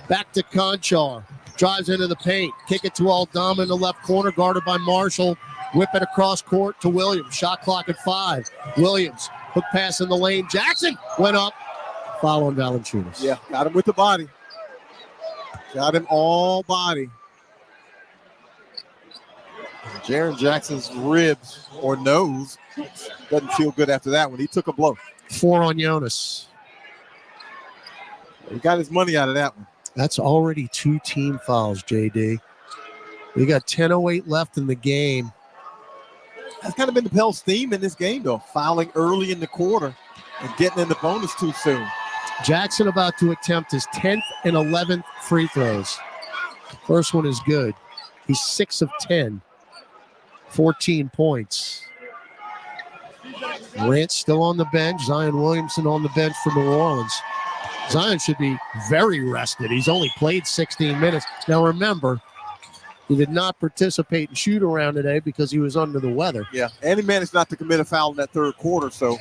Back to Conchar. Drives into the paint. Kick it to Aldama in the left corner, guarded by Marshall. Whip it across court to Williams. Shot clock at 5. Williams, hook pass in the lane. Jackson went up. Foul on Valanciunas. Yeah, got him with the body. Got him all body. Jaren Jackson's ribs or nose doesn't feel good after that one. He took a blow. 4 on Jonas. He got his money out of that one. That's already 2 team fouls, JD. We got 10:08 left in the game. That's kind of been the Pels' theme in this game, though. Fouling early in the quarter and getting in the bonus too soon. Jackson about to attempt his 10th and 11th free throws. First one is good. He's 6 of 10. 14 points. Morant still on the bench. Zion Williamson on the bench for New Orleans. Zion should be very rested. He's only played 16 minutes. Now remember, he did not participate in shoot around today because he was under the weather. Yeah, and he managed not to commit a foul in that third quarter, so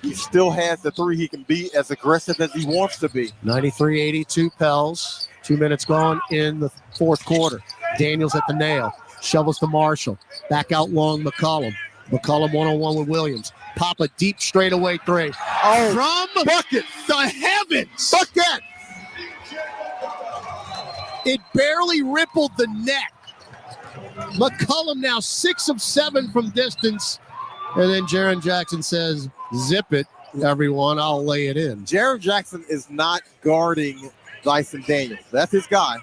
he still has the 3. He can be as aggressive as he wants to be. 93-82 Pels. 2 minutes gone in the fourth quarter. Daniels at the nail. Shovels to Marshall. Back out long, McCollum. McCollum one-on-one with Williams. Pop a deep straightaway 3. From bucket. The heavens. Bucket. It barely rippled the net. McCollum now 6 of 7 from distance. And then Jaren Jackson says, zip it, everyone. I'll lay it in. Jaren Jackson is not guarding Dyson Daniels. That's his guy.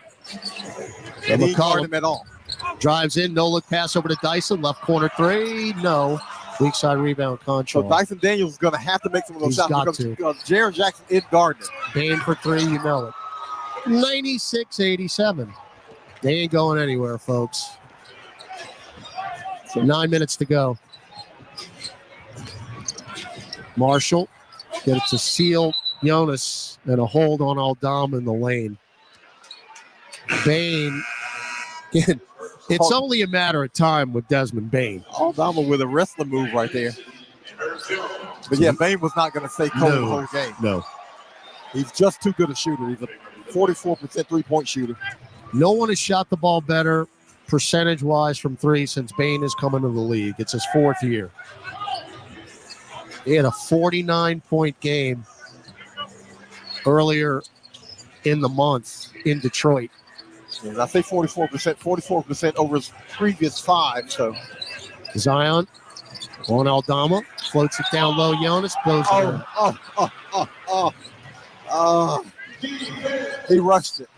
And he guard him at all. Drives in, no look pass over to Dyson. Left corner 3, no. Weak side rebound, Conchar. So Dyson Daniels is going to have to make some of those shots because Jaren Jackson is guarding. Bane for 3, you know it. 96-87. They ain't going anywhere, folks. So 9 minutes to go. Marshall get it to seal Jonas and a hold on Aldama in the lane. Bane, it's only a matter of time with Desmond Bane. Aldama with a wrestling move right there. But yeah, Bane was not going to stay cold the whole game. No. He's just too good a shooter. He's a 44% three-point shooter. No one has shot the ball better percentage-wise from 3 since Bane has come into the league. It's his 4th year. He had a 49-point game earlier in the month in Detroit. I say 44% over his previous 5. So Zion on Aldama, floats it down low. Jonas blows it. He rushed it.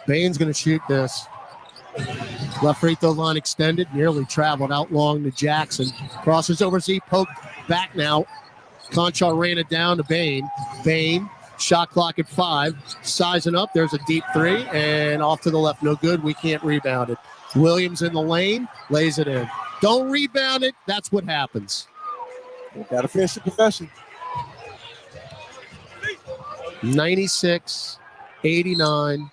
Bane's going to shoot this. Left free throw line extended, nearly traveled out long to Jackson. Crosses over Z, poke back now. Conchar ran it down to Bane. Bane, shot clock at 5. Sizing up. There's a deep 3. And off to the left. No good. We can't rebound it. Williams in the lane. Lays it in. Don't rebound it. That's what happens. Got to finish the possession. 96-89.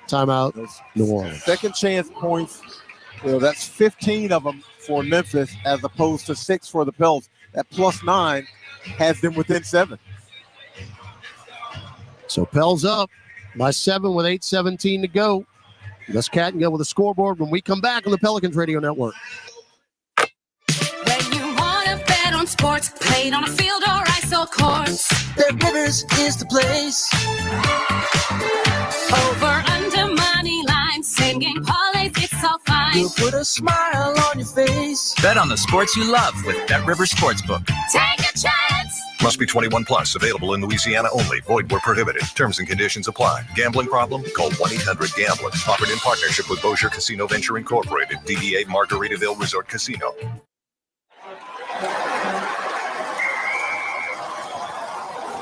Timeout, New Orleans. Second chance points. That's 15 of them for Memphis as opposed to 6 for the Pels. That +9 has them within 7. So Pels up by 7 with 8:17 to go. Let's cat and go with the scoreboard when we come back on the Pelicans Radio Network. When you want to bet on sports, played on a field or ice or courts, Bet Rivers is the place. Over, under, money line, same game parlays, it's all fine. You'll put a smile on your face. Bet on the sports you love with Bet Rivers Sportsbook. Take a chance. Must be 21 plus. Available in Louisiana only. Void where prohibited. Terms and conditions apply. Gambling problem? Call 1-800-GAMBLER. Offered in partnership with Bossier Casino Venture Incorporated. DBA Margaritaville Resort Casino.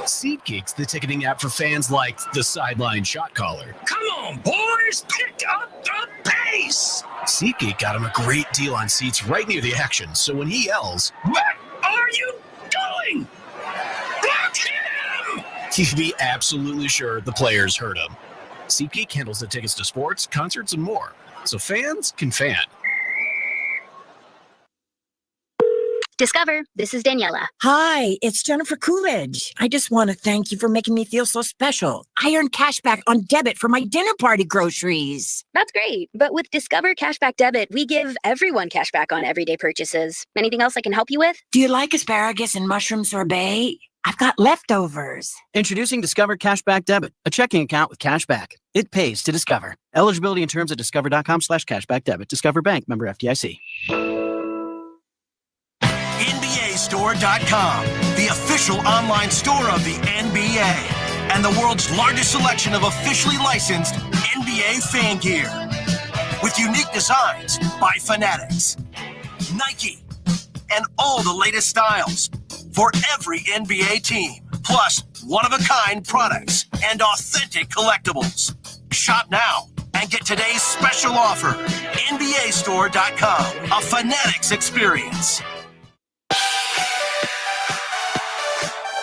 SeatGeek's the ticketing app for fans like the sideline shot caller. Come on, boys, pick up the pace. SeatGeek got him a great deal on seats right near the action, so when he yells, "What are you doing? Block him!" you can be absolutely sure the players heard him. SeatGeek handles the tickets to sports, concerts, and more, so fans can fan. Discover, this is Daniela. Hi, it's Jennifer Coolidge. I just want to thank you for making me feel so special. I earned cash back on debit for my dinner party groceries. That's great. But with Discover Cashback Debit, we give everyone cash back on everyday purchases. Anything else I can help you with? Do you like asparagus and mushroom sorbet? I've got leftovers. Introducing Discover Cashback Debit, a checking account with cash back. It pays to Discover. Eligibility and terms at discover.com/cashback debit. Discover Bank, member FDIC. NBAstore.com, the official online store of the NBA, and the world's largest selection of officially licensed NBA fan gear. With unique designs by Fanatics, Nike, and all the latest styles for every NBA team, plus one-of-a-kind products and authentic collectibles. Shop now and get today's special offer. NBAstore.com, a Fanatics experience.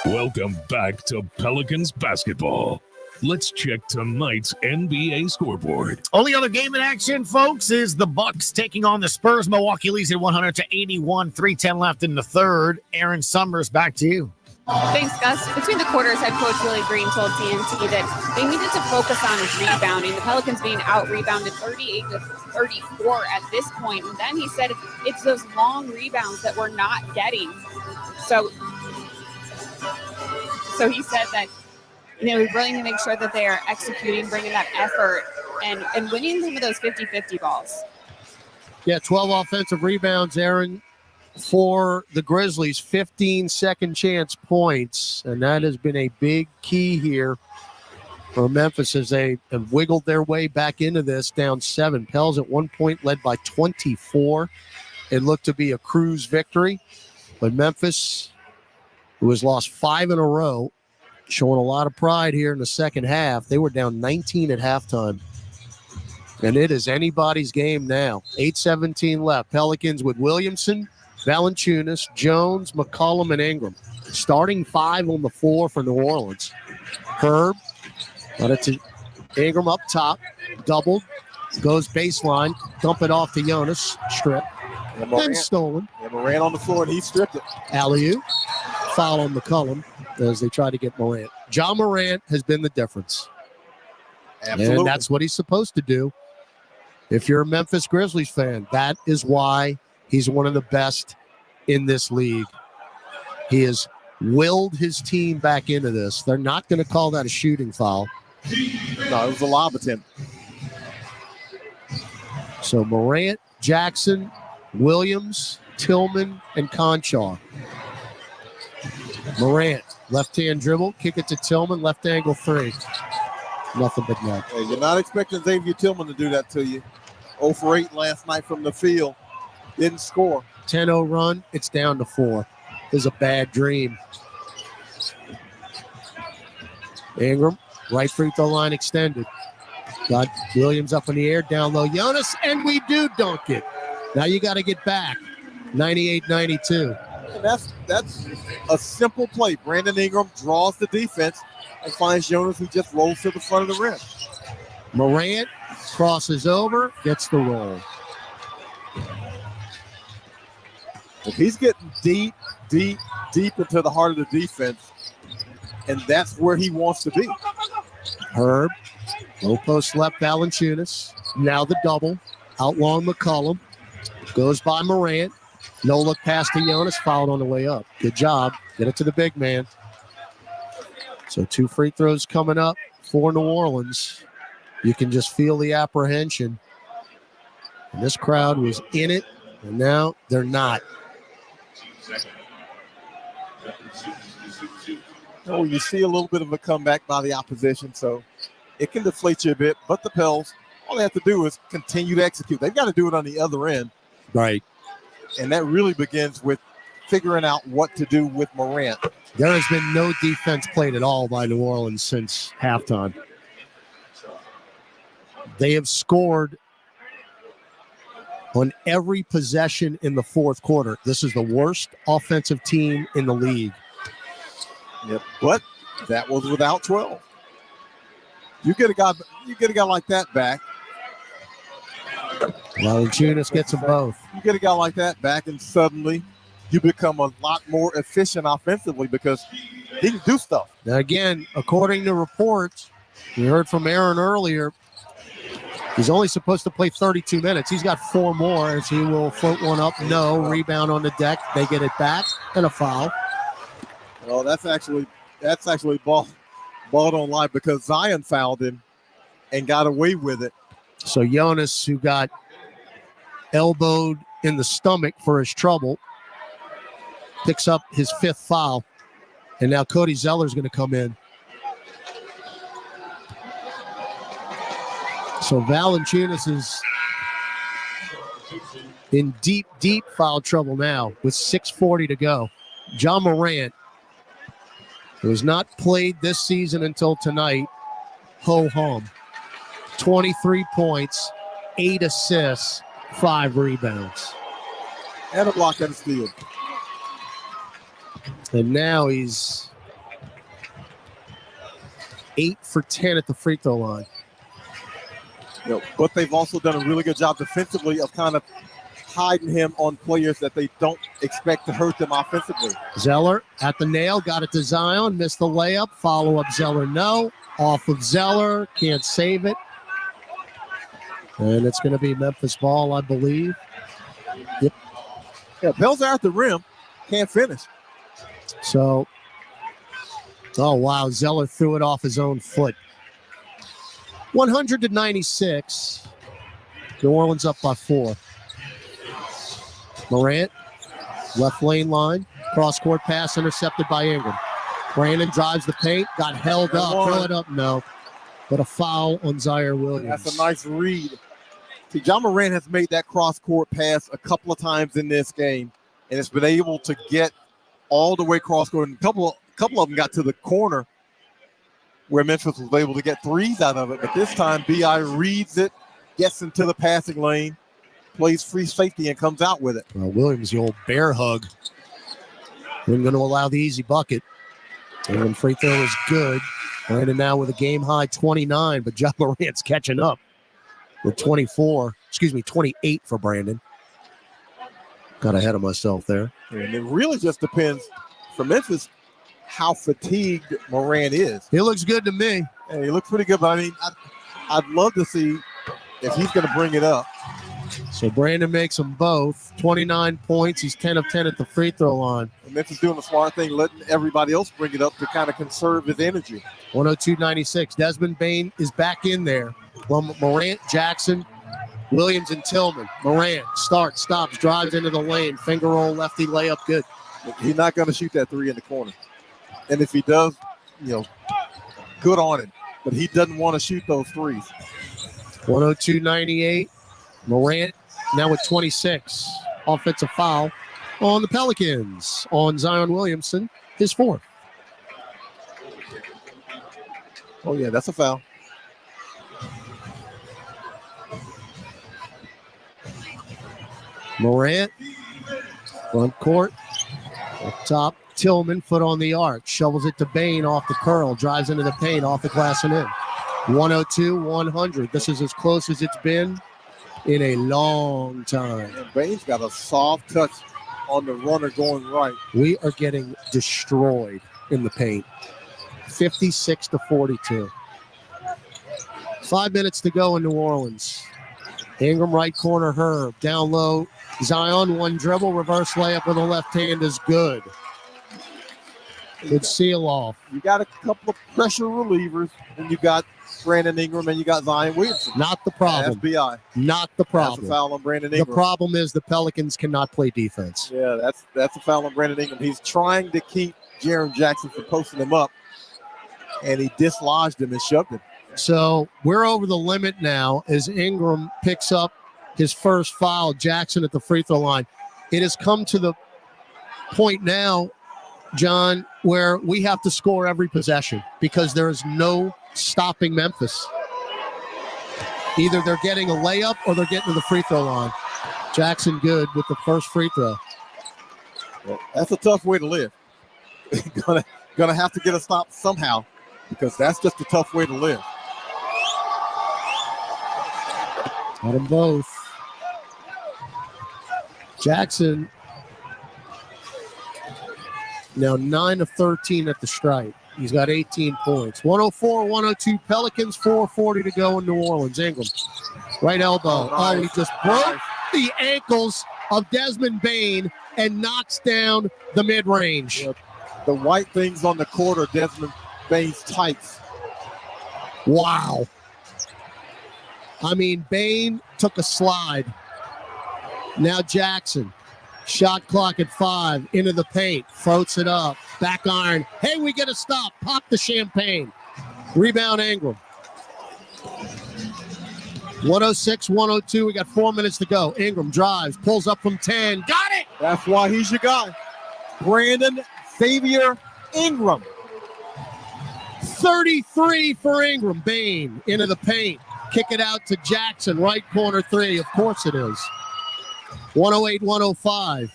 Welcome back to Pelicans basketball. Let's check tonight's NBA scoreboard. Only other game in action, folks, is the Bucks taking on the Spurs. Milwaukee leads at 100-81, 3:10 left in the third. Aaron Summers, back to you. Thanks, Gus. Between the quarters, head coach Willie Green told TNT that they needed to focus on rebounding. The Pelicans being out-rebounded 38-34 at this point. And then he said it's those long rebounds that we're not getting. So he said that, we really need to make sure that they are executing, bringing that effort, and winning some of those 50-50 balls. Yeah, 12 offensive rebounds, Aaron, for the Grizzlies, 15 second chance points, and that has been a big key here for Memphis as they have wiggled their way back into this, down 7. Pels at one point led by 24. It looked to be a cruise victory, but Memphis, who has lost 5 in a row, showing a lot of pride here in the second half. They were down 19 at halftime. And it is anybody's game now. 8:17 left. Pelicans with Williamson, Valanciunas, Jones, McCollum, and Ingram. Starting 5 on the floor for New Orleans. Herb, got it to Ingram up top, doubled, goes baseline, dump it off to Jonas, strip, then stolen. Yeah, Morant on the floor, and he stripped it. Alley-oop, foul on McCollum as they try to get Morant. John Morant has been the difference. Absolutely. And that's what he's supposed to do. If you're a Memphis Grizzlies fan, that is why he's one of the best in this league. He has willed his team back into this. They're not going to call that a shooting foul. No, it was a lob attempt. So Morant, Jackson, Williams, Tillman, and Conchar. Morant, left-hand dribble, kick it to Tillman, left angle 3. Nothing but net. Hey, you're not expecting Xavier Tillman to do that to you. 0 for 8 last night from the field. Didn't score. 10-0 run, it's down to 4. This is a bad dream Ingram, right free throw line extended. Got Williams up in the air, down low. Jonas, and we do dunk it. Now you got to get back. 98-92. And that's a simple play. Brandon Ingram draws the defense and finds Jonas, who just rolls to the front of the rim. Morant crosses over, gets the roll. If he's getting deep into the heart of the defense, and that's where he wants to be. Herb, low post left Valanciunas. Now the double. Out long McCollum. Goes by Morant. No look pass to Jonas. Fouled on the way up. Good job. Get it to the big man. So 2 free throws coming up for New Orleans. You can just feel the apprehension. And this crowd was in it, and now they're not. Oh, you see a little bit of a comeback by the opposition, so it can deflate you a bit. But the Pels, all they have to do is continue to execute. They've got to do it on the other end. Right. And that really begins with figuring out what to do with Morant. There has been no defense played at all by New Orleans since halftime. They have scored on every possession in the fourth quarter. This is the worst offensive team in the league. Yep, but that was without 12. You get a guy like that back. Valanciunas gets them both. You get a guy like that back, and suddenly you become a lot more efficient offensively because he can do stuff. Now again, according to reports, we heard from Aaron earlier, he's only supposed to play 32 minutes. He's got 4 more as he will float one up. No, rebound on the deck. They get it back and a foul. Well, that's actually ball don't lie because Zion fouled him and got away with it. So Jonas, who got elbowed in the stomach for his trouble, picks up his 5th foul. And now Cody Zeller's going to come in. So Valanciunas is in deep foul trouble now with 6:40 to go. John Morant, who has not played this season until tonight, ho-hum. 23 points, 8 assists, 5 rebounds. And a block and a steal. And now he's 8 for 10 at the free throw line. But they've also done a really good job defensively of kind of hiding him on players that they don't expect to hurt them offensively. Zeller at the nail, got it to Zion, missed the layup. Follow up Zeller, no. Off of Zeller, can't save it. And it's going to be Memphis ball, I believe. Yep. Yeah, Pels are at the rim, can't finish. So, oh wow, Zeller threw it off his own foot. 100-96. New Orleans up by 4. Morant, left lane line, cross-court pass intercepted by Ingram. Brandon drives the paint, got held up, throw it up, no. But a foul on Zaire Williams. That's a nice read. See, John Morant has made that cross-court pass a couple of times in this game, and has been able to get all the way cross-court. And a couple of them got to the corner where Memphis was able to get threes out of it. But this time, B.I. reads it, gets into the passing lane, plays free safety, and comes out with it. Well, Williams, the old bear hug. We're going to allow the easy bucket. And free throw is good. Brandon now with a game-high 29, but John Morant's catching up with 28 for Brandon. Got ahead of myself there. And it really just depends for Memphis how fatigued Morant is. He looks good to me. Yeah, he looks pretty good, but I mean, I'd love to see if he's going to bring it up. So Brandon makes them both. 29 points. He's 10 of 10 at the free throw line. And Memphis doing the smart thing, letting everybody else bring it up to kind of conserve his energy. 102-96. Desmond Bane is back in there. Well, Morant, Jackson, Williams, and Tillman. Morant starts, stops, drives into the lane. Finger roll, lefty, layup, good. He's not going to shoot that 3 in the corner. And if he does, good on him. But he doesn't want to shoot those threes. 102-98. Morant now with 26. Offensive foul on the Pelicans on Zion Williamson, his 4th. Oh, yeah, that's a foul. Morant, front court, up top. Tillman, foot on the arc, shovels it to Bane off the curl, drives into the paint, off the glass and in. 102-100. This is as close as it's been in a long time. And Bane's got a soft touch on the runner going right. We are getting destroyed in the paint. 56-42. 5 minutes to go in New Orleans. Ingram, right corner, Herb. Down low, Zion, one dribble, reverse layup with the left hand is good. Good seal off. You got a couple of pressure relievers, and you got Brandon Ingram, and you got Zion Williamson. Not the problem. FBI. Not the problem. That's a foul on Brandon Ingram. The problem is the Pelicans cannot play defense. Yeah, that's a foul on Brandon Ingram. He's trying to keep Jaren Jackson from posting him up, and he dislodged him and shoved him. So we're over the limit now as Ingram picks up his first foul. Jackson at the free throw line. It has come to the point now, John, where we have to score every possession because there is no stopping Memphis. Either they're getting a layup or they're getting to the free throw line. Jackson good with the first free throw. Well, that's a tough way to live. gonna have to get a stop somehow because that's just a tough way to live. Got them both. Jackson now 9 of 13 at the stripe. He's got 18 points. 104-102 Pelicans, 4:40 to go in New Orleans. Ingram, right elbow. Oh, he just broke the ankles of Desmond Bane and knocks down the mid-range. Yeah, the white things on the court are Desmond Bane's tights. Wow. I mean, Bane took a slide. Now Jackson. Shot clock at 5. Into the paint. Floats it up. Back iron. Hey, we get a stop. Pop the champagne. Rebound Ingram. 106-102. We got 4 minutes to go. Ingram drives. Pulls up from 10. Got it! That's why he's your guy. Brandon Xavier Ingram. 33 for Ingram. Bane into the paint. Kick it out to Jackson. Right corner 3. Of course it is. 108-105.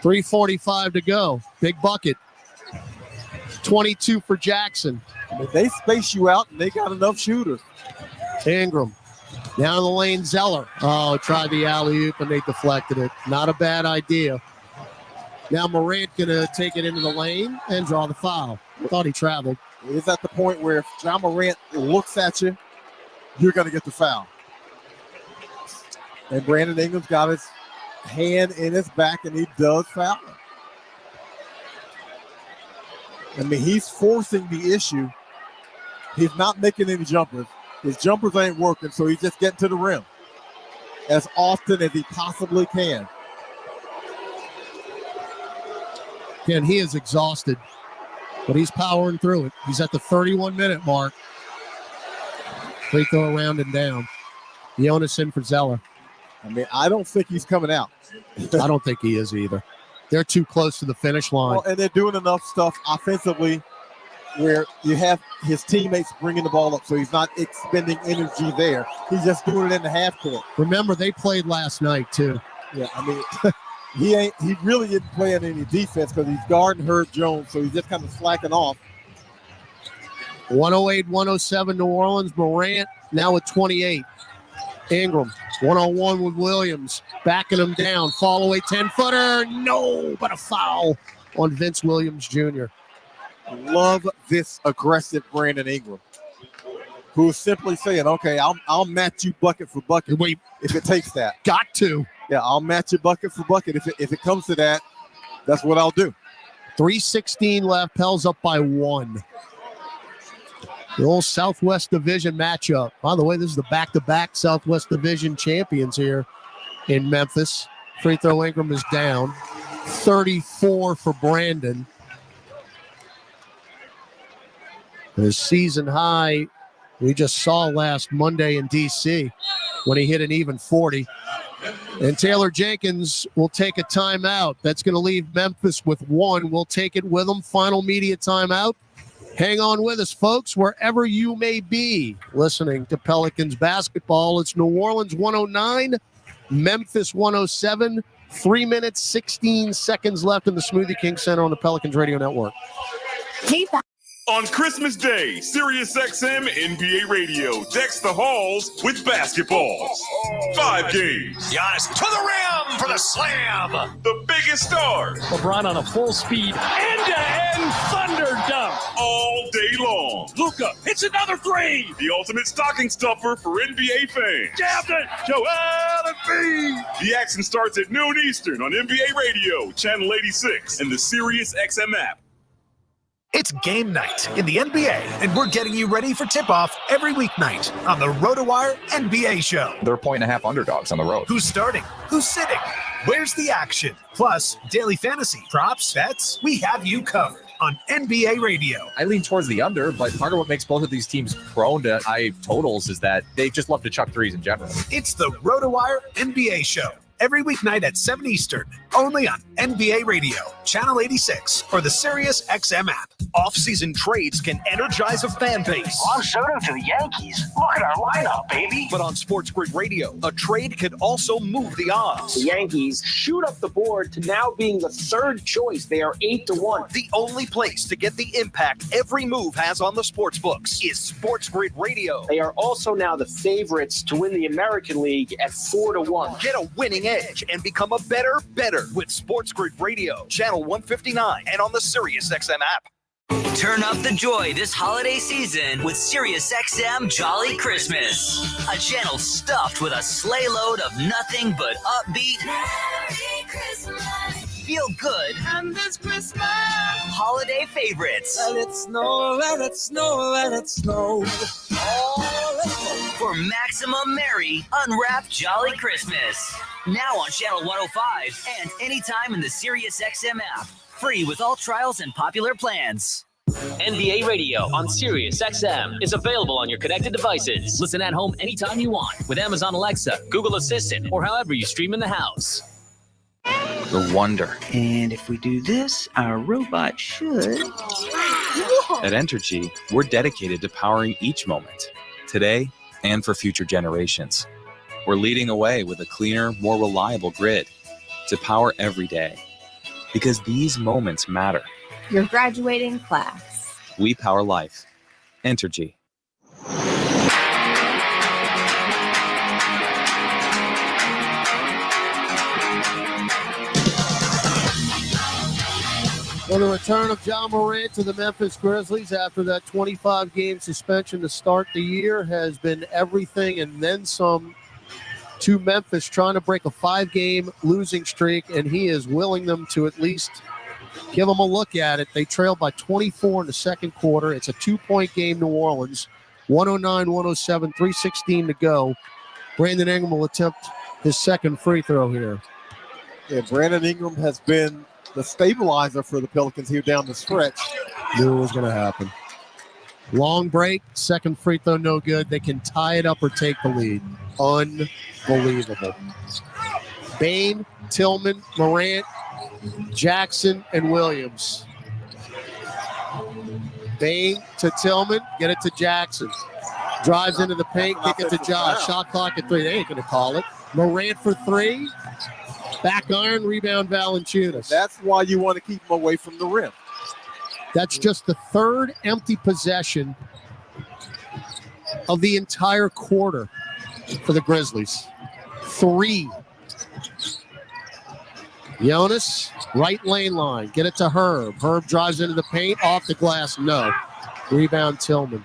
3:45 to go. Big bucket. 22 for Jackson. I mean, they space you out, and they got enough shooters. Ingram. Down the lane, Zeller. Oh, tried the alley-oop, and they deflected it. Not a bad idea. Now Morant going to take it into the lane and draw the foul. Thought he traveled. It's at the point where if John Morant looks at you, you're going to get the foul. And Brandon Ingram's got his hand in his back, and he does foul. I mean, he's forcing the issue. He's not making any jumpers. His jumpers ain't working, so he's just getting to the rim as often as he possibly can. Again, he is exhausted, but he's powering through it. He's at the 31-minute mark. Free throw around and down. Jonas in for Zeller. I mean, I don't think he's coming out. I don't think he is either. They're too close to the finish line. Well, and they're doing enough stuff offensively where you have his teammates bringing the ball up, so he's not expending energy there. He's just doing it in the half court. Remember, they played last night, too. Yeah, I mean, he really isn't playing any defense because he's guarding Herb Jones, so he's just kind of slacking off. 108-107 New Orleans. Morant now with 28. Ingram, one-on-one with Williams, backing him down. Fall away 10-footer. No, but a foul on Vince Williams Jr. I love this aggressive Brandon Ingram, who's simply saying, okay, I'll match you bucket for bucket. Wait, if it takes that. Got to. Yeah, I'll match you bucket for bucket. If it comes to that, that's what I'll do. 3:16 left. Pels up by 1. The old Southwest Division matchup. By the way, this is the back-to-back Southwest Division champions here in Memphis. Free throw Ingram is down. 34 for Brandon. His season high we just saw last Monday in D.C. when he hit an even 40. And Taylor Jenkins will take a timeout. That's going to leave Memphis with 1. We'll take it with him. Final media timeout. Hang on with us, folks, wherever you may be listening to Pelicans basketball. It's New Orleans 109, Memphis 107. 3 minutes, 16 seconds left in the Smoothie King Center on the Pelicans Radio Network. On Christmas Day, SiriusXM NBA Radio decks the halls with basketballs. 5 games. Giannis to the rim for the slam. The biggest stars. LeBron on a full speed end-to-end thunder dunk. All day long. Luka hits another three. The ultimate stocking stuffer for NBA fans. Jammed it. Joel Embiid. The action starts at noon Eastern on NBA Radio, Channel 86, and the SiriusXM app. It's game night in the NBA, and we're getting you ready for tip-off every weeknight on the RotoWire NBA show. They're 1.5 underdogs on the road. Who's starting? Who's sitting? Where's the action? Plus, daily fantasy, props, bets, we have you covered on NBA Radio. I lean towards the under, but part of what makes both of these teams prone to high totals is that they just love to chuck threes in general. It's the RotoWire NBA show. Every weeknight at 7 Eastern, only on NBA Radio, Channel 86, or the SiriusXM app. Off-season trades can energize a fan base. Juan Soto to the Yankees. Look at our lineup, baby. But on Sports Grid Radio, a trade can also move the odds. The Yankees shoot up the board to now being the third choice. They are 8-1. The only place to get the impact every move has on the sports books is Sports Grid Radio. They are also now the favorites to win the American League at 4-1. Get a winning edge and become a better with Sports Grid Radio, Channel 159, and on the SiriusXM app. Turn up the joy this holiday season with SiriusXM Jolly Christmas. A channel stuffed with a sleigh load of nothing but upbeat, Merry Christmas, feel good, and this Christmas, holiday favorites. Let it snow, let it snow, let it snow. For maximum merry, unwrapped Jolly Christmas. Now on Channel 105 and anytime in the SiriusXM app. Free with all trials and popular plans. NBA Radio on SiriusXM is available on your connected devices. Listen at home anytime you want with Amazon Alexa, Google Assistant, or however you stream in the house. The wonder. And if we do this, our robot should. At Entergy, we're dedicated to powering each moment, today and for future generations. We're leading the way with a cleaner, more reliable grid to power every day. Because these moments matter. Your graduating class. We power life. Entergy. Well, the return of John Morant to the Memphis Grizzlies after that 25-game suspension to start the year has been everything and then some to Memphis, trying to break a 5-game losing streak, and he is willing them to at least give them a look at it. They trailed by 24 in the second quarter. It's a 2-point game, New Orleans. 109-107, 3:16 to go. Brandon Ingram will attempt his second free throw here. Yeah, Brandon Ingram has been the stabilizer for the Pelicans here down the stretch. Knew it was going to happen. Long break, second free throw, no good. They can tie it up or take the lead. Unbelievable. Bane, Tillman, Morant, Jackson, and Williams. Bane to Tillman, get it to Jackson. Drives into the paint, kick it to Josh. Shot clock at 3. They ain't going to call it. Morant for 3. Back iron, rebound Valanciunas. That's why you want to keep him away from the rim. That's just the third empty possession of the entire quarter for the Grizzlies. 3. Jonas, right lane line. Get it to Herb. Herb drives into the paint. Off the glass, no. Rebound Tillman.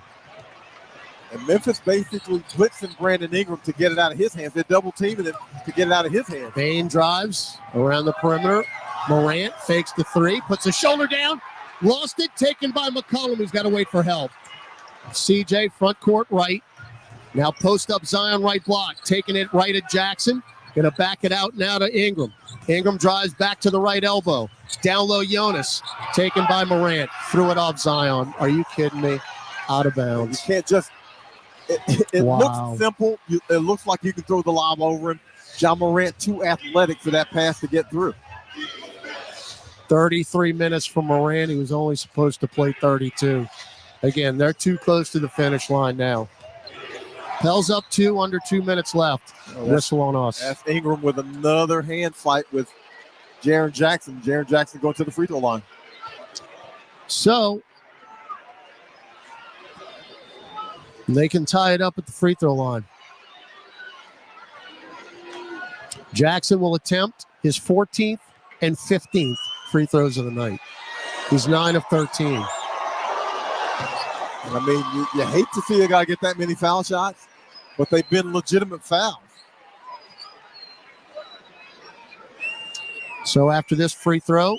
And Memphis basically blitzing Brandon Ingram to get it out of his hands. They're double teaming him to get it out of his hands. Bane drives around the perimeter. Morant fakes the 3, puts a shoulder down. Lost it, taken by McCollum, who's got to wait for help. CJ, front court right. Now post up Zion, right block. Taking it right at Jackson. Going to back it out now to Ingram. Ingram drives back to the right elbow. Down low, Jonas. Taken by Morant. Threw it off Zion. Are you kidding me? Out of bounds. You can't just... It Wow. looks simple. It looks like you can throw the lob over him. John Morant too athletic for that pass to get through. 33 minutes for Morant. He was only supposed to play 32. Again, they're too close to the finish line now. Pell's up 2, under 2 minutes left. Whistle on us. That's Ingram with another hand fight with Jaren Jackson. Jaren Jackson going to the free throw line. So they can tie it up at the free throw line. Jackson will attempt his 14th and 15th free throws of the night. He's 9 of 13. I mean, you hate to see a guy get that many foul shots, but they've been legitimate fouls. So after this free throw,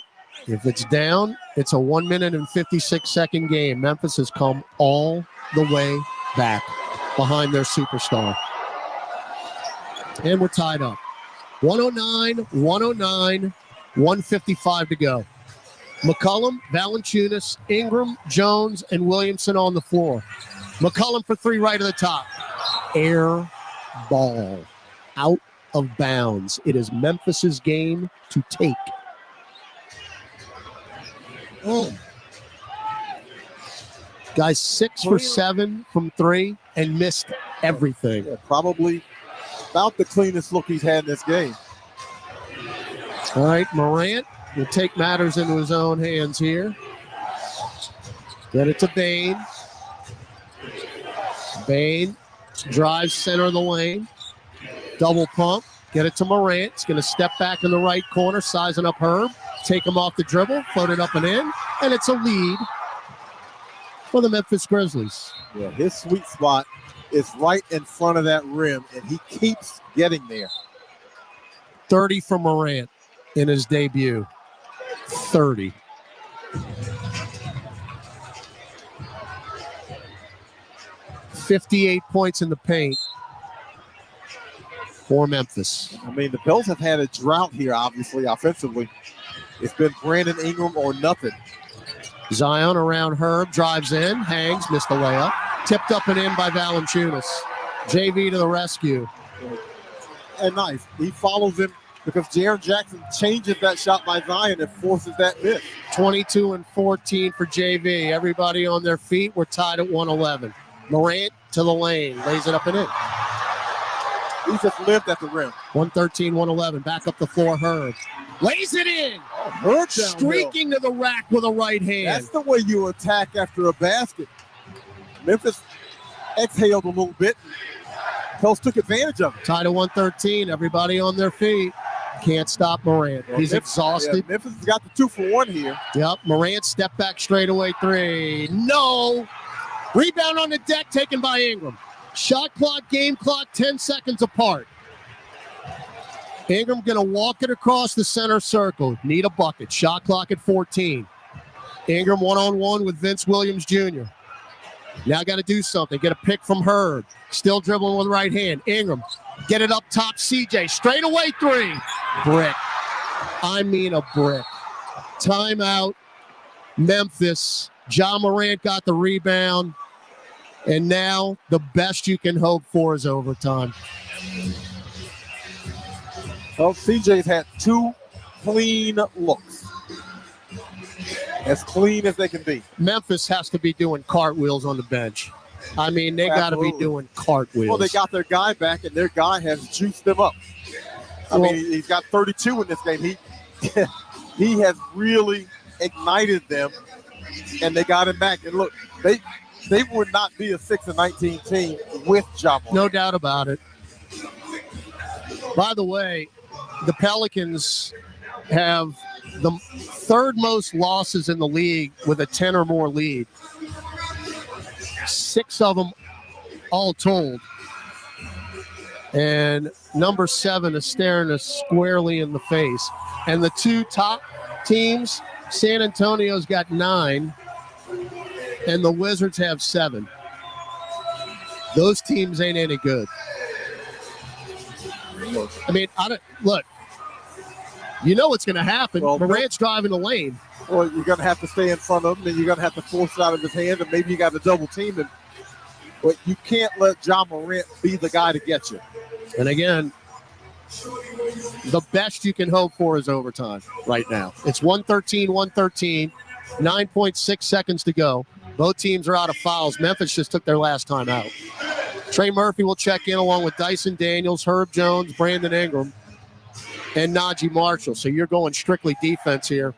if it's down, it's a 1 minute and 56-second game. Memphis has come all the way back behind their superstar. And we're tied up. 109, 155 to go. McCollum, Valanciunas, Ingram, Jones, and Williamson on the floor. McCollum for 3 right at the top. Air ball. Out of bounds. It is Memphis's game to take. Guys, 6 for 7 from 3 and missed everything. Yeah, probably about the cleanest look he's had in this game. All right, Morant will take matters into his own hands here. Get it to Bane. Bane drives center of the lane. Double pump. Get it to Morant. He's going to step back in the right corner, sizing up Herb. Take him off the dribble, float it up and in. And it's a lead for the Memphis Grizzlies. Yeah, his sweet spot is right in front of that rim, and he keeps getting there. 30 for Morant in his debut. 30. $58 points in the paint for Memphis. I mean, the Bills have had a drought here, obviously, offensively. It's been Brandon Ingram or nothing. Zion around Herb, drives in, hangs, missed the layup. Tipped up and in by Valanciunas. JV to the rescue. And nice. He follows him because Jaren Jackson changes that shot by Zion and forces that miss. 22 and 14 for JV. Everybody on their feet. We're tied at 111. Morant to the lane, lays it up and in. He just lived at the rim. 113, 111. Back up the floor, Herb. Lays it in. Herb streaking to the rack with a right hand. That's the way you attack after a basket. Memphis exhaled a little bit. Pels took advantage of it. Tied at 113. Everybody on their feet. Can't stop Morant. Well, He's exhausted. Yeah, Memphis has got the 2-for-1 here. Yep. Morant step back straightaway 3. No. Rebound on the deck taken by Ingram. Shot clock, game clock, 10 seconds apart. Ingram going to walk it across the center circle. Need a bucket. Shot clock at 14. Ingram one-on-one with Vince Williams Jr. Now got to do something. Get a pick from Herb. Still dribbling with the right hand. Ingram, get it up top. CJ, straight away 3. Brick. I mean a brick. Timeout. Memphis. Ja Morant got the rebound. And now the best you can hope for is overtime. Well, CJ's had 2 clean looks. As clean as they can be. Memphis has to be doing cartwheels on the bench. I mean, they got to be doing cartwheels. Well, they got their guy back, and their guy has juiced them up. I mean, he's got 32 in this game. He has really ignited them, and they got him back. And look, they would not be a 6-19 team with Ja Morant. No doubt about it. By the way, the Pelicans have the 3rd most losses in the league with a 10 or more lead. 6 of them all told. And number 7 is staring us squarely in the face. And the 2 top teams, San Antonio's got 9, and the Wizards have 7. Those teams ain't any good. I mean, look, you know what's going to happen. Well, Morant's driving the lane. Well, you're going to have to stay in front of him, and you're going to have to force it out of his hand, and maybe you got to double team him. But you can't let Ja Morant be the guy to get you. And again, the best you can hope for is overtime right now. It's 113, 9.6 seconds to go. Both teams are out of fouls. Memphis just took their last time out. Trey Murphy will check in along with Dyson Daniels, Herb Jones, Brandon Ingram, and Najee Marshall. So you're going strictly defense here.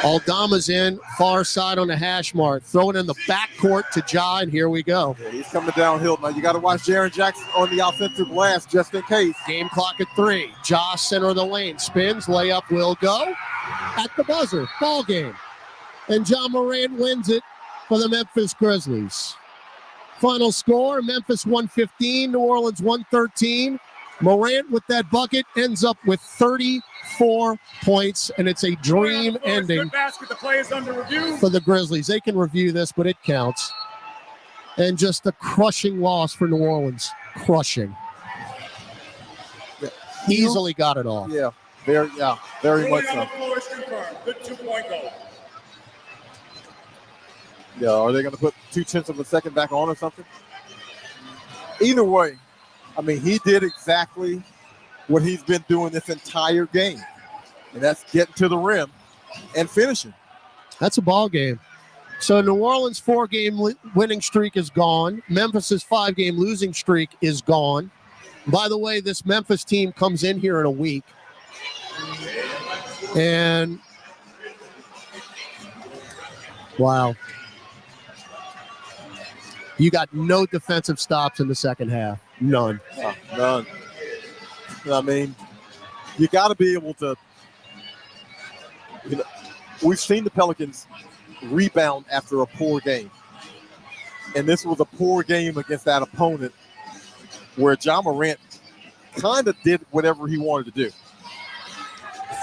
Aldama's in, far side on the hash mark. Throw it in the backcourt to Ja, and here we go. Yeah, he's coming downhill now. You got to watch Jaren Jackson on the offensive glass just in case. Game clock at 3. Ja, center of the lane. Spins, layup will go. At the buzzer, ball game. And Ja Morant wins it for the Memphis Grizzlies. Final score, Memphis 115, New Orleans 113. Morant with that bucket ends up with 34 points, and it's a dream ending for the Grizzlies. They can review this, but it counts. And just a crushing loss for New Orleans. Crushing. Yeah. Easily got it off. Yeah, very much so. Good 2-point goal. Yeah, are they going to put 0.2 of a second back on or something? Either way, I mean, he did exactly what he's been doing this entire game, and that's getting to the rim and finishing. That's a ball game. So New Orleans' 4-game winning streak is gone. Memphis' 5-game losing streak is gone. By the way, this Memphis team comes in here in a week, and wow. You got no defensive stops in the second half. None. None. I mean, you got to be able to, we've seen the Pelicans rebound after a poor game. And this was a poor game against that opponent where Ja Morant kind of did whatever he wanted to do.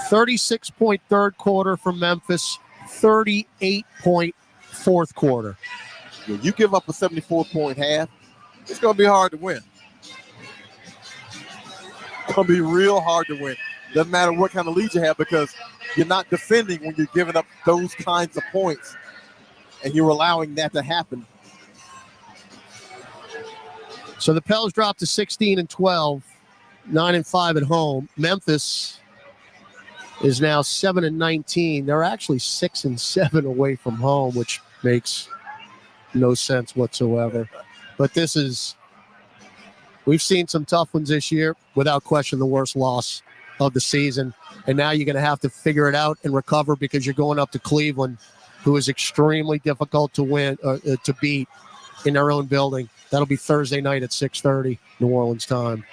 36-point third quarter for Memphis, 38-point fourth quarter. Yeah, you give up a 74-point half, it's going to be hard to win. It's going to be real hard to win. Doesn't matter what kind of lead you have because you're not defending when you're giving up those kinds of points and you're allowing that to happen. So the Pels dropped to 16-12, 9-5 at home. Memphis is now 7-19. They're actually 6-7 away from home, which makes no sense whatsoever. But we've seen some tough ones this year, without question the worst loss of the season. And now you're going to have to figure it out and recover because you're going up to Cleveland, who is extremely difficult to win, to beat in their own building. That'll be Thursday night at 6:30 New Orleans time.